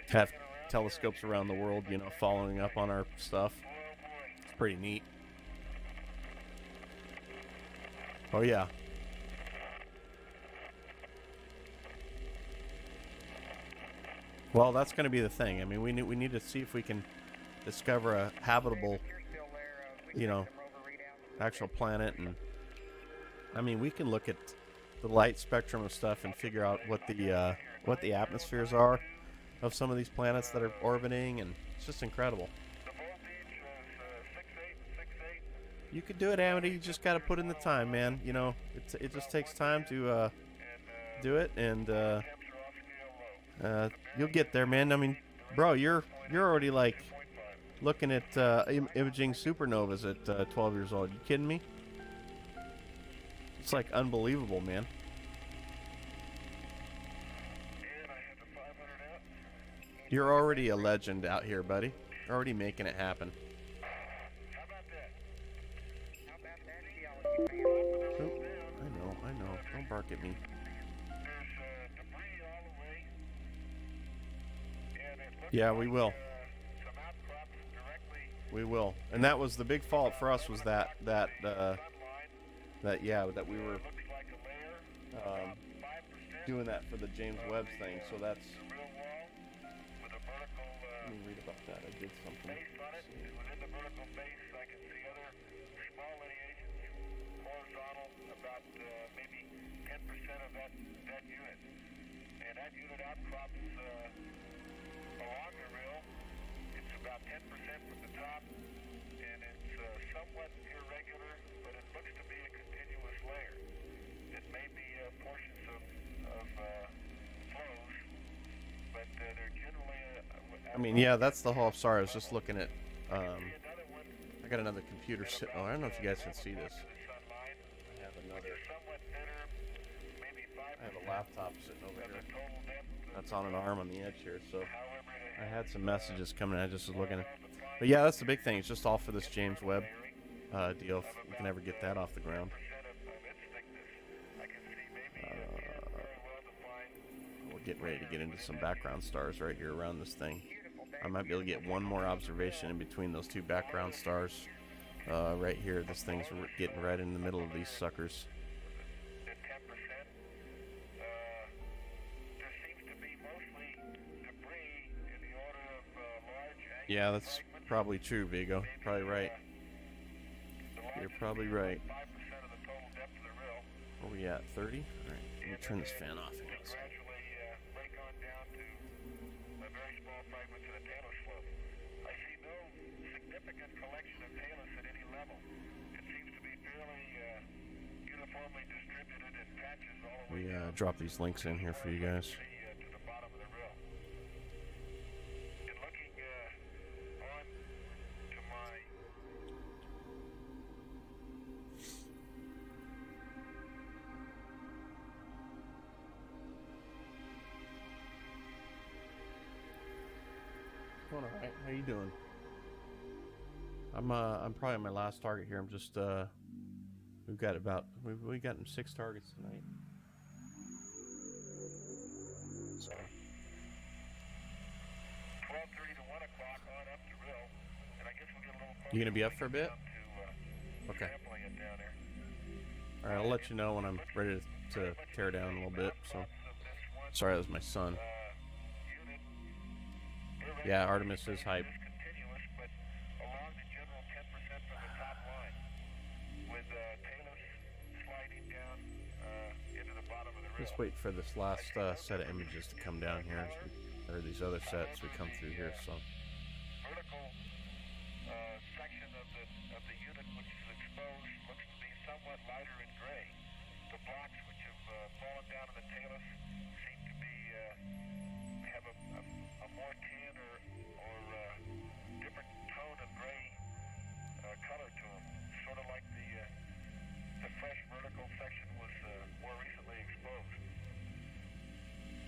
A: have telescopes around the world, following up on our stuff. It's pretty neat. Oh yeah. Well, that's going to be the thing. I mean, we need to see if we can discover a habitable, actual planet, and I mean, we can look at the light spectrum of stuff and figure out what the atmospheres are, of some of these planets that are orbiting, and it's just incredible.
B: The voltage was 6.8 and 6.8.
A: You could do it, Amity. You just got to put in the time, man. You know, it just takes time to do it, and you'll get there, man. I mean, bro, you're already like looking at imaging supernovas at 12 years old. You kidding me? It's like unbelievable, man. You're already a legend out here, buddy. You're already making it happen.
B: How about that?
C: How about that geology?
A: Oh, I know. Don't bark at me.
B: There's debris all the way. And it looks
A: Yeah, we will.
B: some outcrops directly
A: We will. And that was the big fault for us, was that
B: sunline.
A: that we were
B: Looks like a layer, 5%
A: doing that for the James Webb thing. So that's.
B: the real wall with a vertical
A: Let me read about that. I did something.
B: base on it. And within the vertical base, I can see other small lineations, horizontal, about maybe 10% of that unit. And that unit outcrops along the rill. It's about 10% from the top, and it's somewhat irregular, but it looks to be a continuous layer. It may be portions of flows, but they're generally.
A: I mean, yeah, that's the whole. Sorry, I was just looking at.
B: Another one.
A: I got another computer sitting. Oh, I don't know if you guys can see this.
B: Sunline.
A: I have another.
B: Somewhat thinner, maybe 5%.
A: I have a laptop sitting over here.
B: Total depth.
A: That's on an arm on the edge here. So
B: However,
A: I had some messages coming in. I just was looking at. But yeah, that's the big thing. It's just all for this James Webb deal. If we can ever get that off the ground. We're getting ready to get into some background stars right here around this thing. I might be able to get one more observation in between those two background stars. Right here, this thing's getting right in the middle of these suckers. Yeah, that's probably true, Vigo. Probably right. You're probably right. Where are we at? 30? Alright, let me turn this fan off. Hang on a second.
B: Break on down to a very small fragments of the talus slope. I see no significant collection of talus at any level. It seems to be fairly uniformly distributed in patches all the way
A: We drop these links in here for you guys.
B: to the bottom of the rill. And looking on to my
A: Going all right. How you doing? I'm probably on my last target here. I'm just we've gotten 6 targets tonight. So
B: 12:30 to 1 o'clock on up to rill, and I guess we'll get a little closer
A: you gonna be up for a bit?
B: to
A: Okay.
B: sampling it down there.
A: All right. I'll let you know when I'm ready to tear down a little bit. So sorry, that was my son. Yeah, Artemis is hype.
B: Continuous, but along the general 10% from the top line, with talus sliding down into the bottom of the rill.
A: Just wait for this last set of images to come down here, or these other sets we come through here. So
B: Vertical section of the unit which is exposed looks to be somewhat lighter in gray. The blocks which have fallen down to the talus seem to be have a more tan or different tone of gray color to them, sort of like the fresh vertical section was more recently exposed.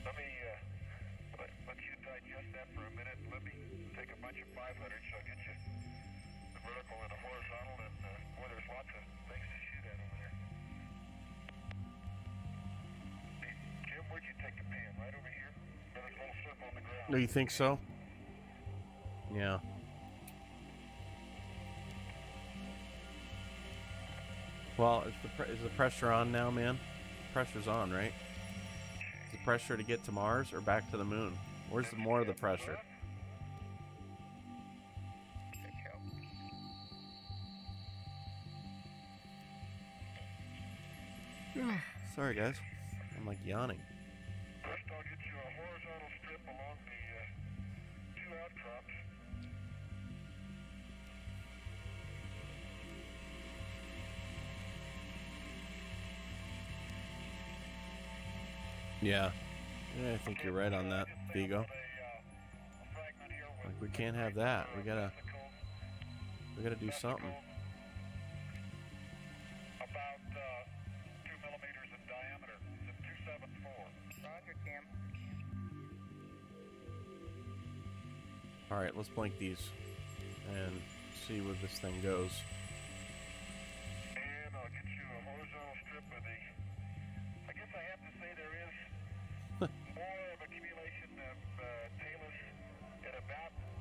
B: Let me let you digest that for a minute. Let me take a bunch of 500s so I'll get you the vertical and the horizontal, and boy, there's lots of things to shoot at over there. Hey, Jim, where'd you take the pan? Right over here? There's a little circle on the ground.
A: do you think so? Yeah. Well, is the pressure on now, man? Pressure's on, right? Is the pressure to get to Mars or back to the moon? Where's the more of the pressure?
B: Check out.
A: Sorry, guys. I'm like yawning.
B: First, I'll get you a horizontal strip along the outcrops.
A: Yeah. Yeah, I think you're right on that, Vigo. Like, we can't have that. We gotta do something.
B: About 2 millimeters in diameter. It's a 274.
C: Roger, Kim.
A: All right, let's blink these and see where this thing goes.
B: And I'll get you a horizontal strip of the... I guess I have to say there is more of accumulation of talus at about the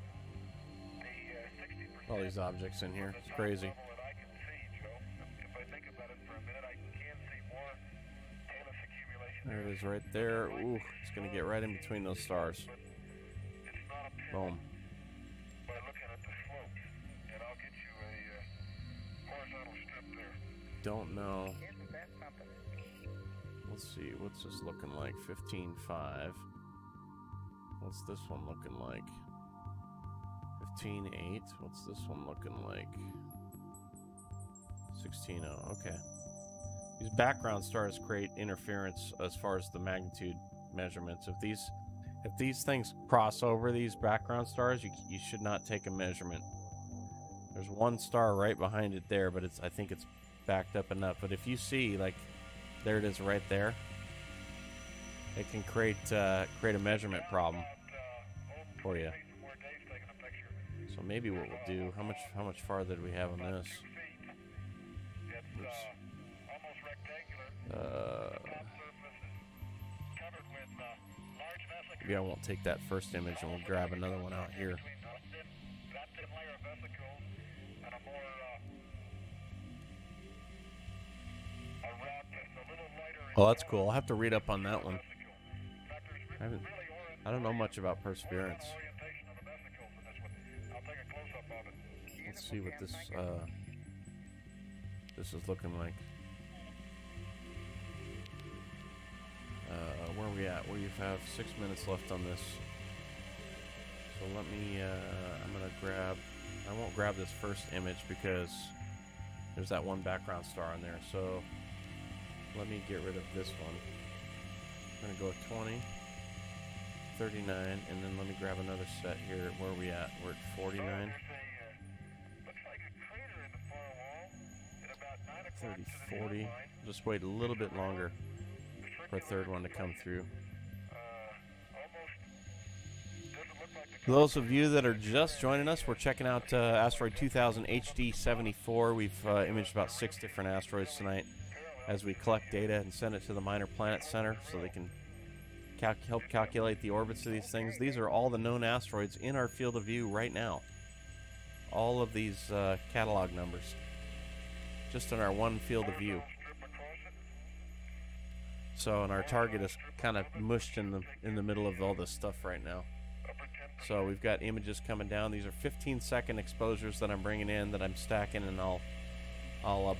B: 60%.
A: All these objects in here. It's crazy.
B: Level that I can see, Joe. If I think about it for a minute, I can see more talus accumulation.
A: There it is right there. Ooh, it's going to get right in between those stars.
B: It's not a pin
A: Boom.
B: by looking at the slopes. And I'll get you a horizontal strip there.
A: Don't know.
C: Isn't that something?
A: Let's see. What's this looking like? 15.5. What's this one looking like? 15.8. What's this one looking like? 16.0. Okay. These background stars create interference as far as the magnitude measurements. If these things cross over these background stars, you should not take a measurement. There's one star right behind it there, but I think it's backed up enough. But if you see, like, there it is right there, it can create a measurement problem for you. So maybe what we'll do, how much farther do we have on this? Oops.
B: Almost rectangular. Covered with large vesicles.
A: Maybe I won't take that first image and we'll grab another one out here.
B: That thin layer of vesicles and a more a rock that's a little lighter.
A: Oh, that's cool. I'll have to read up on that one. I don't know much about Perseverance.
B: Orientation of the vesicles in this one. I'll take a close up of it.
A: Let's see what this is looking like. Where are we at? We have 6 minutes left on this. So let me, I won't grab this first image because there's that one background star in there. So let me get rid of this one. I'm going to go with 20, 39, and then let me grab another set here. Where are we at? We're at 49.
B: Looks like a crater in the far wall at about 9 o'clock
A: 30, 40. Just wait a little bit longer for a third one to come through. For those of you that are just joining us, we're checking out Asteroid 2000 HD 74. We've imaged about 6 different asteroids tonight as we collect data and send it to the Minorplanets Center so they can help calculate the orbits of these things. These are all the known asteroids in our field of view right now. All of these catalog numbers, just in our one field of view. So, and our target is kind of mushed in the middle of all this stuff right now. So we've got images coming down. These are 15-second exposures that I'm bringing in, that I'm stacking, and I'll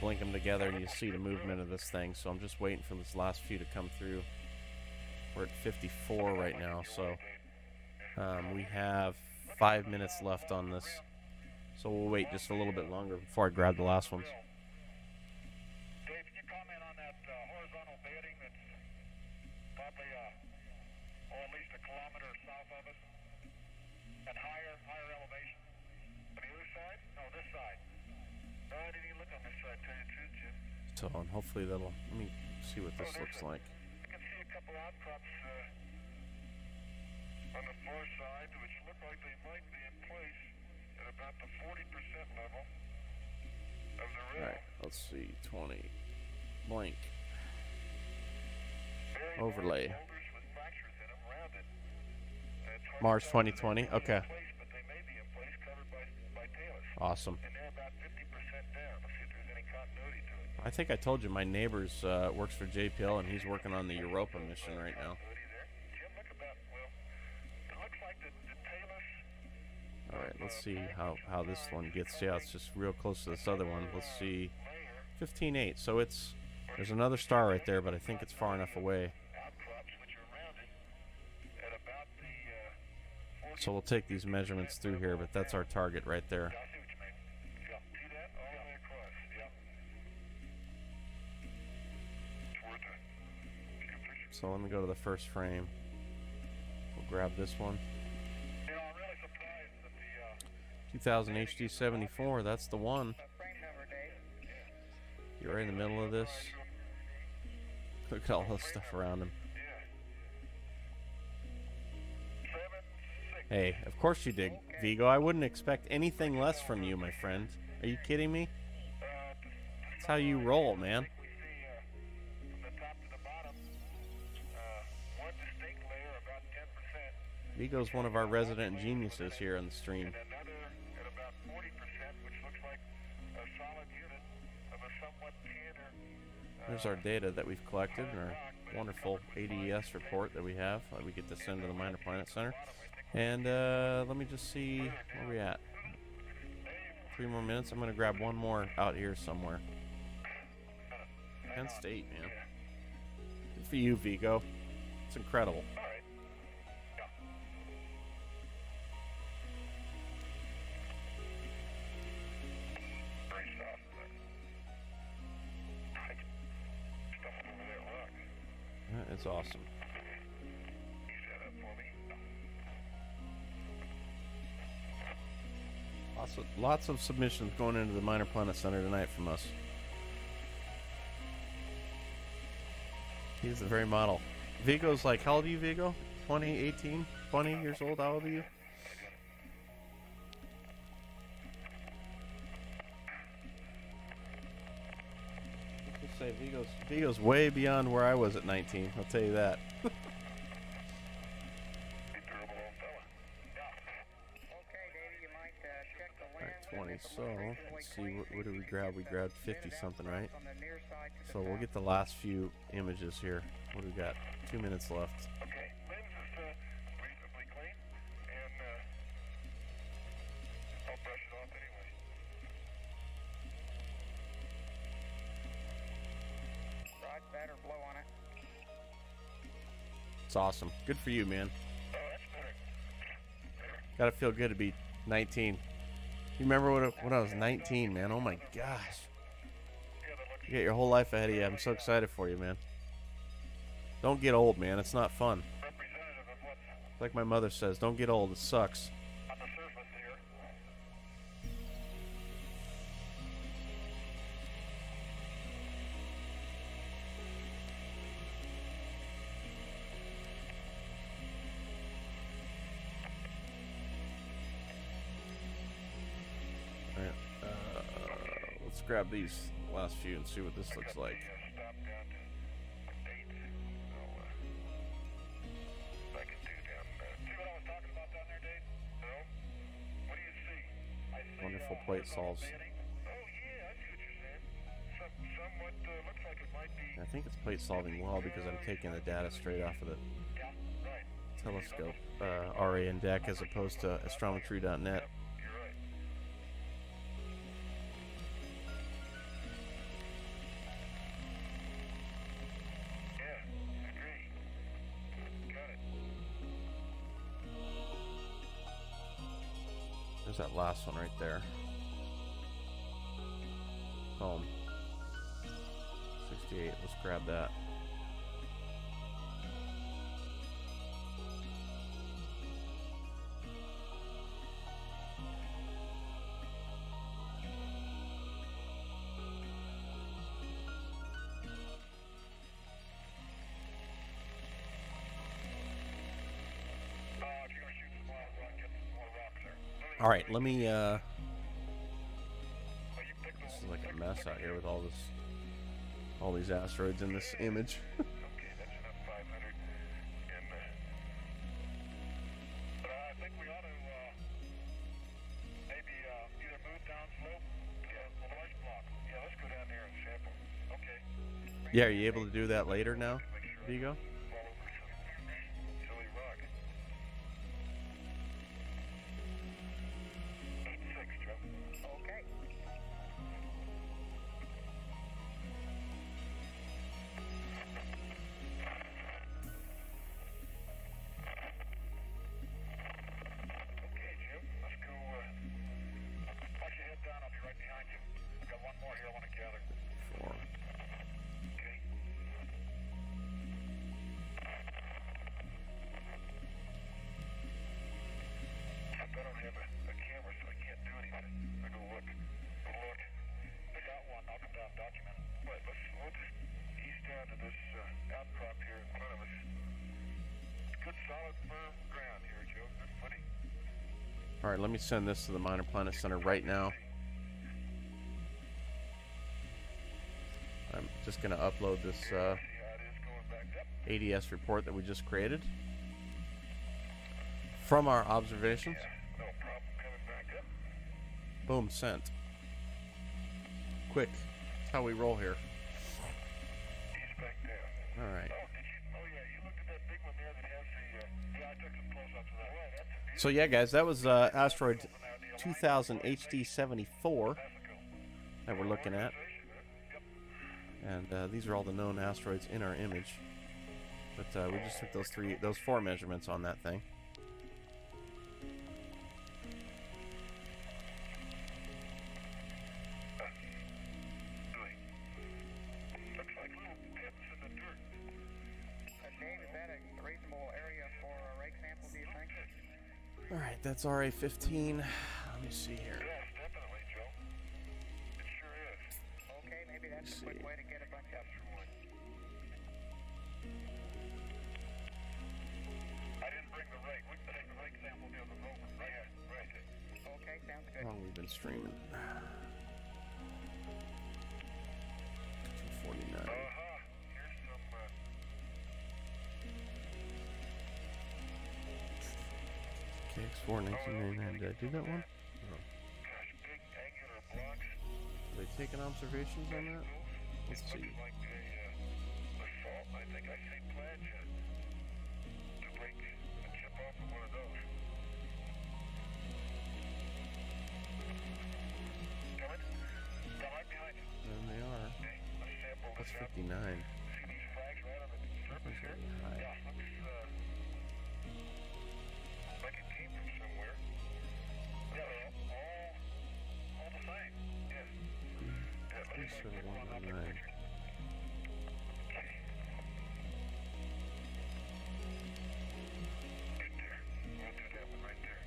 A: blink them together, and you see the movement of this thing. So I'm just waiting for this last few to come through. We're at 54 right now, so we have 5 minutes left on this. So we'll wait just a little bit longer before I grab the last ones.
B: Dave, can you comment on that horizontal bedding that's probably at least a kilometer south of us? And higher elevation. On the other side? No, this side. No, I didn't even look on this side, tell you the truth, Jim.
A: So, and hopefully let me see what this looks like.
B: I can see a couple outcrops on the far side, which look like they might be in place at about the 40% level of the rim.
A: Alright, let's see, 20, blank, overlay.
B: Boulders with fractures in them, rounded. It's hard
A: March
B: to tell if
A: 2020,
B: they're
A: okay.
B: in place, but they may be in place, covered by talus.
A: Awesome.
B: And they're about 50% down. Let's see if there's any continuity to it.
A: I think I told you my neighbor's works for JPL, and he's working on the Europa mission right now.
B: Jim, look about, well, it looks like the talus.
A: Alright, let's see how this one gets. Yeah, it's just real close to this other one. Let's see, 15.8. So there's another star right there, but I think it's far enough away.
B: Outcrops, which are rounded at about the
A: So we'll take these measurements through here, but that's our target right there.
B: I see what you mean. Yeah. See that? All the way across. Yeah. It's worth it. You can push it.
A: So let me go to the first frame. We'll grab this one.
B: You know, I'm really surprised that the
A: 2000 HD 74, that's the one.
C: Frame number, Dave.
A: You're right in the middle of this. Look at all the stuff around him.
B: yeah. 7, 6.
A: Hey, of course you did, Vigo. I wouldn't expect anything less from you, my friend. Are you kidding me? That's how you roll, man.
B: We see from the top to the bottom, one distinct layer about 10%,
A: Vigo's one of our resident geniuses here on the stream.
B: and another at about 40%, which looks like a solid unit of a somewhat thinner.
A: There's our data that we've collected and our wonderful ADS report that we have. We get to send to the Minor Planet Center. And let me just see where we at. 3 more minutes. I'm going to grab one more out here somewhere. Penn State, man. Good for you, Vigo. It's incredible.
B: All right. Yeah. Very soft there. Stuff over there, rock.
A: That is awesome.
B: You set up for me?
A: Lots of submissions going into the Minor Planet Center tonight from us. He's the very model. Vigo's like, how old are you, Vigo? 20, 18, 20 years old? How old are you? Just say Vigo's way beyond where I was at 19. I'll tell you that.
B: Durable old fella.
C: Okay, Davey, you might check the
A: Alright,
C: lens.
A: 20. So let's see, what did we grab? We grabbed 50 something, right?
C: On the near side to the
A: So we'll get the last few images here. What do we got? 2 minutes left.
B: Okay, lens is reasonably clean, and I'll brush it off anyway.
C: side, that or blow on it.
A: It's awesome. Good for you, man.
B: Oh, that's better.
A: Gotta feel good to be 19. You remember when I was 19, man? Oh my gosh. You got your whole life ahead of you. I'm so excited for you, man. Don't get old, man. It's not fun.
B: Representative of what's
A: Like my mother says, don't get old. It sucks.
B: on the surface here.
A: Alright, let's grab these last few and see what this looks like.
B: Stop down to 8. I'll, if I can do down there. See what I was talking about down there, Dave? No? What do you see? I see
A: Wonderful plate solves.
B: Oh, yeah, I see what you're saying. Somewhat looks like it might be.
A: I think it's plate solving well because I'm taking the data straight off of the
B: Yeah, right.
A: telescope RA and deck as opposed to astrometry.net.
B: You're right. Yeah, agree. Got it.
A: There's that last one right there. Boom. 68. Let's grab that.
B: If you're gonna shoot some more rock, get some more rocks there.
A: All right, let me.
B: Oh, you picked
A: This
B: the
A: is like a mess out here with all these asteroids in this image.
B: Okay, that's enough 500. And, but I think we ought to maybe either move down slope, the large block. Yeah, let's go down there and sample. Okay.
A: Yeah, are you able to do that later now,
B: Make sure
A: Vigo?
B: I fall over some silly rock. 8-6, Joe.
C: Okay.
A: Alright, let me send this to the Minor Planet Center right now. I'm just going to upload this ADS report that we just created from our observations. Boom, sent. Quick. That's how we roll here. Alright. So yeah, guys, that was Asteroid 2000 HD 74 that we're looking at. And these are all the known asteroids in our image. But we just took those four measurements on that thing. Alright, that's RA-15. Let me see here.
B: Yes, definitely, Joe. It sure is.
C: Okay, maybe that's a quick way to get a bunch of
B: I didn't bring the rake. We can take the rake sample near the rover. Right.
C: Okay, sounds good.
A: How long we've been streaming? 249.
B: Here's some,
A: KX4 1999. Did I do that one? Oh.
B: gosh, big angular blocks.
A: Are they taking observations on that? Let's
B: It
A: see.
B: looks like a salt. I think I see pledge to break a chip off of one of those. Coming? Come right behind you.
A: And they are.
B: Okay, let's sample
A: That's
B: this out.
A: 59.
B: See these flags right on the surface here?
A: Very high.
B: Yeah, looks like it came from somewhere. Yeah, they're all the same. Yes. Yeah, let me
A: Sort of
B: take one off the
A: 109.
B: picture. Okay. Right there. We'll do that one right there.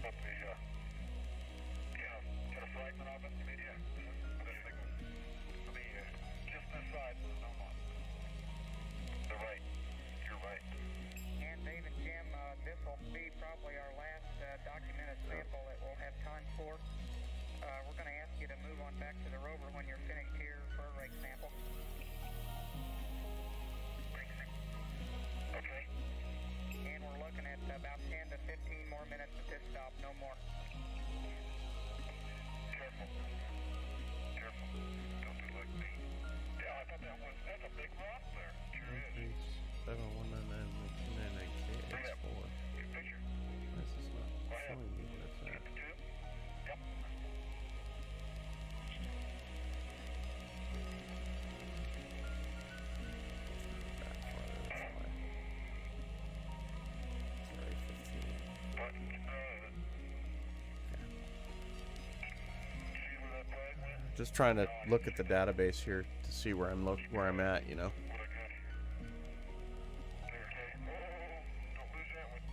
B: Up the, get a fragment of it? I mean, yeah. This thing was, just this side, no more. The right. You're right.
C: And Dave and Jim, this will be probably our last documented sample that we'll have time for. We're going to ask you to move on back to the rover when you're finished here for a rake sample.
B: Okay.
C: And we're looking at about 10 to 15 more minutes at this stop, no more.
B: Careful. Careful. Don't do like me. Yeah, I thought that's a big rock there. Sure is.
A: 7199
B: Bring that
A: KX4.
B: Good picture.
A: Why is this not
B: Go ahead.
A: showing me what it's at?
B: Two. Yep.
A: Back farther, that's why. Sorry, 15.
B: But, see where that flag went?
A: Just trying to look at the database here to see where I'm at, you know.
B: What I got here. There, okay. Oh, don't lose that one.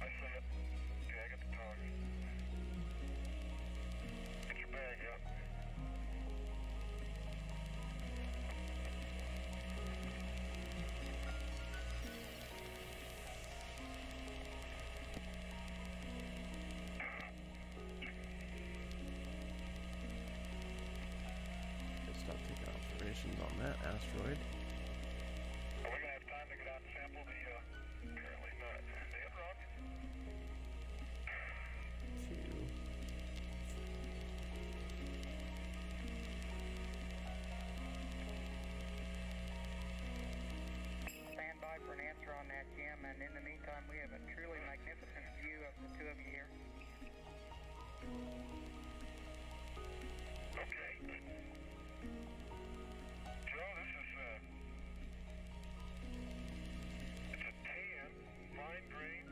B: I see it. Okay, I got the target. Get your bag out.
A: Let's stop taking observations on that asteroid.
B: Are we gonna have time to get out and sample the, apparently not. The head rock?
A: Two.
C: Stand by for an answer on that, Jim, and in the meantime, we have a truly magnificent view of the two of you here.
B: Okay. Joe, this is, it's a tan, fine grain,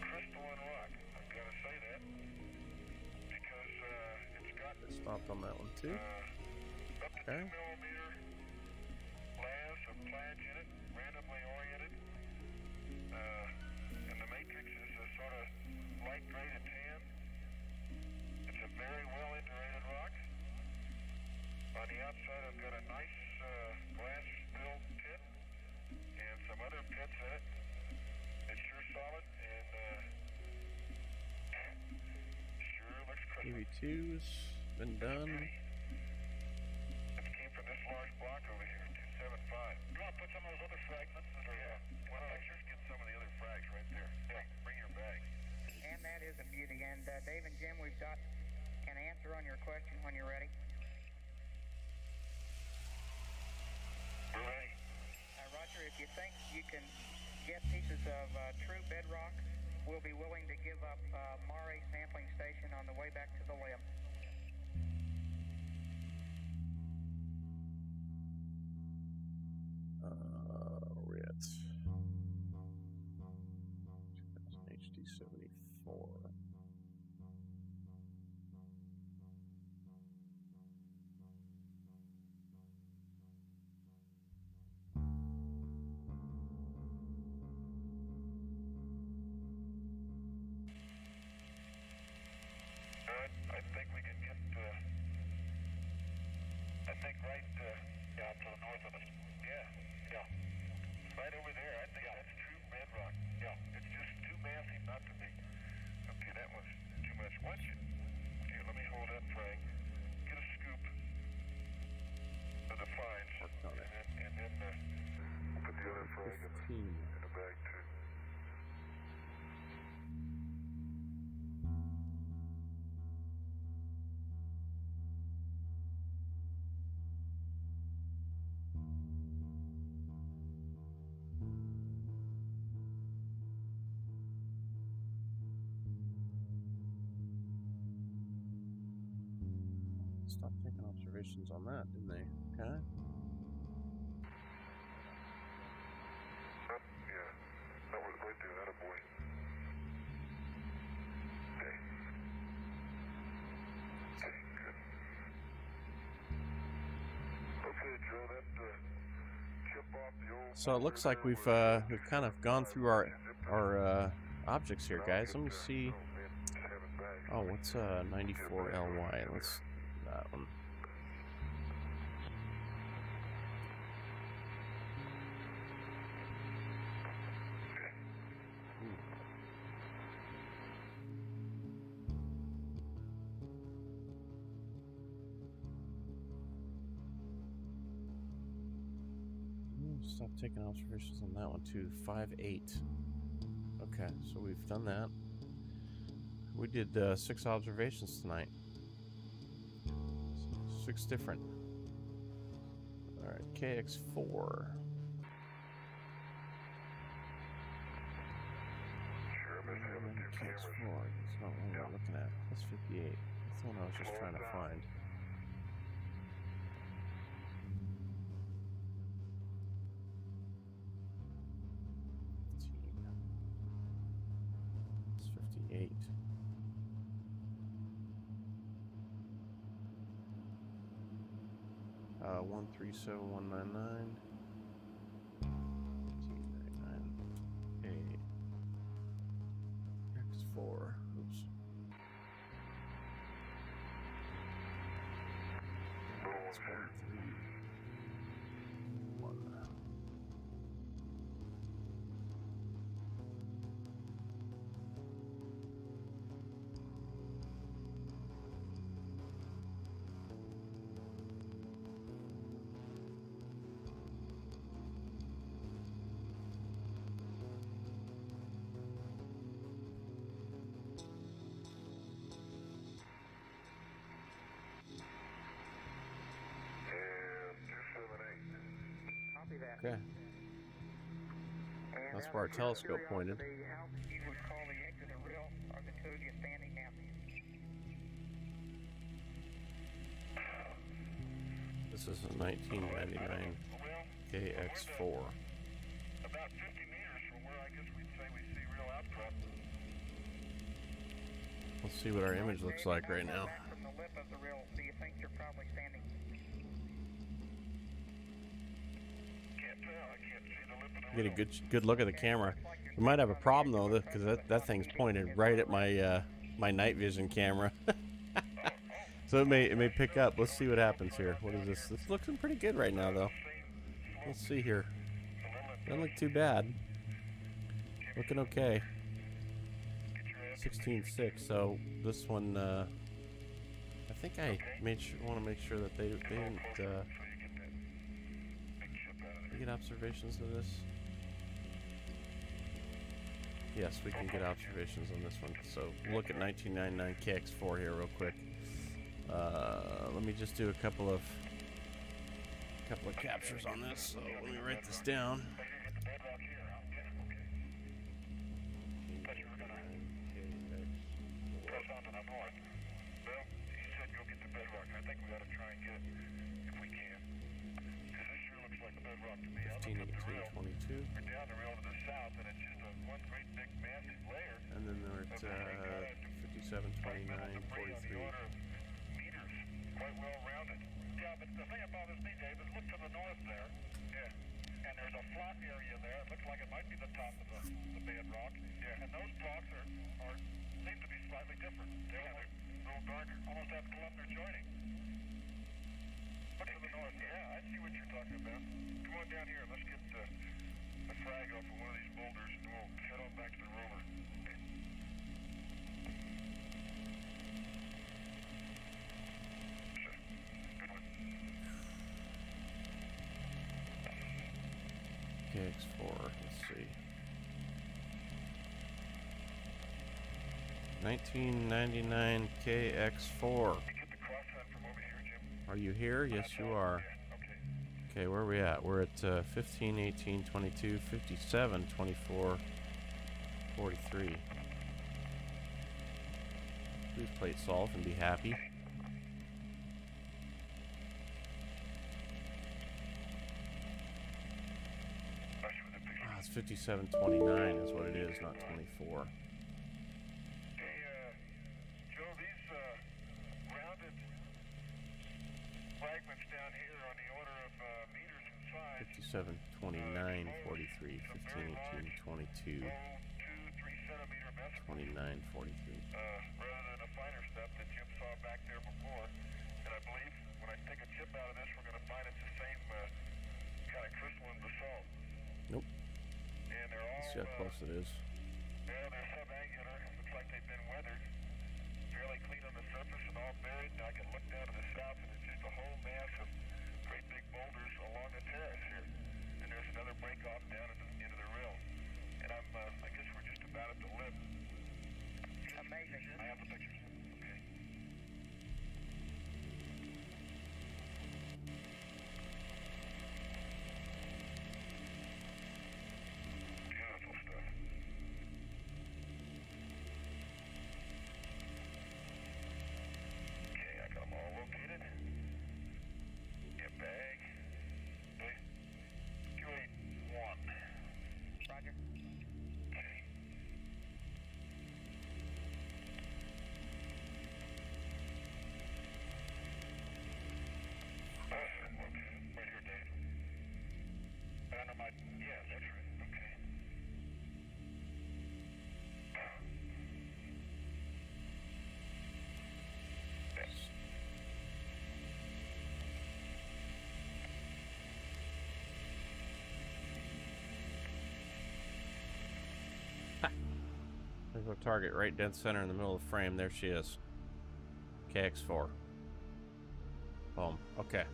B: crystalline rock. I've got to say that. Because, it's got,
A: Stopped on that one too.
B: up to 2
A: Okay.
B: millimeter layers of plage in it, randomly oriented. And the matrix is a sort of light gray to tan. It's a very well indurated rock. On the outside, I've got a nice glass filled pit and some other pits in it. It's sure solid and sure looks crystal.
A: EV2's been done.
B: It came from this large block over here, 275. You want to put some of those other fragments that are, well, pictures, get some of the other frags right there. Yeah, bring your bag.
C: And that is a beauty. And Dave and Jim, we've got an answer on your question when you're ready.
B: We're ready.
C: Roger, if you think you can get pieces of true bedrock, we'll be willing to give up Mare sampling station on the way back to the limb.
A: We're at HD 74.
B: I think we can get, I think right, yeah, to the north of us. Yeah. Right over there, I think that's true bedrock. Yeah, it's just too massive not to be. Okay, that was too much. Here, let me hold that frag. Get a scoop of the fines. And then we'll put the other frag in the bag too.
A: Stopped taking observations on that, didn't they? Okay.
B: Yeah, that was right there, that a boy. Okay. Okay, good. Okay, Joe, that chip off the old.
A: So it looks like we've kind of gone through our objects here, guys. Let me see. Oh, what's 94LY? Let's that one. Stop taking observations on that one too. 5-8. Okay, so we've done that. We did 6 observations tonight. 6 different. All right, KX4. KX4. That's not what we're looking at. That's 58. That's the one I was just trying to find. It's 58. Uh, 137199. 1899A. X4. Oops. That's 131. Okay. That's where our telescope pointed.
C: You would call the edge of the rail or the two of you standing now.
A: This is a 1999 KX4.
B: About 50 meters from where I guess we'd say we see real outcrop.
A: Let's see what our image looks like right now.
C: From the lip of the rail, so you think you're probably standing.
B: Can't tell. I can't see the lip of the
A: Get a
B: rail.
A: good look at the camera. We might have a problem though, because that thing's pointed right at my my night vision camera. So it may pick up. Let's see what happens here. What is this? This looking pretty good right now though. Let's see here. Doesn't look too bad. Looking okay. 16.6. So this one, I think I want to make sure that they didn't get observations of this. Yes, we can get observations on this one. So look at 1999 KX4 here real quick. Let me just do a couple of captures on this. So let me write this down.
B: I think we ought to try and get it if we can. Because this sure looks like a bedrock to me.
A: 15, 18, 22.
B: We're down the rail to the south, and it's just a one great big massive layer.
A: And then we're at 57, 29, 43.
B: Meters, quite well rounded. Yeah, but the thing about this, Dave, is look to the north there. Yeah. And there's a flat area there. It looks like it might be the top of the bedrock. Yeah. And those blocks seem to be slightly different. They're a little darker, almost have columnar joining. Look to the north. Yeah, I see what you're talking about. Come on down here. Let's get a frag off of one of these boulders, and we'll head on back to the rover. Okay. Good one.
A: KX4, let's see. 1999 KX4.
B: You get the cross hunt from over here, Jim.
A: Are you here? Yes, you are.
B: Okay.
A: Okay, where are we at? We're at 15, 18, 22, 57, 24, 43. Please plate solve and be happy. Ah, it's 5729 is what it is, not 24.
B: Joe, these rounded fragments down here on the order of meters in size.
A: 57, 29, 43, 15, 18, 22,
B: 2-3 centimeter vesicles.
A: 29, 43.
B: Rather than the finer stuff that Jim saw back there before. And I believe when I take a chip out of this, we're going to find it's the same kind of crystalline basalt.
A: Nope.
B: And they're all...
A: Let's see how close it is.
B: Yeah, they're subangular. Looks like they've been weathered. Fairly clean on the surface and all buried. Now I can look down to the south and it's just a whole mass of great big boulders along the terrace here. And there's another break off down into the rill. And I guess we're just about at the lip.
C: Amazing.
B: I have the pictures. Okay. Beautiful stuff. Okay, I got them all located. Get bag. 281.
C: Roger.
B: Okay. Right here, Dave. Yeah, that's right. Okay.
A: There's our target right dead center in the middle of the frame. There she is. KX4. Boom. Okay.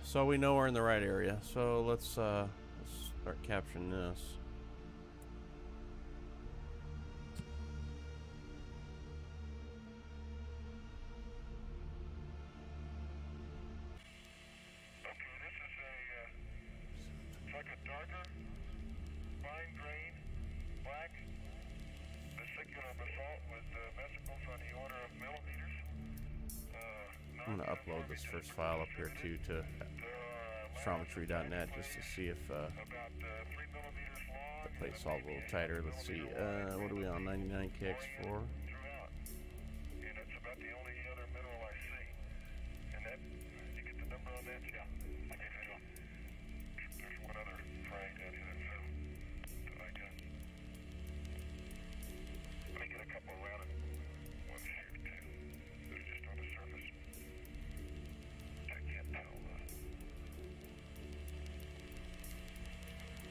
A: So we know we're in the right area. So let's start capturing this.
B: Okay, this is it's like a darker, fine grain, black, vesicular basalt with vesicles on the order of millimeters.
A: I'm going to upload this first file up here too to astrometry.net just to see if
B: About 3 millimeters long.
A: the plate solve a little tighter. Let's see. What are we on? 99 KX4.
B: Throughout. And it's about the only other mineral I see. And that, you get the number on that? Yeah. I gave it up. There's one other frag down here that I got. Let me get a couple around it. One's here too. They're just on the surface. I can't tell.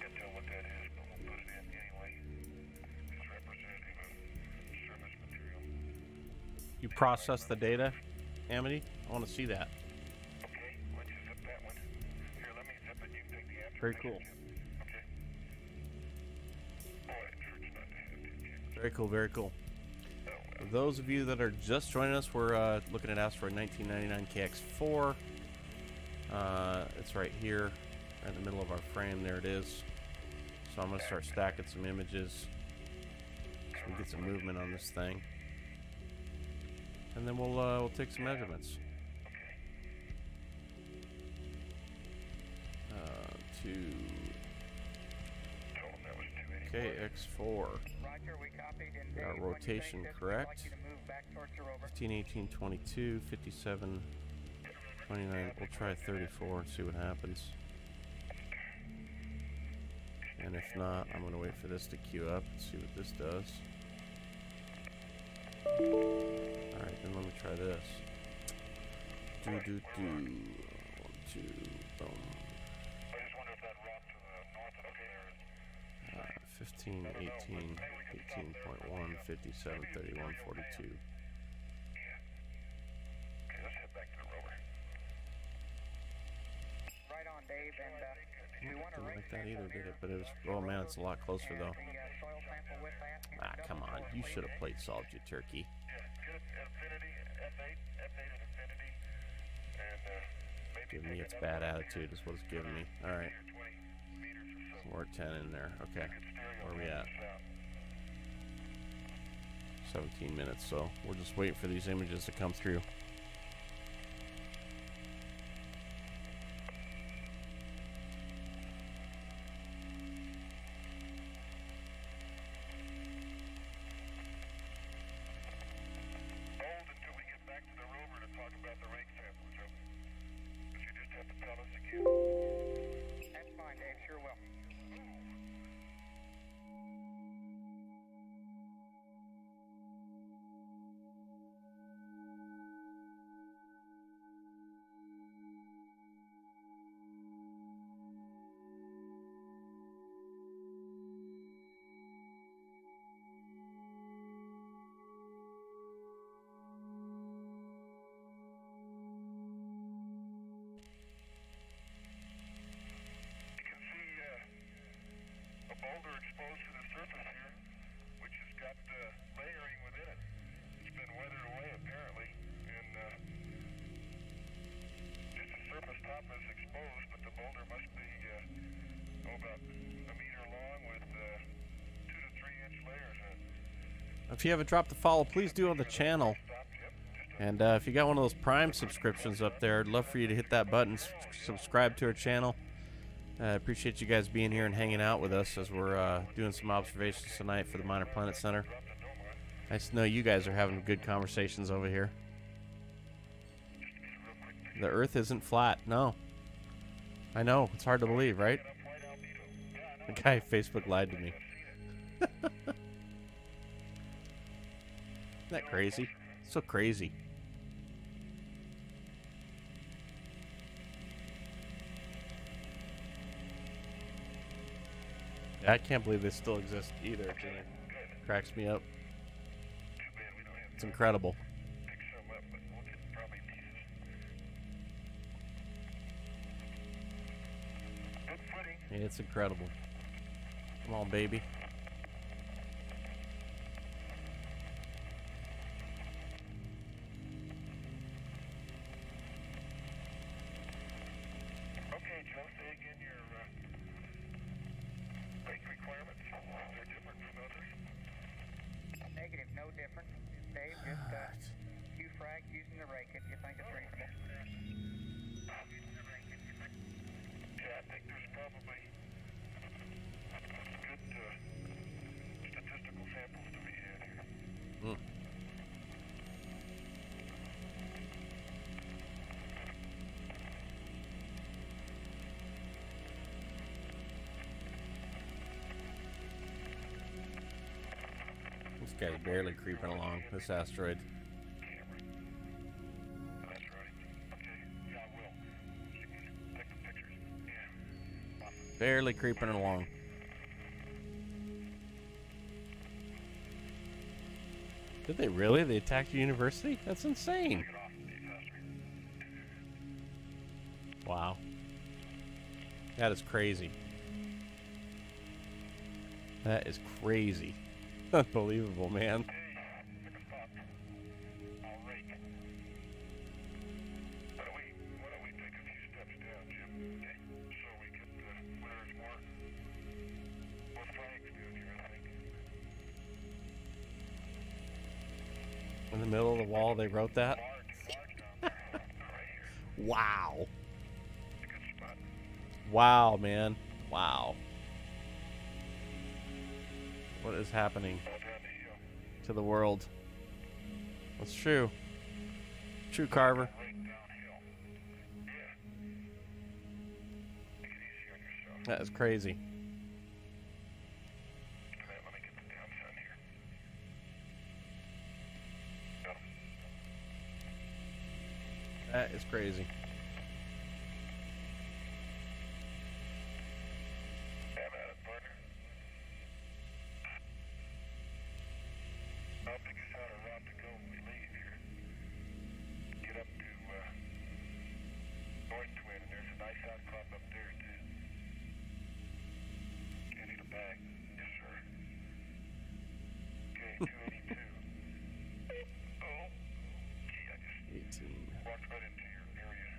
B: Can't tell what that is, but
A: You process the data, Amity? I want to see that.
B: Okay, once you zip that one. Here, let me zip it. You can take the after.
A: Very cool.
B: Okay. Boy, it hurts not to have it.
A: Very cool, very cool. For those of you that are just joining us, we're looking at Asteroid 1999 KX4. It's right here, right in the middle of our frame. There it is. So I'm going to start stacking some images so we get some movement on this thing. And then we'll take some measurements. To KX4. Got our rotation correct. 15, 18, 22, 57, 29. We'll try 34 and see what happens. And if not, I'm going to wait for this to queue up and see what this does. Alright, then let me try this. 1, 2, boom. 15, 18, 18.1, 57, 31, 42.
B: Okay, let's head back to the rover.
C: Right on, Dave, and we want to
A: Didn't like that either, did it? But it was, oh man, it's a lot closer though.
C: soil sample with that.
A: Ah, come on. You should have played solved, you turkey.
B: Yeah, good Infinity, F8 at Infinity, and maybe
A: Giving me its bad attitude is what it's giving me. Alright.
B: 20 meters or so.
A: We're at 10 in there. Okay. Where are we at? 17 minutes, so we're just waiting for these images to come through.
B: Hold until we get back to the rover to talk about the rake sample, Joe. But you just have to tell us again.
C: That's fine, Dave, sure will.
B: Boulder exposed to the surface here, which has got layering within it. It's been weathered away apparently, and just the surface top is exposed, but the boulder must be about a meter long with 2 to 3 inch layers in it.
A: If you haven't dropped a follow, please do on the channel. And if you got one of those Prime subscriptions up there, I'd love for you to hit that button, subscribe to our channel. I appreciate you guys being here and hanging out with us as we're doing some observations tonight for the Minor Planet Center. Nice to know you guys are having good conversations over here. The Earth isn't flat. No. I know. It's hard to believe, right? The guy at Facebook lied to me. Isn't that crazy? So crazy. I can't believe they still exist either. It cracks me up. It's incredible. Yeah, it's incredible. Come on, baby.
B: Okay, Joe, say again your rake requirements. They're different from others.
C: Negative, no different. Dave, just few frags using the rake if you think it's reasonable.
B: Yeah, I think there's probably good statistical samples to be had here.
A: This guy's barely creeping along, this asteroid.
B: That's right. Okay, yeah, I will. Take the pictures. Yeah.
A: Barely creeping along. Did they really? They attacked your university? That's insane. Wow. That is crazy. That is crazy. Unbelievable, man. In the middle of the wall, they wrote that? Wow. Wow, man. Wow. What is happening to the world? That's true. True, Carver. That is crazy. That is crazy.
B: I'll pick us out a route to go when we leave here. Get up to North Twin, and there's a nice outcrop up there, too. I need a bag. Yes, sir. Okay, 282. Oh, gee, I just
A: 18.
B: walked right into your area.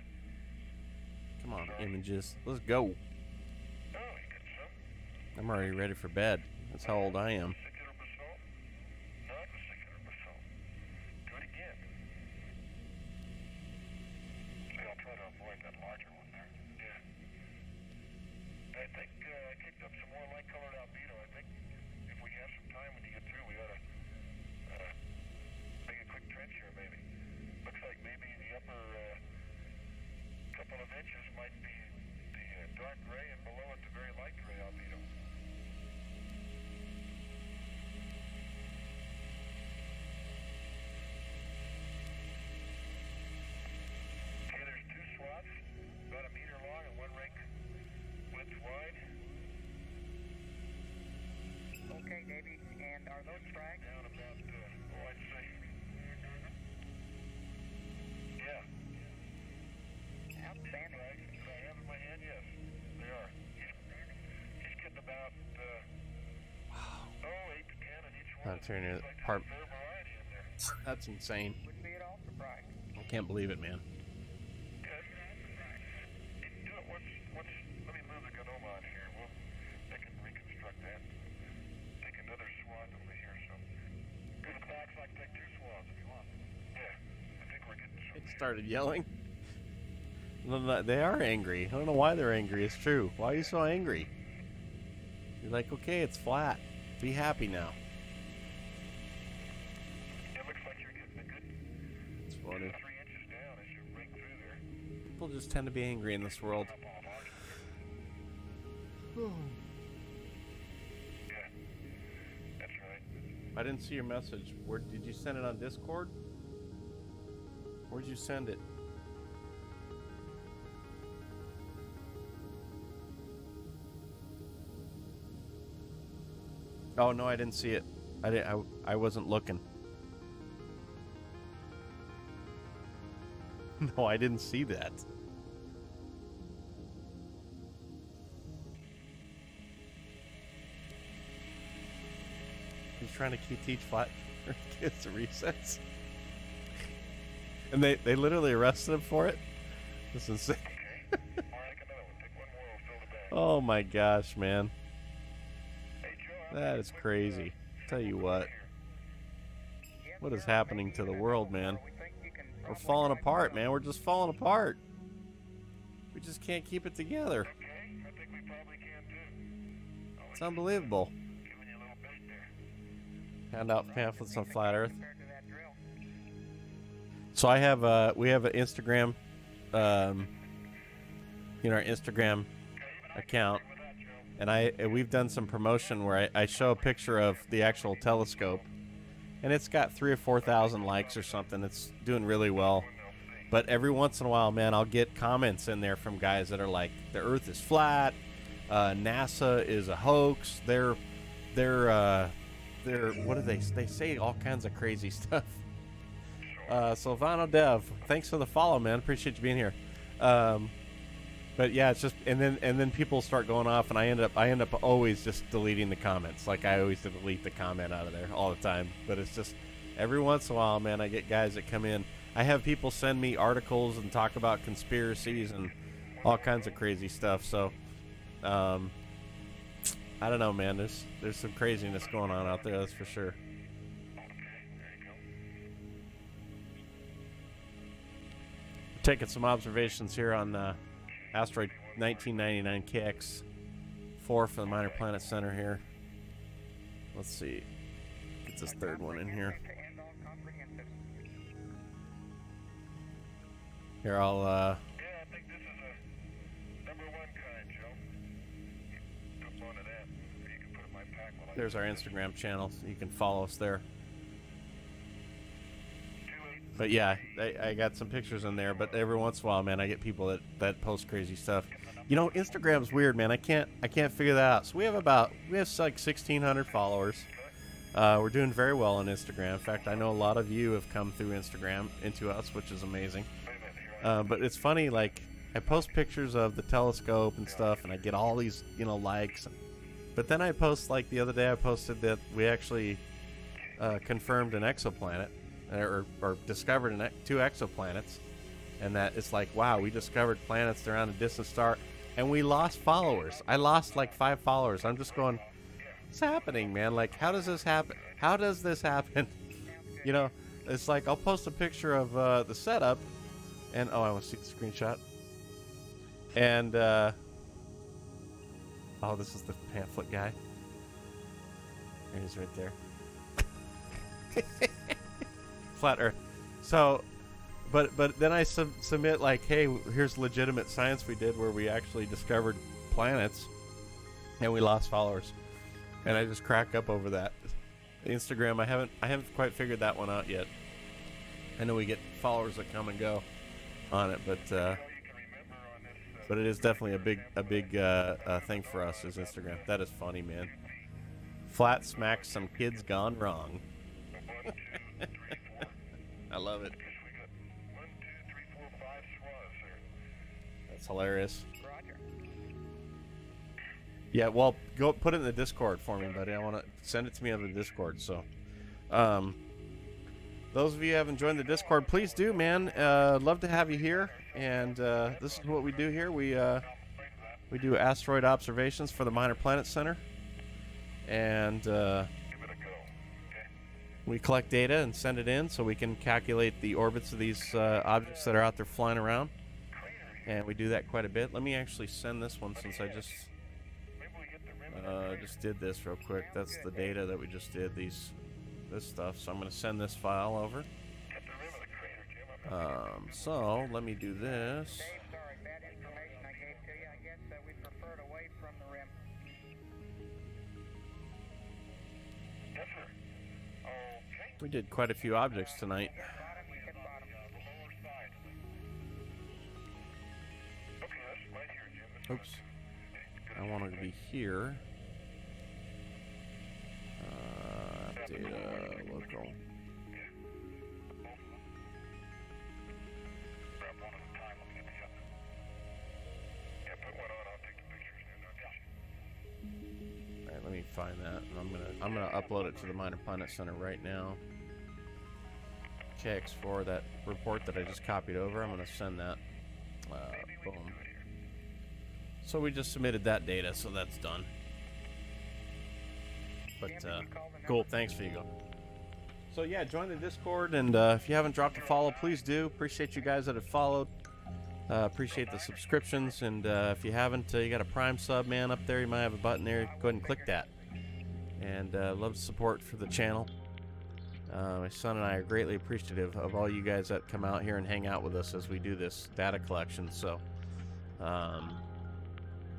A: Come on, images. Let's go.
B: Oh, you got some?
A: I'm already ready for bed. That's how old I am.
B: Secular basalt? Not the secular basalt. Do it again. See, I'll try to avoid that larger one there. Yeah. I think I kicked up some more light-colored albedo. I think if we have some time when you get through, we ought to make a quick trench here, maybe. Looks like maybe the upper couple of inches might be the dark gray, and below it the very light gray albedo. Okay, there's two swaths, about a meter long and one rake width wide.
C: Okay, Davey, and are those frags?
B: Down about, I'd say. Yeah.
C: Outstanding.
B: Right, I have in my hand, yes. They are. He's getting about, 8 to 10 in each one.
A: Not turning it
B: Looks like
A: apart.
B: there's a fair variety in there.
A: That's insane.
C: Wouldn't be at all surprised.
A: I can't believe it, man.
B: Good. Do it once, let me move the Gnoma on here. They can reconstruct that. Take another swath over here, so. Good backs, I can take two swaths if you want. Yeah, I think we're getting some.
A: It started yelling. No, they are angry. I don't know why they're angry. It's true. Why are you so angry? You're like, okay, it's flat. Be happy now.
B: It looks like you're getting a good
A: It's
B: 2
A: funny.
B: to 3 inches down as you ring through there.
A: People just tend to be angry in this world.
B: Up on large. Yeah, that's right.
A: I didn't see your message. Where did you send it on Discord? Where'd you send it? Oh no, I didn't see it. I wasn't looking. No, I didn't see that. He's trying to teach flat kids to recess. And they literally arrested him for it? This is insane.
B: Okay. All right, another one. Take one more, we'll fill the bag.
A: Oh my gosh, man.
B: Hey, Joe,
A: That is crazy. Tell you what. What is happening to the world, man? We're falling apart, man. We're just falling apart. We just can't keep it together.
B: Okay, I think we probably can too.
A: It's unbelievable.
B: Giving you a little bait there.
A: Hand out pamphlets on flat Earth.
C: Compared to that drill.
A: So I have we have an Instagram, our Instagram account, and we've done some promotion where I show a picture of the actual telescope, and it's got 3,000 or 4,000 likes or something. It's doing really well. But every once in a while, man, I'll get comments in there from guys that are like, the Earth is flat, NASA is a hoax, they're they're, what do they say all kinds of crazy stuff. Silvano Dev, thanks for the follow, man. Appreciate you being here. But yeah, it's just, and then people start going off, and I end up always just deleting the comments. Like, I always delete the comment out of there all the time. But it's just every once in a while, man, I get guys that come in. I have people send me articles and talk about conspiracies and all kinds of crazy stuff. So I don't know, man. There's some craziness going on out there, that's for sure. Taking some observations here on Asteroid 1999 KX4 for the Minor Planet Center here. Let's see. Get this third one in here. Here, I'll
B: Yeah, I think this is a #1 kind, Joe. Took one of that. You can put it in my pack while I...
A: There's our Instagram channel. You can follow us there. But yeah, I got some pictures in there, but every once in a while, man, I get people that post crazy stuff. You know, Instagram's weird, man. I can't figure that out. So we have like 1,600 followers. We're doing very well on Instagram. In fact, I know a lot of you have come through Instagram into us, which is amazing. But it's funny, like, I post pictures of the telescope and stuff, and I get all these, you know, likes. But then I post, like the other day, I posted that we actually confirmed an exoplanet. Or discovered 2 exoplanets, and that it's like, wow, we discovered planets around a distant star, and we lost followers. I lost like 5 followers. I'm just going, what's happening, man? Like, how does this happen? How does this happen? You know, it's like I'll post a picture of the setup, and oh, I want to see the screenshot. And oh, this is the pamphlet guy. There he is, right there. Flat Earth. So, but then I submit like, hey, here's legitimate science we did where we actually discovered planets, and we lost followers, and I just crack up over that. Instagram, I haven't quite figured that one out yet. I know we get followers that come and go on it, but it is definitely a big thing for us is Instagram. That is funny, man. Flat smacks some kids gone wrong. I love it. That's hilarious. Yeah, well, go put it in the Discord for me, buddy. I want to send it to me on the Discord. So, those of you who haven't joined the Discord, please do, man. Love to have you here. And this is what we do here. We do asteroid observations for the Minor Planet Center, and we collect data and send it in so we can calculate the orbits of these objects that are out there flying around. And we do that quite a bit. Let me actually send this one since I just did this real quick. That's the data that we just did, this stuff. So I'm going to send this file over. So let me do this. We did quite a few objects tonight. Oops. I want to be here. Data, local. Alright, let me find that. And I'm gonna upload it to the Minor Planet Center right now. KX4, that report that I just copied over, I'm gonna send that. Boom. So we just submitted that data, so that's done. But cool, thanks, Figo. So yeah, join the Discord, and if you haven't dropped a follow, please do. Appreciate you guys that have followed. Appreciate the subscriptions, and if you haven't, you got a Prime sub, man, up there. You might have a button there. Go ahead and click that. And love the support for the channel. My son and I are greatly appreciative of all you guys that come out here and hang out with us as we do this data collection. So,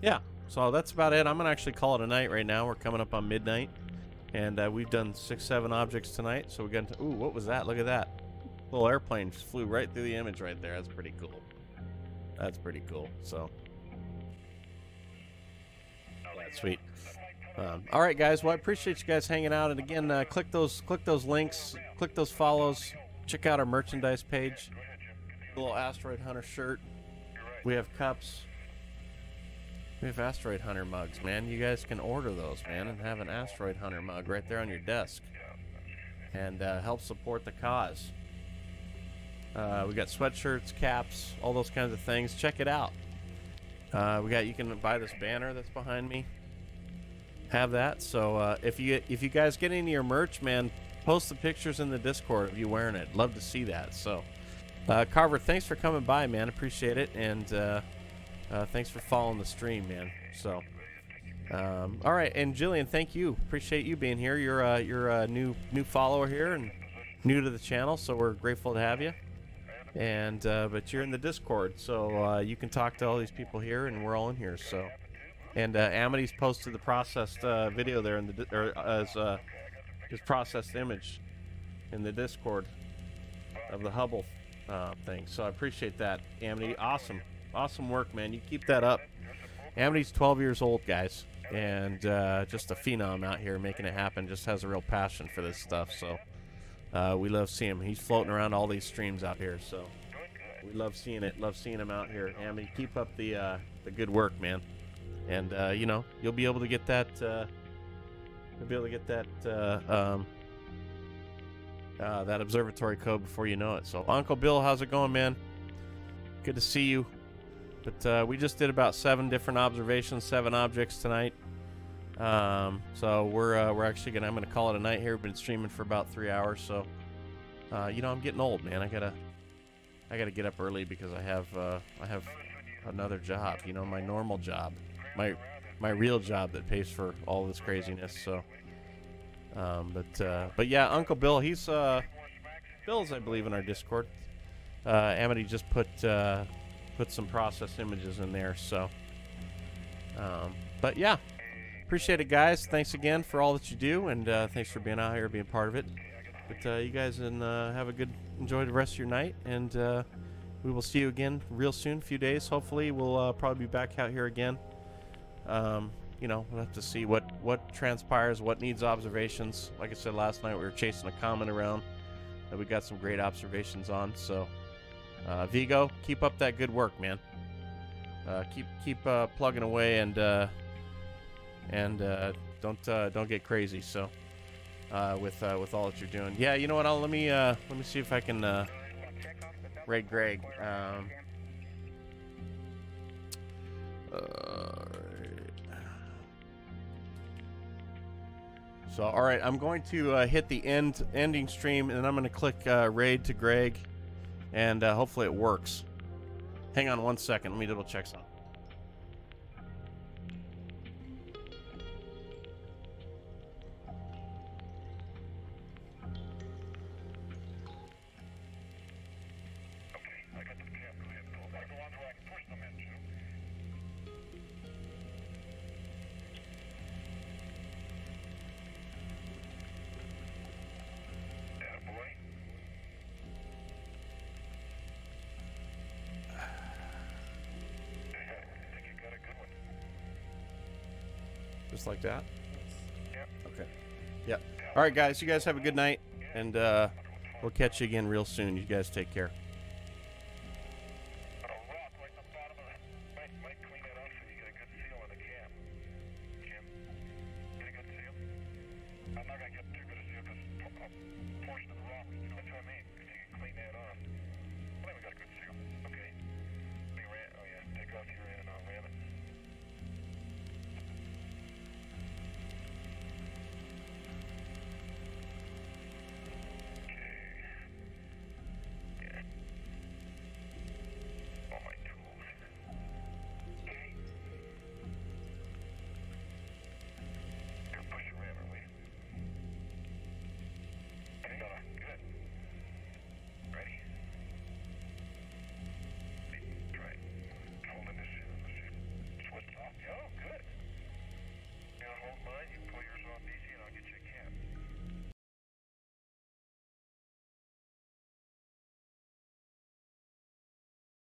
A: yeah. So that's about it. I'm gonna actually call it a night right now. We're coming up on midnight, and we've done 6-7 objects tonight. So we got into, ooh, what was that? Look at that. Little airplane just flew right through the image right there. That's pretty cool. That's pretty cool. So, yeah, sweet. All right, guys. Well, I appreciate you guys hanging out. And again, click those links, click those follows. Check out our merchandise page. The little Asteroid Hunter shirt. We have cups. We have Asteroid Hunter mugs, man. You guys can order those, man, and have an Asteroid Hunter mug right there on your desk, and help support the cause. We got sweatshirts, caps, all those kinds of things. Check it out. You can buy this banner that's behind me. Have that. So if you guys get any of your merch, man, post the pictures in the Discord of you wearing it. Love to see that. So Carver, thanks for coming by, man. Appreciate it. And thanks for following the stream, man. So all right, and Jillian, thank you. Appreciate you being here. You're a new follower here and new to the channel, so we're grateful to have you. And but you're in the Discord, so you can talk to all these people here, and we're all in here. So, and Amity's posted the processed video there in the his processed image in the Discord of the Hubble thing. So I appreciate that, Amity. Awesome work, man. You keep that up. Amity's 12 years old, guys, and just a phenom out here making it happen. Just has a real passion for this stuff. So. We love seeing him. He's floating around all these streams out here, so we love seeing it. Love seeing him out here. Amity, keep up the good work, man. And you know, you'll be able to get that. That observatory code before you know it. So, Uncle Bill, how's it going, man? Good to see you. But we just did about 7 different observations, 7 objects tonight. So we're actually I'm gonna call it a night here. We've been streaming for about 3 hours, so you know, I'm getting old, man. I gotta get up early because I have another job, you know, my normal job, my real job that pays for all this craziness. So but yeah, Uncle Bill, he's Bill's, I believe, in our Discord. Amity just put some processed images in there, so but yeah. Appreciate it, guys. Thanks again for all that you do, and thanks for being out here, being part of it. But you guys enjoy the rest of your night, and we will see you again real soon, a few days. Hopefully, we'll probably be back out here again. You know, we'll have to see what transpires, what needs observations. Like I said last night, we were chasing a comet around that we got some great observations on. So, Vigo, keep up that good work, man. Keep plugging away, and don't get crazy. So with all that you're doing, yeah. You know what? Let me see if I can rate Greg. So all right, I'm going to hit the ending stream, and I'm going to click raid to Greg, and hopefully it works. Hang on one second. Let me double check something. Just like that? Okay. Yeah. All right, guys. You guys have a good night, and we'll catch you again real soon. You guys take care.
B: Oh, good. Now hold mine, you pull your